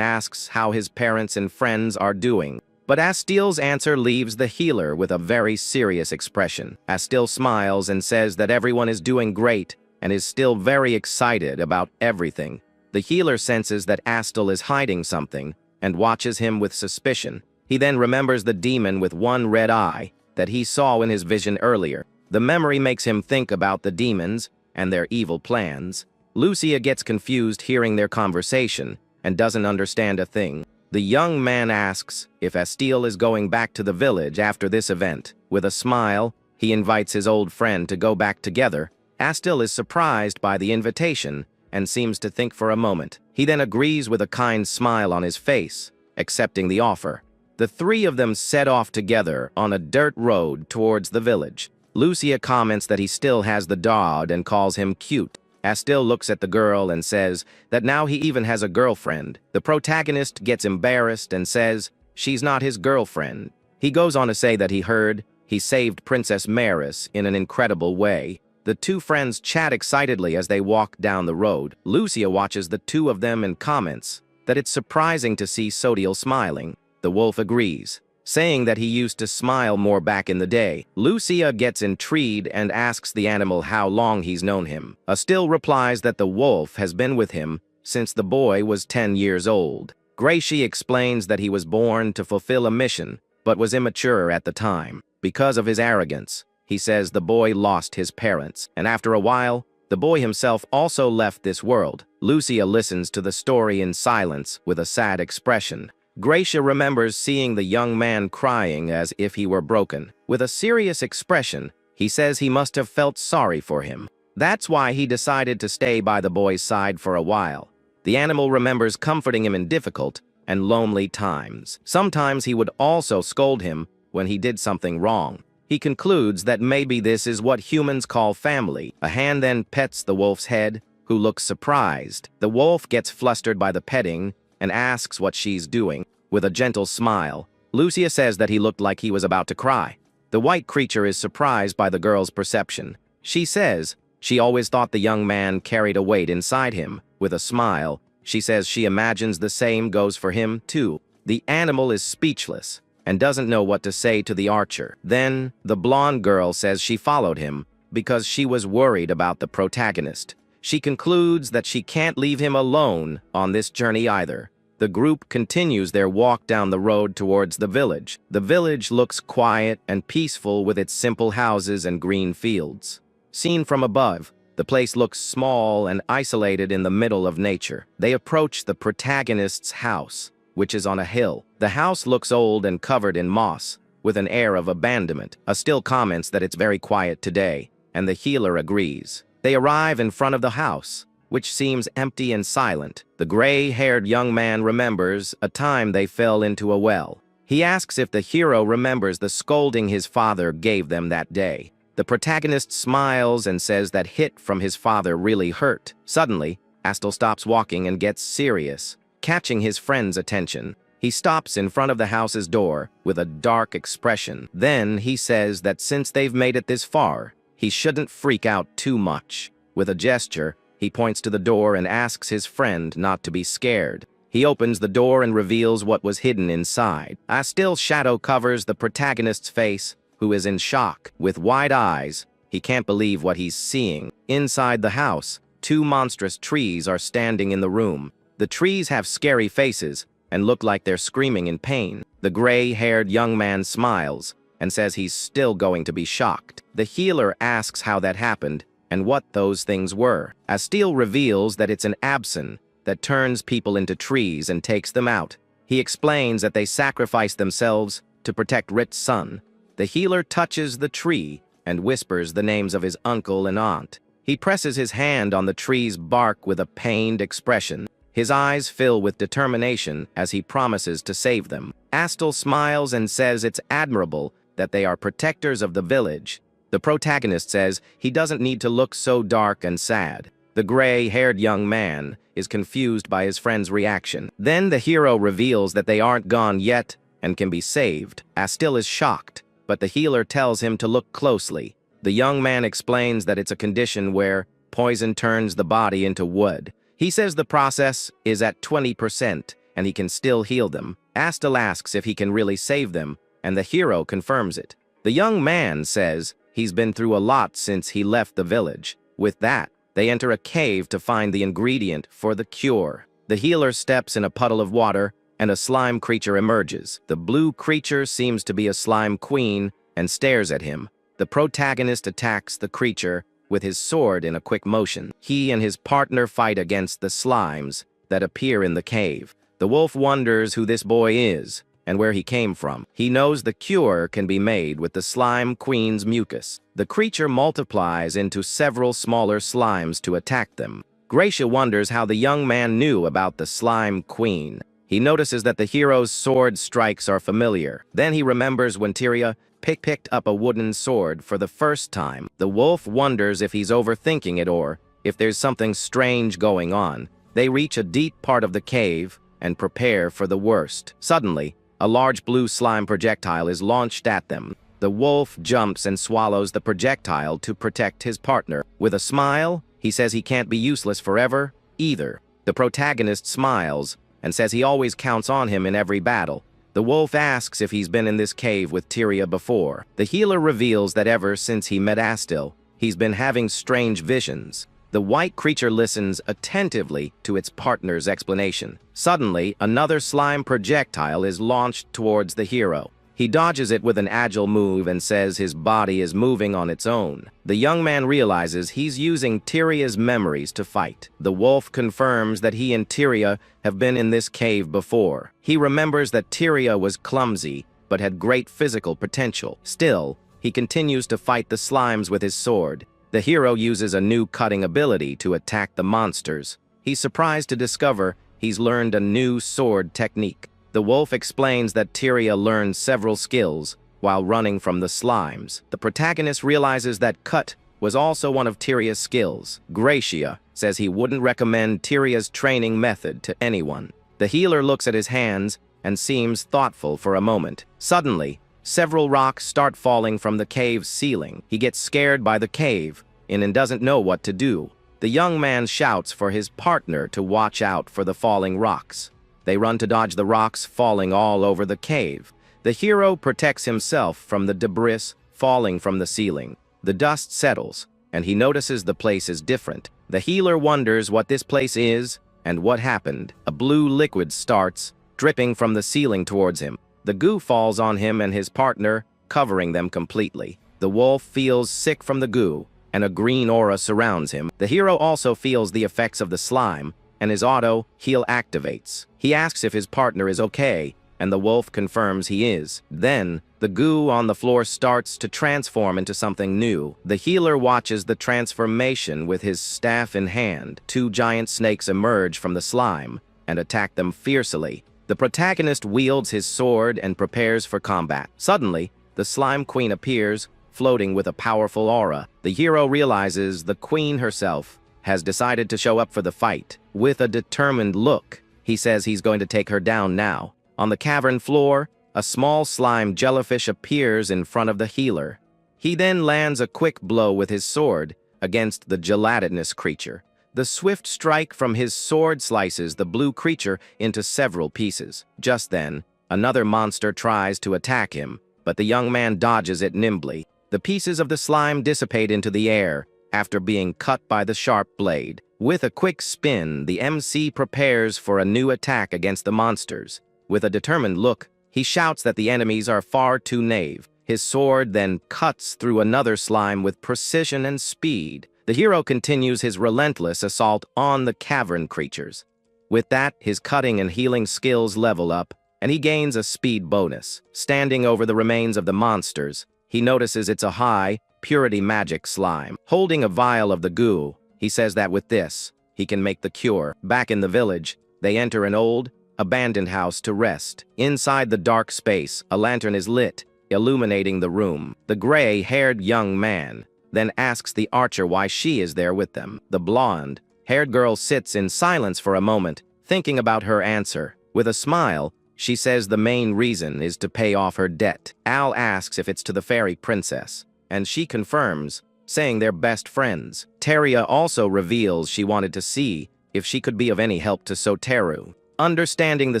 asks how his parents and friends are doing. But Astel's answer leaves the healer with a very serious expression. Astel smiles and says that everyone is doing great and is still very excited about everything. The healer senses that Astel is hiding something and watches him with suspicion. He then remembers the demon with one red eye that he saw in his vision earlier. The memory makes him think about the demons and their evil plans. Lucia gets confused hearing their conversation and doesn't understand a thing. The young man asks if Astel is going back to the village after this event. With a smile, he invites his old friend to go back together. Astel is surprised by the invitation and seems to think for a moment. He then agrees with a kind smile on his face, accepting the offer. The three of them set off together on a dirt road towards the village. Lucia comments that he still has the dog and calls him cute. Astel looks at the girl and says that now he even has a girlfriend. The protagonist gets embarrassed and says she's not his girlfriend. He goes on to say that he heard he saved Princess Maris in an incredible way. The two friends chat excitedly as they walk down the road. Lucia watches the two of them and comments that it's surprising to see Sotel smiling. The wolf agrees, saying that he used to smile more back in the day. Lucia gets intrigued and asks the animal how long he's known him. Astel replies that the wolf has been with him since the boy was 10 years old. Gracie explains that he was born to fulfill a mission, but was immature at the time. Because of his arrogance, He says the boy lost his parents, and after a while, the boy himself also left this world. Lucia listens to the story in silence with a sad expression. Gracia remembers seeing the young man crying as if he were broken. With a serious expression, he says he must have felt sorry for him. That's why he decided to stay by the boy's side for a while. The animal remembers comforting him in difficult and lonely times. Sometimes he would also scold him when he did something wrong. He concludes that maybe this is what humans call family. A hand then pets the wolf's head, who looks surprised. The wolf gets flustered by the petting and asks what she's doing. With a gentle smile, Lucia says that he looked like he was about to cry. The white creature is surprised by the girl's perception. She says she always thought the young man carried a weight inside him. With a smile, she says she imagines the same goes for him, too. The animal is speechless and doesn't know what to say to the archer. Then, the blonde girl says she followed him because she was worried about the protagonist. She concludes that she can't leave him alone on this journey either. The group continues their walk down the road towards the village. The village looks quiet and peaceful with its simple houses and green fields. Seen from above, the place looks small and isolated in the middle of nature. They approach the protagonist's house, which is on a hill. The house looks old and covered in moss, with an air of abandonment. Still comments that it's very quiet today, and the healer agrees. They arrive in front of the house, which seems empty and silent. The gray-haired young man remembers a time they fell into a well. He asks if the hero remembers the scolding his father gave them that day. The protagonist smiles and says that hit from his father really hurt. Suddenly, Astel stops walking and gets serious. Catching his friend's attention, he stops in front of the house's door with a dark expression. Then he says that since they've made it this far, he shouldn't freak out too much. With a gesture, he points to the door and asks his friend not to be scared. He opens the door and reveals what was hidden inside. Astel's shadow covers the protagonist's face, who is in shock. With wide eyes, he can't believe what he's seeing. Inside the house, two monstrous trees are standing in the room. The trees have scary faces and look like they're screaming in pain. The gray-haired young man smiles and says he's still going to be shocked. The healer asks how that happened and what those things were. Astel reveals that it's an absin that turns people into trees and takes them out. He explains that they sacrifice themselves to protect Rit's son. The healer touches the tree and whispers the names of his uncle and aunt. He presses his hand on the tree's bark with a pained expression. His eyes fill with determination as he promises to save them. Astel smiles and says it's admirable that they are protectors of the village. The protagonist says he doesn't need to look so dark and sad. The gray-haired young man is confused by his friend's reaction. Then the hero reveals that they aren't gone yet and can be saved. Astel is shocked, but the healer tells him to look closely. The young man explains that it's a condition where poison turns the body into wood. He says the process is at 20% and he can still heal them. Astel asks if he can really save them, and the hero confirms it. The young man says he's been through a lot since he left the village. With that, they enter a cave to find the ingredient for the cure. The healer steps in a puddle of water and a slime creature emerges. The blue creature seems to be a slime queen and stares at him. The protagonist attacks the creature with his sword in a quick motion. He and his partner fight against the slimes that appear in the cave. The wolf wonders who this boy is and where he came from. He knows the cure can be made with the slime queen's mucus. The creature multiplies into several smaller slimes to attack them. Gracia wonders how the young man knew about the slime queen. He notices that the hero's sword strikes are familiar. Then he remembers when Tyria picked up a wooden sword for the first time. The wolf wonders if he's overthinking it or if there's something strange going on. They reach a deep part of the cave and prepare for the worst. Suddenly, a large blue slime projectile is launched at them. The wolf jumps and swallows the projectile to protect his partner. With a smile, he says he can't be useless forever either. The protagonist smiles and says he always counts on him in every battle. The wolf asks if he's been in this cave with Tyria before. The healer reveals that ever since he met Astel, he's been having strange visions. The white creature listens attentively to its partner's explanation. Suddenly, another slime projectile is launched towards the hero. He dodges it with an agile move and says his body is moving on its own. The young man realizes he's using Tyria's memories to fight. The wolf confirms that he and Tyria have been in this cave before. He remembers that Tyria was clumsy, but had great physical potential. Still, he continues to fight the slimes with his sword. The hero uses a new cutting ability to attack the monsters. He's surprised to discover he's learned a new sword technique. The wolf explains that Tyria learned several skills while running from the slimes. The protagonist realizes that cut was also one of Tyria's skills. Gracia says he wouldn't recommend Tyria's training method to anyone. The healer looks at his hands and seems thoughtful for a moment. Suddenly, several rocks start falling from the cave's ceiling. He gets scared by the cave and doesn't know what to do. The young man shouts for his partner to watch out for the falling rocks. They run to dodge the rocks falling all over the cave. The hero protects himself from the debris falling from the ceiling. The dust settles, and he notices the place is different. The healer wonders what this place is and what happened. A blue liquid starts dripping from the ceiling towards him. The goo falls on him and his partner, covering them completely. The wolf feels sick from the goo, and a green aura surrounds him. The hero also feels the effects of the slime, and his auto heal activates. He asks if his partner is okay, and the wolf confirms he is. Then, the goo on the floor starts to transform into something new. The healer watches the transformation with his staff in hand. Two giant snakes emerge from the slime and attack them fiercely. The protagonist wields his sword and prepares for combat. Suddenly, the slime queen appears, floating with a powerful aura. The hero realizes the queen herself has decided to show up for the fight. With a determined look, he says he's going to take her down now. On the cavern floor, a small slime jellyfish appears in front of the healer. He then lands a quick blow with his sword against the gelatinous creature. The swift strike from his sword slices the blue creature into several pieces. Just then, another monster tries to attack him, but the young man dodges it nimbly. The pieces of the slime dissipate into the air after being cut by the sharp blade. With a quick spin, the MC prepares for a new attack against the monsters. With a determined look, he shouts that the enemies are far too naive. His sword then cuts through another slime with precision and speed. The hero continues his relentless assault on the cavern creatures. With that, his cutting and healing skills level up, and he gains a speed bonus. Standing over the remains of the monsters, he notices it's a high, purity magic slime. Holding a vial of the goo, he says that with this, he can make the cure. Back in the village, they enter an old, abandoned house to rest. Inside the dark space, a lantern is lit, illuminating the room. The gray-haired young man then asks the archer why she is there with them. The blonde-haired girl sits in silence for a moment, thinking about her answer. With a smile, she says the main reason is to pay off her debt. Al asks if it's to the fairy princess, and she confirms, saying they're best friends. Tyria also reveals she wanted to see if she could be of any help to Soteru. Understanding the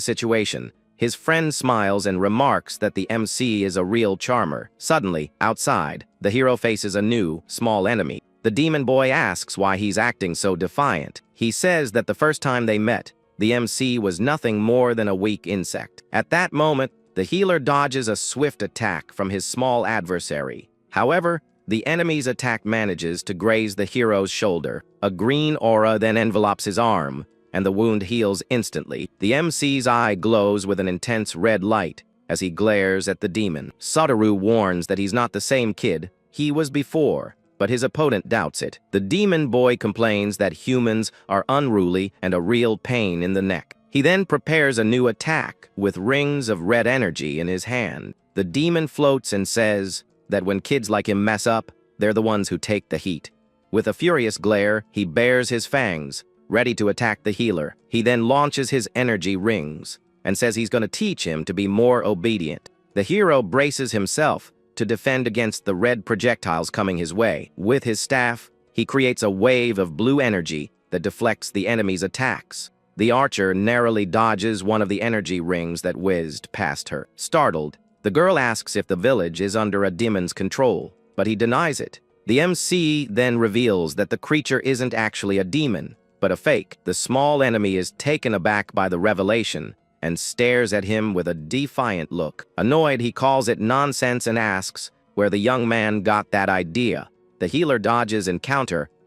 situation, his friend smiles and remarks that the MC is a real charmer. Suddenly, outside, the hero faces a new, small enemy. The demon boy asks why he's acting so defiant. He says that the first time they met, the MC was nothing more than a weak insect. At that moment, the healer dodges a swift attack from his small adversary. However, the enemy's attack manages to graze the hero's shoulder. A green aura then envelops his arm, and the wound heals instantly. The MC's eye glows with an intense red light as he glares at the demon. Soteru warns that he's not the same kid he was before, but his opponent doubts it. The demon boy complains that humans are unruly and a real pain in the neck. He then prepares a new attack with rings of red energy in his hand. The demon floats and says that when kids like him mess up, they're the ones who take the heat. With a furious glare, he bares his fangs, ready to attack the healer. He then launches his energy rings and says he's going to teach him to be more obedient. The hero braces himself to defend against the red projectiles coming his way. With his staff, he creates a wave of blue energy that deflects the enemy's attacks. The archer narrowly dodges one of the energy rings that whizzed past her. Startled, the girl asks if the village is under a demon's control, but he denies it. The MC then reveals that the creature isn't actually a demon, but a fake. The small enemy is taken aback by the revelation and stares at him with a defiant look. Annoyed, he calls it nonsense and asks where the young man got that idea. The healer dodges and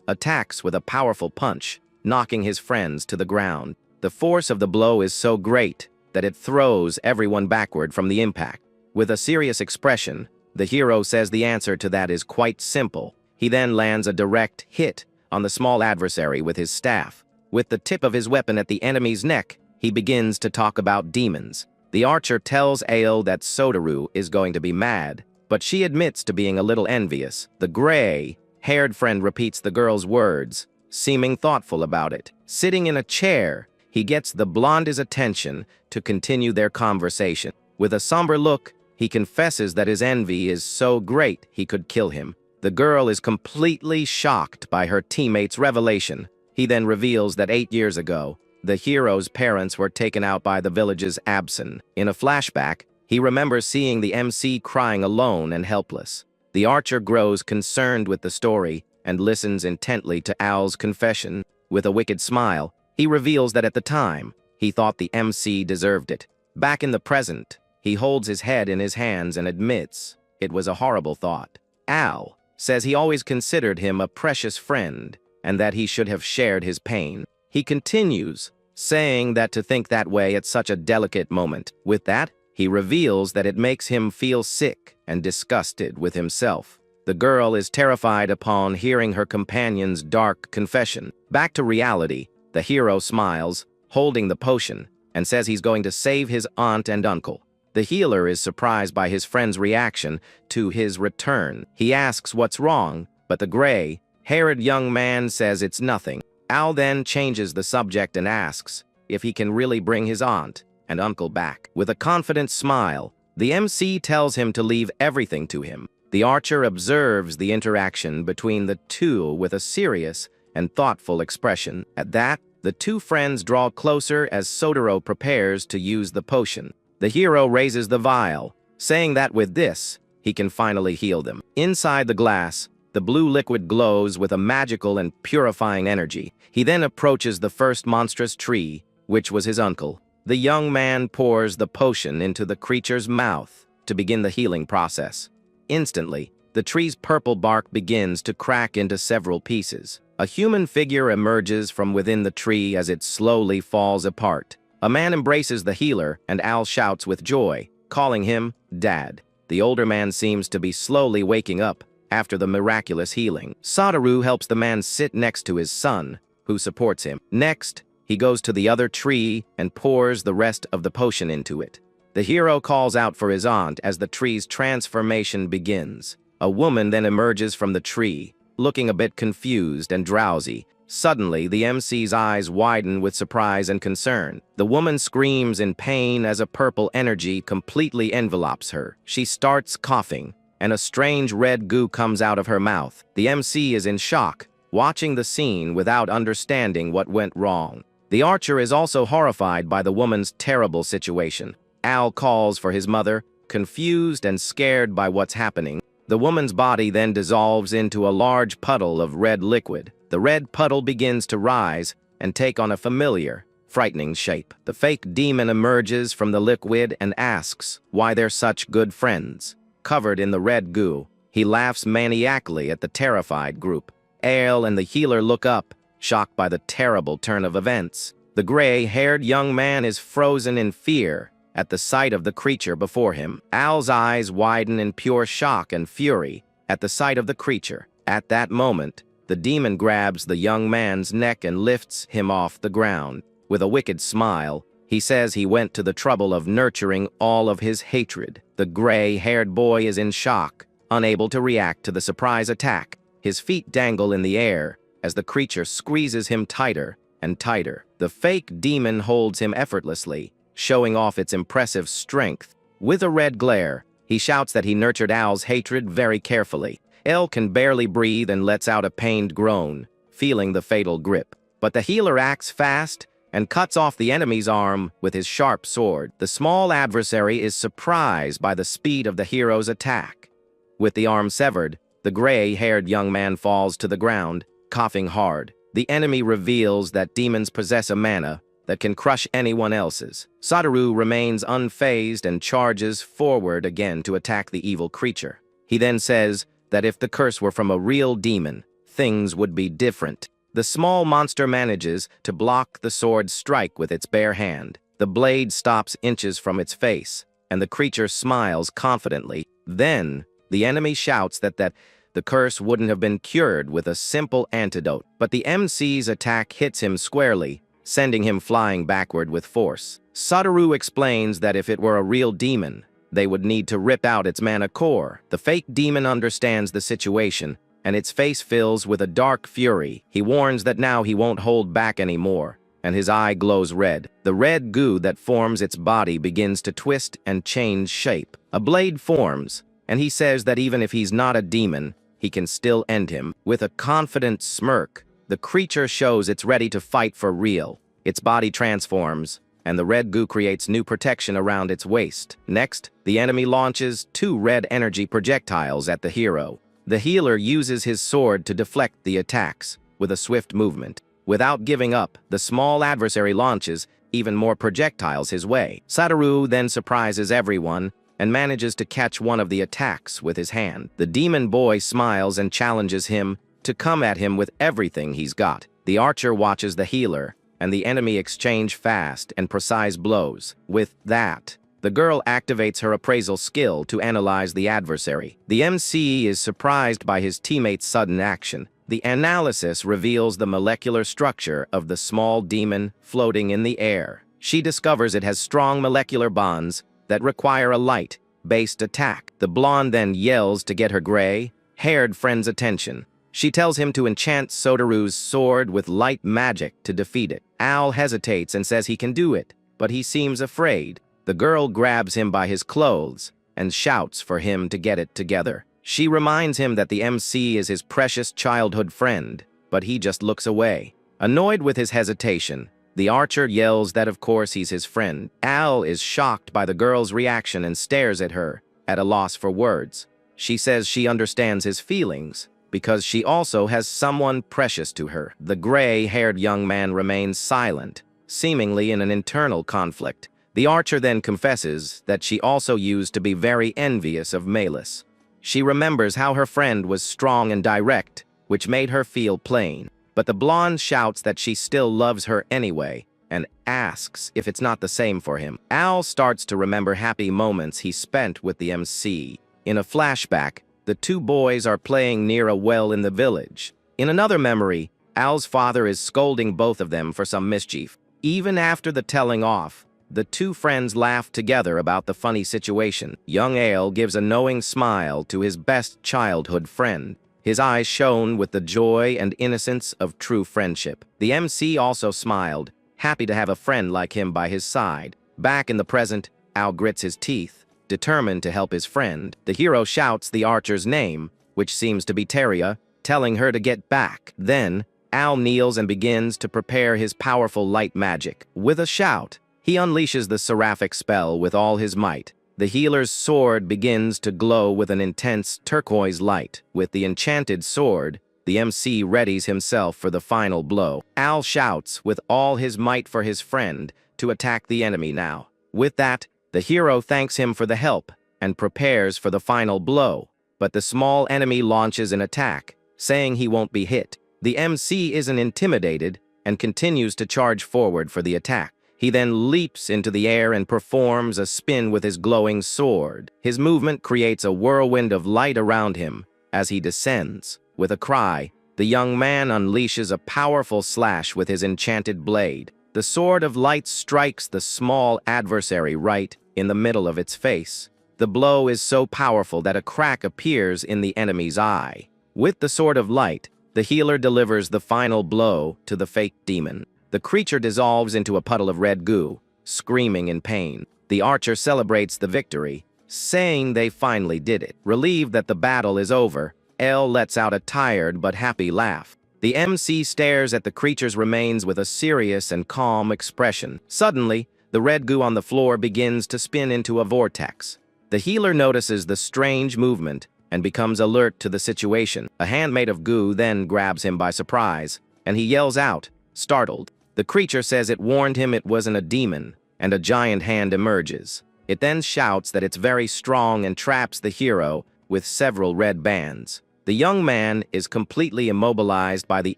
attacks with a powerful punch, knocking his friends to the ground. The force of the blow is so great that it throws everyone backward from the impact. With a serious expression, the hero says the answer to that is quite simple. He then lands a direct hit on the small adversary with his staff. With the tip of his weapon at the enemy's neck, he begins to talk about demons. The archer tells Ale that Soteru is going to be mad, but she admits to being a little envious. The gray-haired friend repeats the girl's words, seeming thoughtful about it. Sitting in a chair, he gets the blonde's attention to continue their conversation. With a somber look, he confesses that his envy is so great he could kill him. The girl is completely shocked by her teammate's revelation. He then reveals that 8 years ago, the hero's parents were taken out by the village's Absin. In a flashback, he remembers seeing the MC crying alone and helpless. The archer grows concerned with the story and listens intently to Al's confession. With a wicked smile, he reveals that at the time, he thought the MC deserved it. Back in the present, he holds his head in his hands and admits it was a horrible thought. Al says he always considered him a precious friend and that he should have shared his pain. He continues, saying that to think that way at such a delicate moment. With that, he reveals that it makes him feel sick and disgusted with himself. The girl is terrified upon hearing her companion's dark confession. Back to reality, the hero smiles, holding the potion, and says he's going to save his aunt and uncle. The healer is surprised by his friend's reaction to his return. He asks what's wrong, but the gray-haired young man says it's nothing. Al then changes the subject and asks if he can really bring his aunt and uncle back. With a confident smile, the MC tells him to leave everything to him. The archer observes the interaction between the two with a serious and thoughtful expression. At that, the two friends draw closer as Soteru prepares to use the potion. The hero raises the vial, saying that with this, he can finally heal them. Inside the glass, the blue liquid glows with a magical and purifying energy. He then approaches the first monstrous tree, which was his uncle. The young man pours the potion into the creature's mouth to begin the healing process. Instantly, the tree's purple bark begins to crack into several pieces. A human figure emerges from within the tree as it slowly falls apart. A man embraces the healer, and Al shouts with joy, calling him Dad. The older man seems to be slowly waking up after the miraculous healing. Soteru helps the man sit next to his son, who supports him. Next, he goes to the other tree and pours the rest of the potion into it. The hero calls out for his aunt as the tree's transformation begins. A woman then emerges from the tree, looking a bit confused and drowsy. Suddenly, the MC's eyes widen with surprise and concern. The woman screams in pain as a purple energy completely envelopes her. She starts coughing, and a strange red goo comes out of her mouth. The MC is in shock, watching the scene without understanding what went wrong. The archer is also horrified by the woman's terrible situation. Al calls for his mother, confused and scared by what's happening. The woman's body then dissolves into a large puddle of red liquid. The red puddle begins to rise and take on a familiar, frightening shape. The fake demon emerges from the liquid and asks why they're such good friends. Covered in the red goo, he laughs maniacally at the terrified group. Ale and the healer look up, shocked by the terrible turn of events. The gray-haired young man is frozen in fear at the sight of the creature before him. Al's eyes widen in pure shock and fury at the sight of the creature. At that moment, the demon grabs the young man's neck and lifts him off the ground. With a wicked smile, he says he went to the trouble of nurturing all of his hatred. The gray-haired boy is in shock, unable to react to the surprise attack. His feet dangle in the air as the creature squeezes him tighter and tighter. The fake demon holds him effortlessly, showing off its impressive strength. With a red glare, he shouts that he nurtured Al's hatred very carefully. El can barely breathe and lets out a pained groan, feeling the fatal grip. But the healer acts fast and cuts off the enemy's arm with his sharp sword. The small adversary is surprised by the speed of the hero's attack. With the arm severed, the gray-haired young man falls to the ground, coughing hard. The enemy reveals that demons possess a mana, that can crush anyone else's. Satoru remains unfazed and charges forward again to attack the evil creature. He then says that if the curse were from a real demon, things would be different. The small monster manages to block the sword's strike with its bare hand. The blade stops inches from its face, and the creature smiles confidently. Then, the enemy shouts that the curse wouldn't have been cured with a simple antidote, but the MC's attack hits him squarely, sending him flying backward with force. Satoru explains that if it were a real demon, they would need to rip out its mana core. The fake demon understands the situation, and its face fills with a dark fury. He warns that now he won't hold back anymore, and his eye glows red. The red goo that forms its body begins to twist and change shape. A blade forms, and he says that even if he's not a demon, he can still end him. With a confident smirk, the creature shows it's ready to fight for real. Its body transforms, and the red goo creates new protection around its waist. Next, the enemy launches 2 red energy projectiles at the hero. The healer uses his sword to deflect the attacks with a swift movement. Without giving up, the small adversary launches even more projectiles his way. Satoru then surprises everyone and manages to catch one of the attacks with his hand. The demon boy smiles and challenges him to come at him with everything he's got. The archer watches the healer, and the enemy exchange fast and precise blows. With that, the girl activates her appraisal skill to analyze the adversary. The MC is surprised by his teammate's sudden action. The analysis reveals the molecular structure of the small demon floating in the air. She discovers it has strong molecular bonds that require a light-based attack. The blonde then yells to get her gray-haired friend's attention. She tells him to enchant Soteru's sword with light magic to defeat it. Al hesitates and says he can do it, but he seems afraid. The girl grabs him by his clothes and shouts for him to get it together. She reminds him that the MC is his precious childhood friend, but he just looks away. Annoyed with his hesitation, the archer yells that of course he's his friend. Al is shocked by the girl's reaction and stares at her, at a loss for words. She says she understands his feelings, because she also has someone precious to her. The gray-haired young man remains silent, seemingly in an internal conflict. The archer then confesses that she also used to be very envious of Malus. She remembers how her friend was strong and direct, which made her feel plain. But the blonde shouts that she still loves her anyway, and asks if it's not the same for him. Al starts to remember happy moments he spent with the MC. In a flashback, the 2 boys are playing near a well in the village. In another memory, Al's father is scolding both of them for some mischief. Even after the telling off, the 2 friends laugh together about the funny situation. Young Al gives a knowing smile to his best childhood friend. His eyes shone with the joy and innocence of true friendship. The MC also smiled, happy to have a friend like him by his side. Back in the present, Al grits his teeth, determined to help his friend. The hero shouts the archer's name, which seems to be Teria, telling her to get back. Then, Al kneels and begins to prepare his powerful light magic. With a shout, he unleashes the seraphic spell with all his might. The healer's sword begins to glow with an intense turquoise light. With the enchanted sword, the MC readies himself for the final blow. Al shouts with all his might for his friend to attack the enemy now. With that, the hero thanks him for the help and prepares for the final blow. But the small enemy launches an attack, saying he won't be hit. The MC isn't intimidated and continues to charge forward for the attack. He then leaps into the air and performs a spin with his glowing sword. His movement creates a whirlwind of light around him as he descends. With a cry, the young man unleashes a powerful slash with his enchanted blade. The sword of light strikes the small adversary right in the middle of its face. The blow is so powerful that a crack appears in the enemy's eye. With the sword of light, the healer delivers the final blow to the fake demon. The creature dissolves into a puddle of red goo, screaming in pain. The archer celebrates the victory, saying they finally did it. Relieved that the battle is over, El lets out a tired but happy laugh. The MC stares at the creature's remains with a serious and calm expression. Suddenly, the red goo on the floor begins to spin into a vortex. The healer notices the strange movement and becomes alert to the situation. A hand made of goo then grabs him by surprise, and he yells out, startled. The creature says it warned him it wasn't a demon, and a giant hand emerges. It then shouts that it's very strong and traps the hero with several red bands. The young man is completely immobilized by the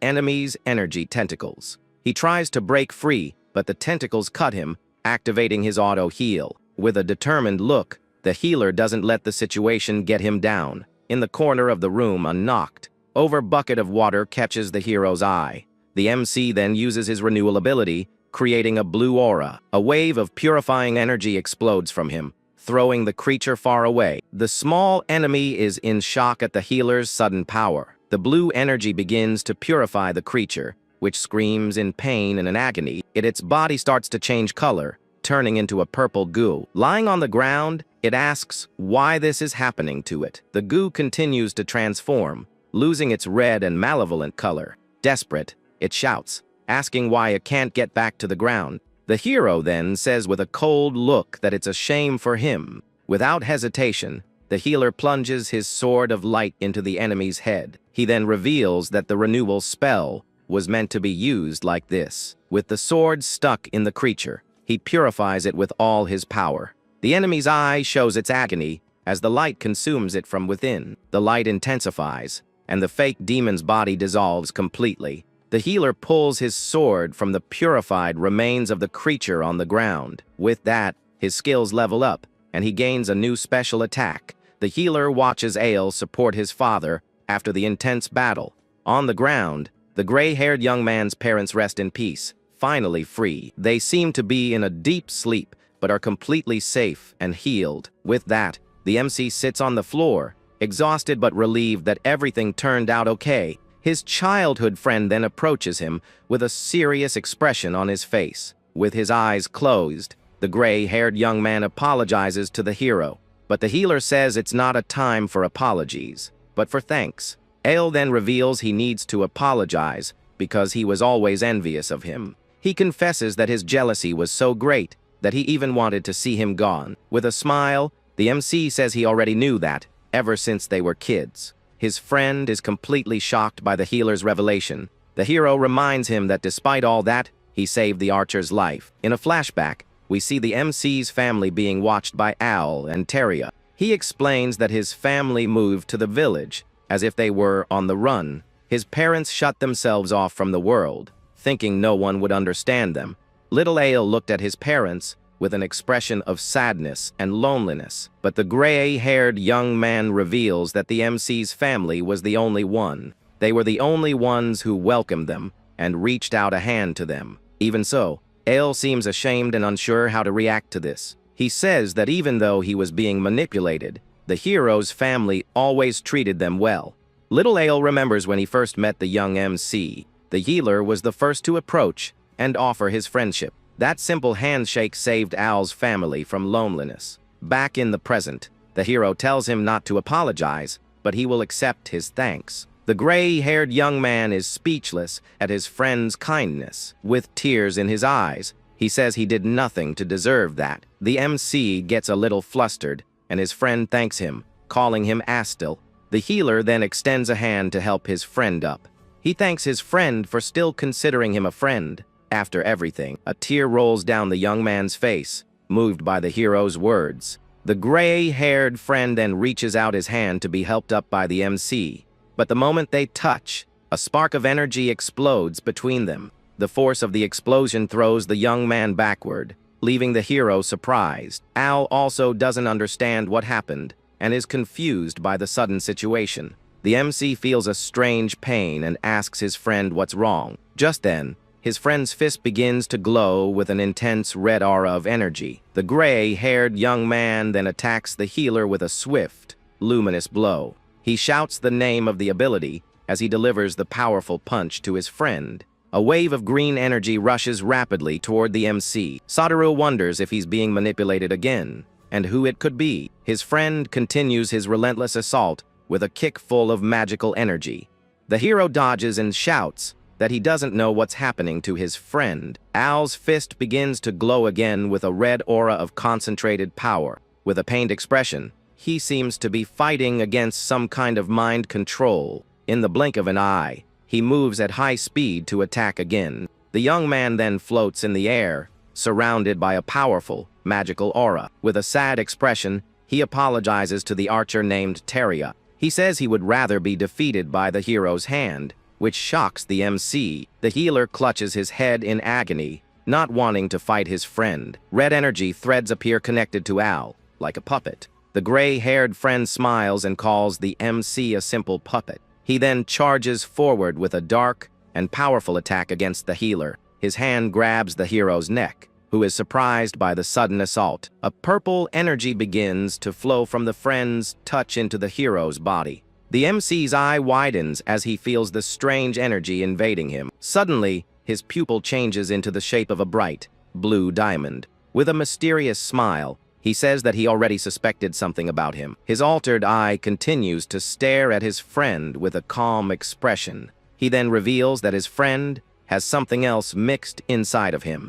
enemy's energy tentacles. He tries to break free, but the tentacles cut him, activating his auto-heal. With a determined look, the healer doesn't let the situation get him down. In the corner of the room, a knocked-over bucket of water catches the hero's eye. The MC then uses his renewal ability, creating a blue aura. A wave of purifying energy explodes from him, throwing the creature far away. The small enemy is in shock at the healer's sudden power. The blue energy begins to purify the creature, which screams in pain and in agony. Its body starts to change color, turning into a purple goo. Lying on the ground, it asks why this is happening to it. The goo continues to transform, losing its red and malevolent color. Desperate, it shouts, asking why it can't get back to the ground. The hero then says with a cold look that it's a shame for him. Without hesitation, the healer plunges his sword of light into the enemy's head. He then reveals that the renewal spell was meant to be used like this. With the sword stuck in the creature, he purifies it with all his power. The enemy's eye shows its agony as the light consumes it from within. The light intensifies, and the fake demon's body dissolves completely. The healer pulls his sword from the purified remains of the creature on the ground. With that, his skills level up, and he gains a new special attack. The healer watches Ale support his father after the intense battle. On the ground, the gray-haired young man's parents rest in peace, finally free. They seem to be in a deep sleep, but are completely safe and healed. With that, the MC sits on the floor, exhausted but relieved that everything turned out okay. His childhood friend then approaches him with a serious expression on his face. With his eyes closed, the gray-haired young man apologizes to the hero, but the healer says it's not a time for apologies, but for thanks. Ale then reveals he needs to apologize because he was always envious of him. He confesses that his jealousy was so great that he even wanted to see him gone. With a smile, the MC says he already knew that, ever since they were kids. His friend is completely shocked by the healer's revelation. The hero reminds him that despite all that, he saved the archer's life. In a flashback, we see the MC's family being watched by Al and Teria. He explains that his family moved to the village, as if they were on the run. His parents shut themselves off from the world, thinking no one would understand them. Little Ale looked at his parents with an expression of sadness and loneliness, but the gray-haired young man reveals that the MC's family was the only one. They were the only ones who welcomed them and reached out a hand to them. Even so, Ale seems ashamed and unsure how to react to this. He says that even though he was being manipulated, the hero's family always treated them well. Little Ale remembers when he first met the young MC. The healer was the first to approach and offer his friendship. That simple handshake saved Al's family from loneliness. Back in the present, the hero tells him not to apologize, but he will accept his thanks. The gray-haired young man is speechless at his friend's kindness. With tears in his eyes, he says he did nothing to deserve that. The MC gets a little flustered, and his friend thanks him, calling him Astil. The healer then extends a hand to help his friend up. He thanks his friend for still considering him a friend. After everything, a tear rolls down the young man's face, moved by the hero's words. The gray-haired friend then reaches out his hand to be helped up by the MC. But the moment they touch, a spark of energy explodes between them. The force of the explosion throws the young man backward, leaving the hero surprised. Al also doesn't understand what happened and is confused by the sudden situation. The MC feels a strange pain and asks his friend what's wrong. Just then, his friend's fist begins to glow with an intense red aura of energy. The gray-haired young man then attacks the healer with a swift, luminous blow. He shouts the name of the ability as he delivers the powerful punch to his friend. A wave of green energy rushes rapidly toward the MC. Satoru wonders if he's being manipulated again, and who it could be. His friend continues his relentless assault with a kick full of magical energy. The hero dodges and shouts that he doesn't know what's happening to his friend. Al's fist begins to glow again with a red aura of concentrated power. With a pained expression, he seems to be fighting against some kind of mind control. In the blink of an eye, he moves at high speed to attack again. The young man then floats in the air, surrounded by a powerful, magical aura. With a sad expression, he apologizes to the archer named Teria. He says he would rather be defeated by the hero's hand, which shocks the MC. The healer clutches his head in agony, not wanting to fight his friend. Red energy threads appear connected to Al, like a puppet. The gray-haired friend smiles and calls the MC a simple puppet. He then charges forward with a dark and powerful attack against the healer. His hand grabs the hero's neck, who is surprised by the sudden assault. A purple energy begins to flow from the friend's touch into the hero's body. The MC's eye widens as he feels the strange energy invading him. Suddenly, his pupil changes into the shape of a bright, blue diamond. With a mysterious smile, he says that he already suspected something about him. His altered eye continues to stare at his friend with a calm expression. He then reveals that his friend has something else mixed inside of him.